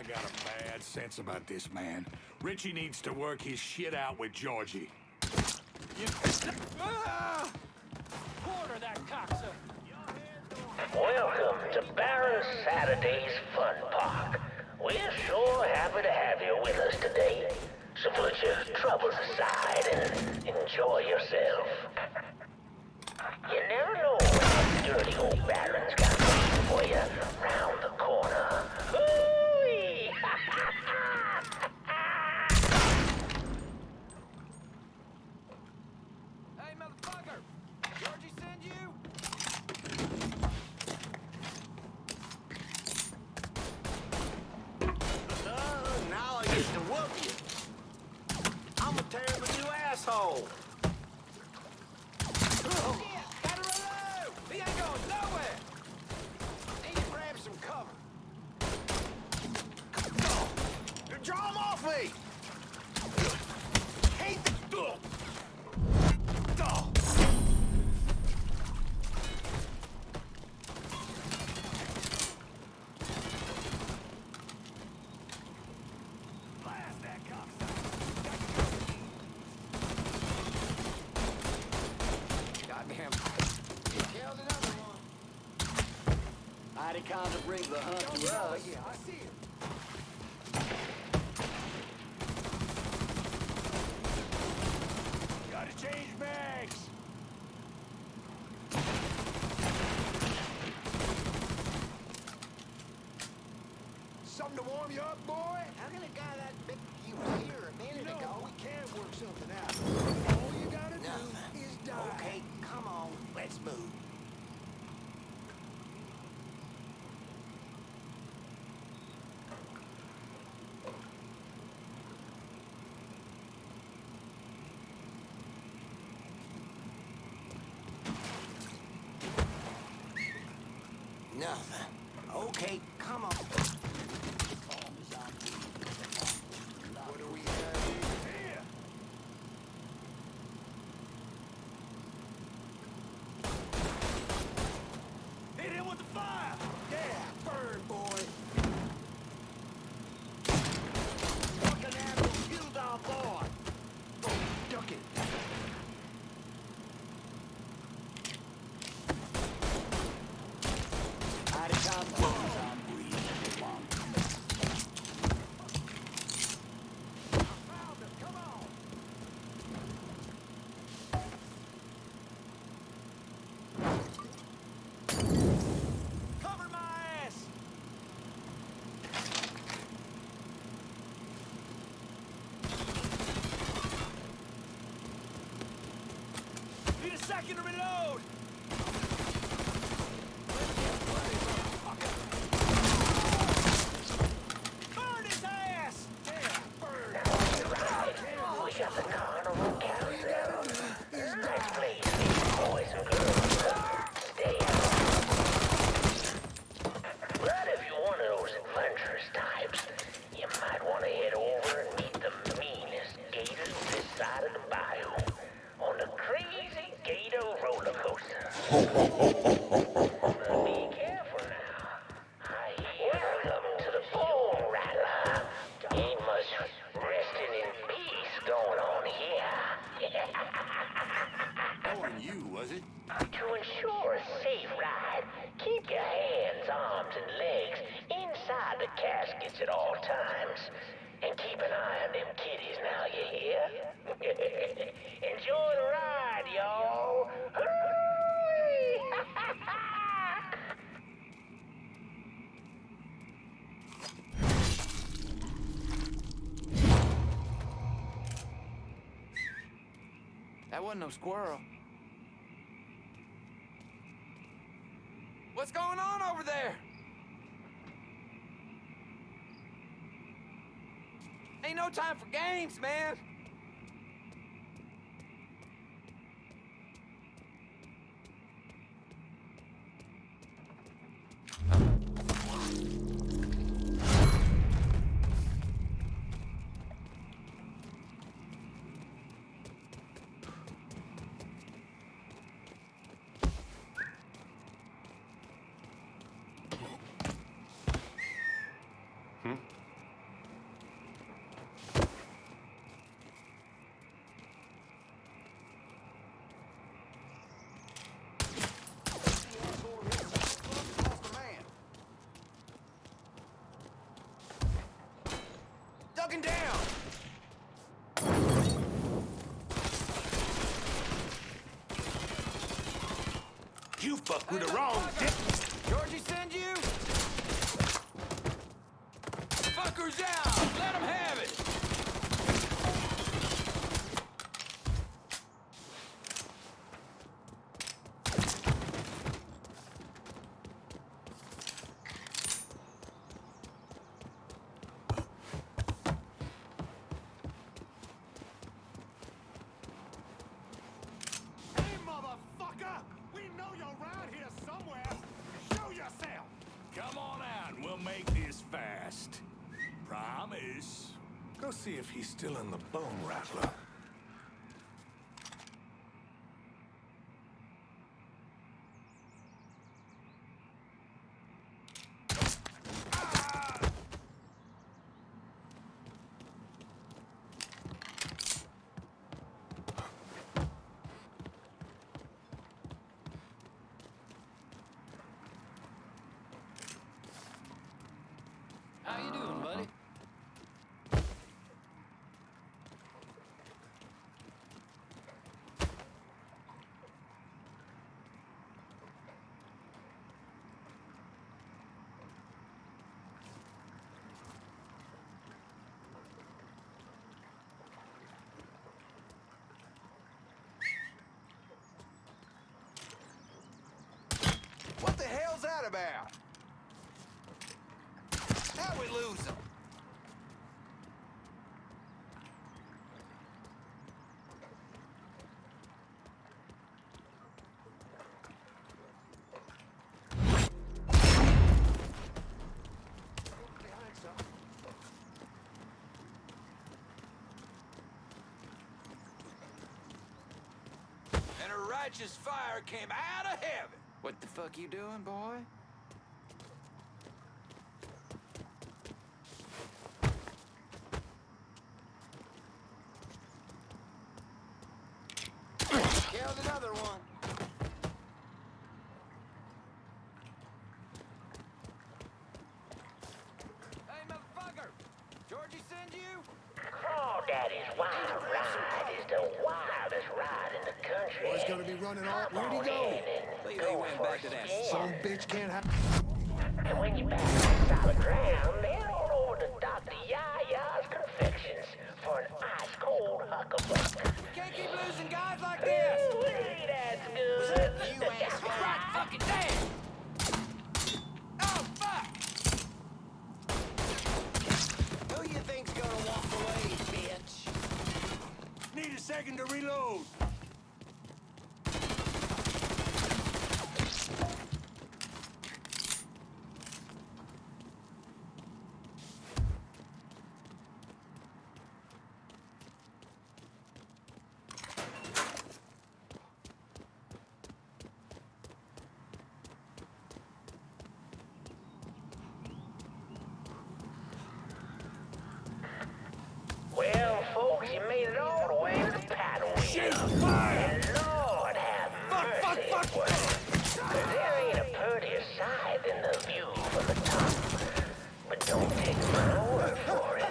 I got a bad sense about this man. Ritchie needs to work his shit out with Giorgi. Quarter that cocksucker. Welcome to Baron Saturday's Fun Park. We're sure happy to have you with us today. So put your troubles aside and enjoy yourself. You never know when that dirty old Baron's got waiting for you round the corner. Hoo-wee! Hey, motherfucker! Giorgi send you? Now I get to whoop you. I'm a terrible new asshole. Gotta reload! He ain't going nowhere! Need to grab some cover. Draw him off me! Hate the... Blast that cocksucker. Goddamn. He killed another one. Mighty kind of brings the hunt to us. Yeah, I see him. Gotta change bags. Something to warm you up, boy? How can a guy that big... He was here a minute ago. We can work something out. All you gotta do is die. Okay, come on. Let's move. Nothing. Okay, come on. What do we have here? Hit him with the fire. Yeah, burn, boy. Fucking animal killed our boy. Oh, duck it. Mighty kind of brings I'm breathing. Come on. Cover my ass! Need a second to reload. Burn his ass. Yeah, burn. We got the carnival carousel. Nice place for you boys and girls. Stay out. But if you're one of those adventurous types, you might want to head over and meet the meanest gators this side of the bayou on the Crazy Gator roller coaster. But be careful now. Welcome to the Bone Rattler. Ain't much resting in peace going on here. Knowing you, was it? To ensure a safe ride, keep your hands, arms, and legs inside the caskets at all times. And keep an eye on them kitties now, you hear? Enjoy the ride, y'all. Hooray! That wasn't no squirrel. What's going on over there? Ain't no time for games, man. You fuck with the wrong dick. Giorgi send you? Fuckers out! Let them have it! Hey, motherfucker! We know you're around here somewhere. Show yourself! Come on out and we'll make this fast. Promise. Go see if he's still in the bone rattler. How you doing, buddy? What the hell's that about? How'd we lose him? And a righteous fire came out of heaven. What the fuck you doing, boy? Killed another one. Hey, motherfucker! Giorgi send you? Crawdaddy's wild ride is the wildest ride in the country. Boy's gonna be running off. Where'd he go? Lately went back to that Some bitch can't have. And when you back on solid ground, then on over to Dr. Yaya's Confections for an ice-cold huckabuck. Can't keep losing guys like this! Ooh, that's good. You asshole! Right fucking damn! Oh, fuck! Who you think's gonna walk away, bitch? Need a second to reload. Well, folks, you made it all the way to the paddle wheel. And Lord have mercy. Fuck. There ain't a prettier sight than the view from the top. But don't take my word for it.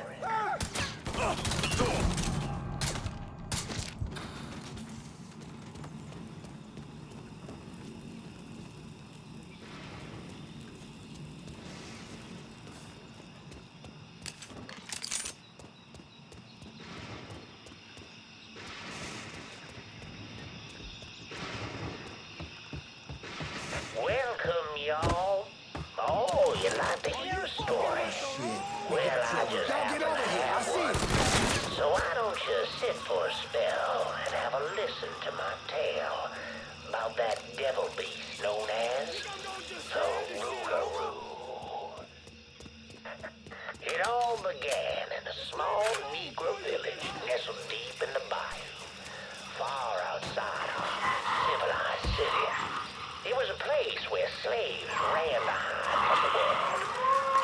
Welcome, y'all. Oh, you like to hear a story? Well, I just happen to have one. So why don't you sit for a spell and have a listen to my tale about that devil beast known as the Rougarou. It all began in a small Negro village nestled deep in the bayou, far outside our civilized city. It was a place where slaves ran to hide from the world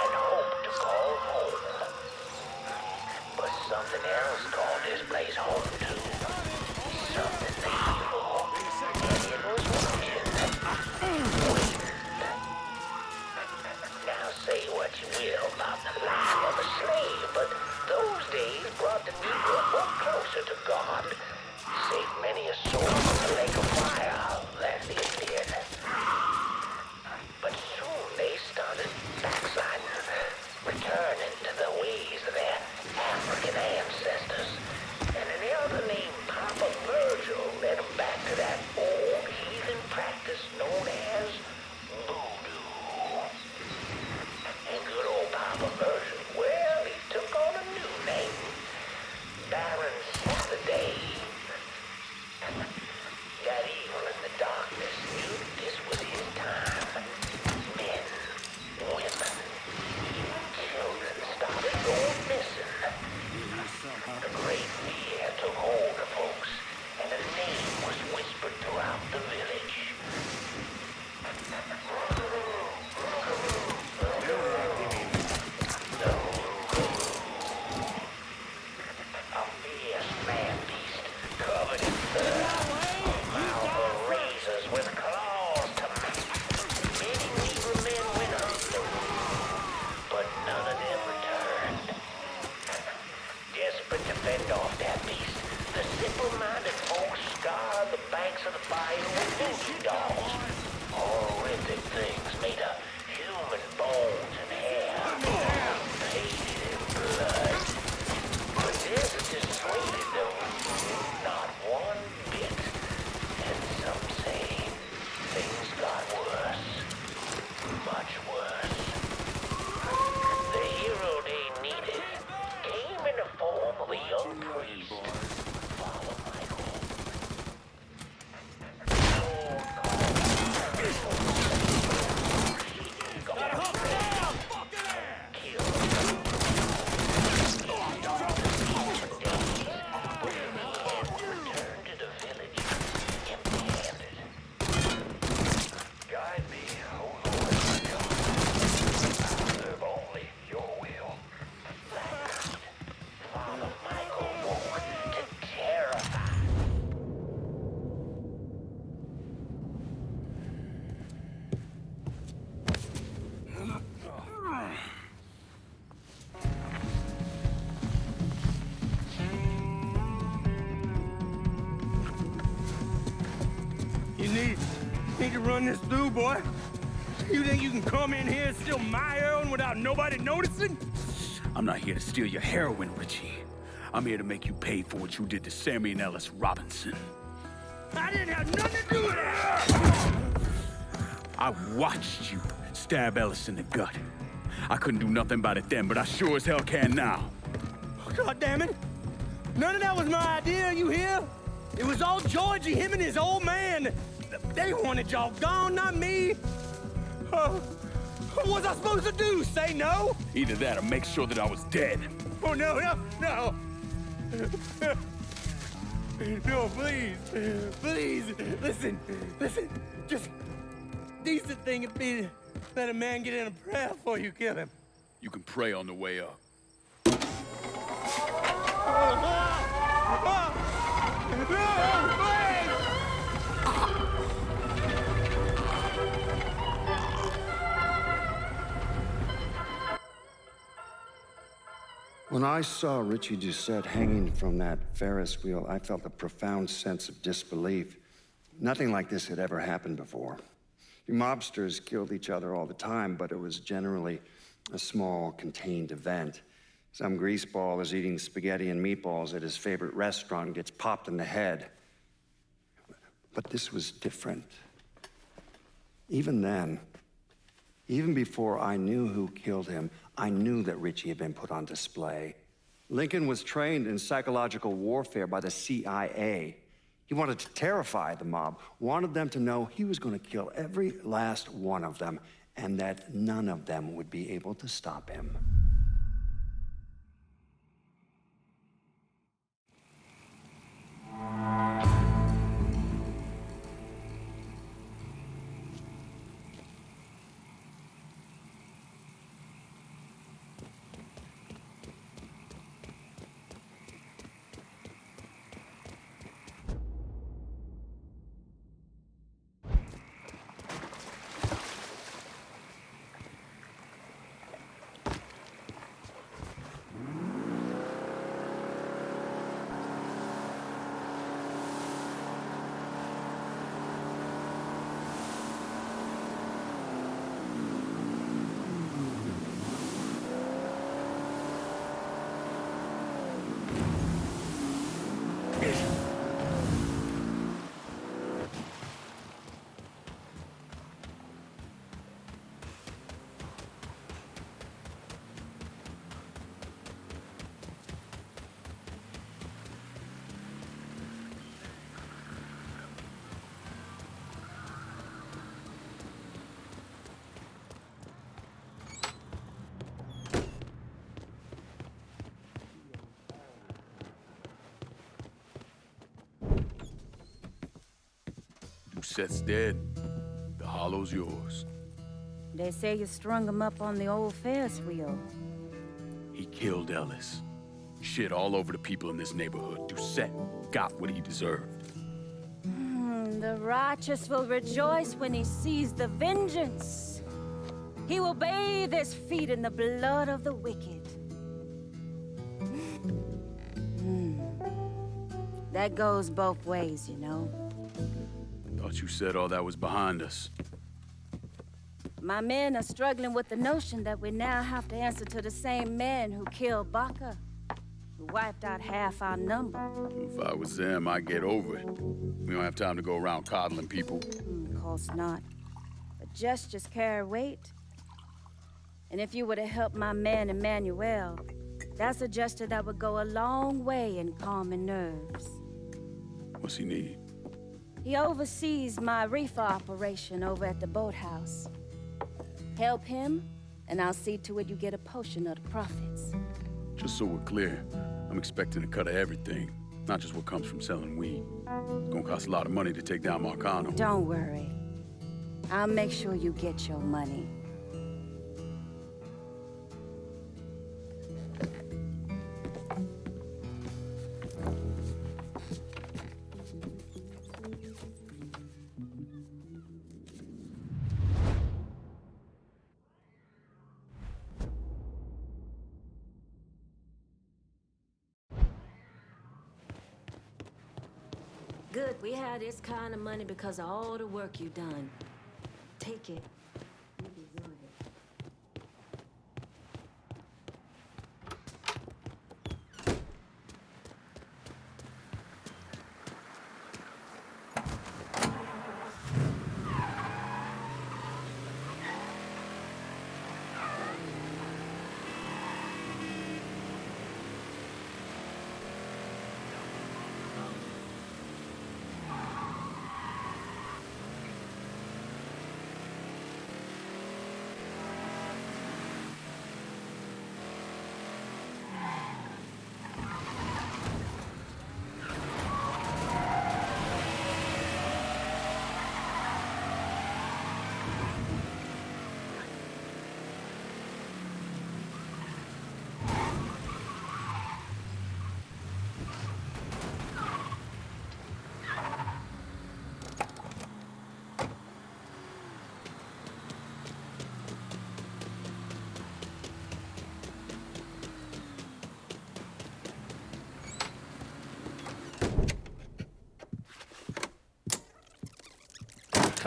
and hoped to call home. But something else called this place home too. Something evil. And it was watching. Now say what you will about the life of a slave, but those days brought the Negro more closer to God. Saved many a soul from the lake of fire, that it did. run this through, boy? You think you can come in here and steal my heroin without nobody noticing? I'm not here to steal your heroin, Ritchie. I'm here to make you pay for what you did to Sammy and Ellis Robinson. I didn't have nothing to do with that! I watched you stab Ellis in the gut. I couldn't do nothing about it then, but I sure as hell can now. God damn it! None of that was my idea, you hear? It was all Giorgi, him and his old man. They wanted y'all gone, not me. What was I supposed to do, say no? Either that or make sure that I was dead. Oh, no. No, please. Listen. Just decent thing would be to let a man get in a prayer before you kill him. You can pray on the way up. When I saw Ritchie Doucet hanging from that Ferris wheel, I felt a profound sense of disbelief. Nothing like this had ever happened before. You mobsters killed each other all the time, but it was generally a small, contained event. Some greaseball is eating spaghetti and meatballs at his favorite restaurant and gets popped in the head. But this was different. Even then, even before I knew who killed him, I knew that Ritchie had been put on display. Lincoln was trained in psychological warfare by the CIA. He wanted to terrify the mob, wanted them to know he was going to kill every last one of them, and that none of them would be able to stop him. Doucet's dead. The hollow's yours. They say you strung him up on the old Ferris wheel. He killed Ellis. Shit all over the people in this neighborhood. Doucet got what he deserved. The righteous will rejoice when he sees the vengeance. He will bathe his feet in the blood of the wicked. That goes both ways, you know. Thought you said all that was behind us. My men are struggling with the notion that we now have to answer to the same men who killed Baca, who wiped out half our number. If I was them, I'd get over it. We don't have time to go around coddling people. Of course not. But gestures carry weight. And if you were to help my man Emmanuel, that's a gesture that would go a long way in calming nerves. What's he need? He oversees my reefer operation over at the boathouse. Help him, and I'll see to it you get a portion of the profits. Just so we're clear, I'm expecting a cut of everything, not just what comes from selling weed. It's gonna cost a lot of money to take down Marcano. Don't worry. I'll make sure you get your money. Good, we had this kind of money because of all the work you done. Take it. You deserve it.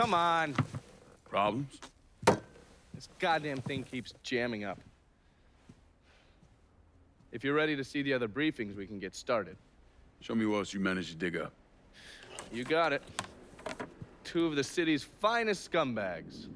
Come on. Problems? This goddamn thing keeps jamming up. If you're ready to see the other briefings, we can get started. Show me what else you managed to dig up. You got it. Two of the city's finest scumbags.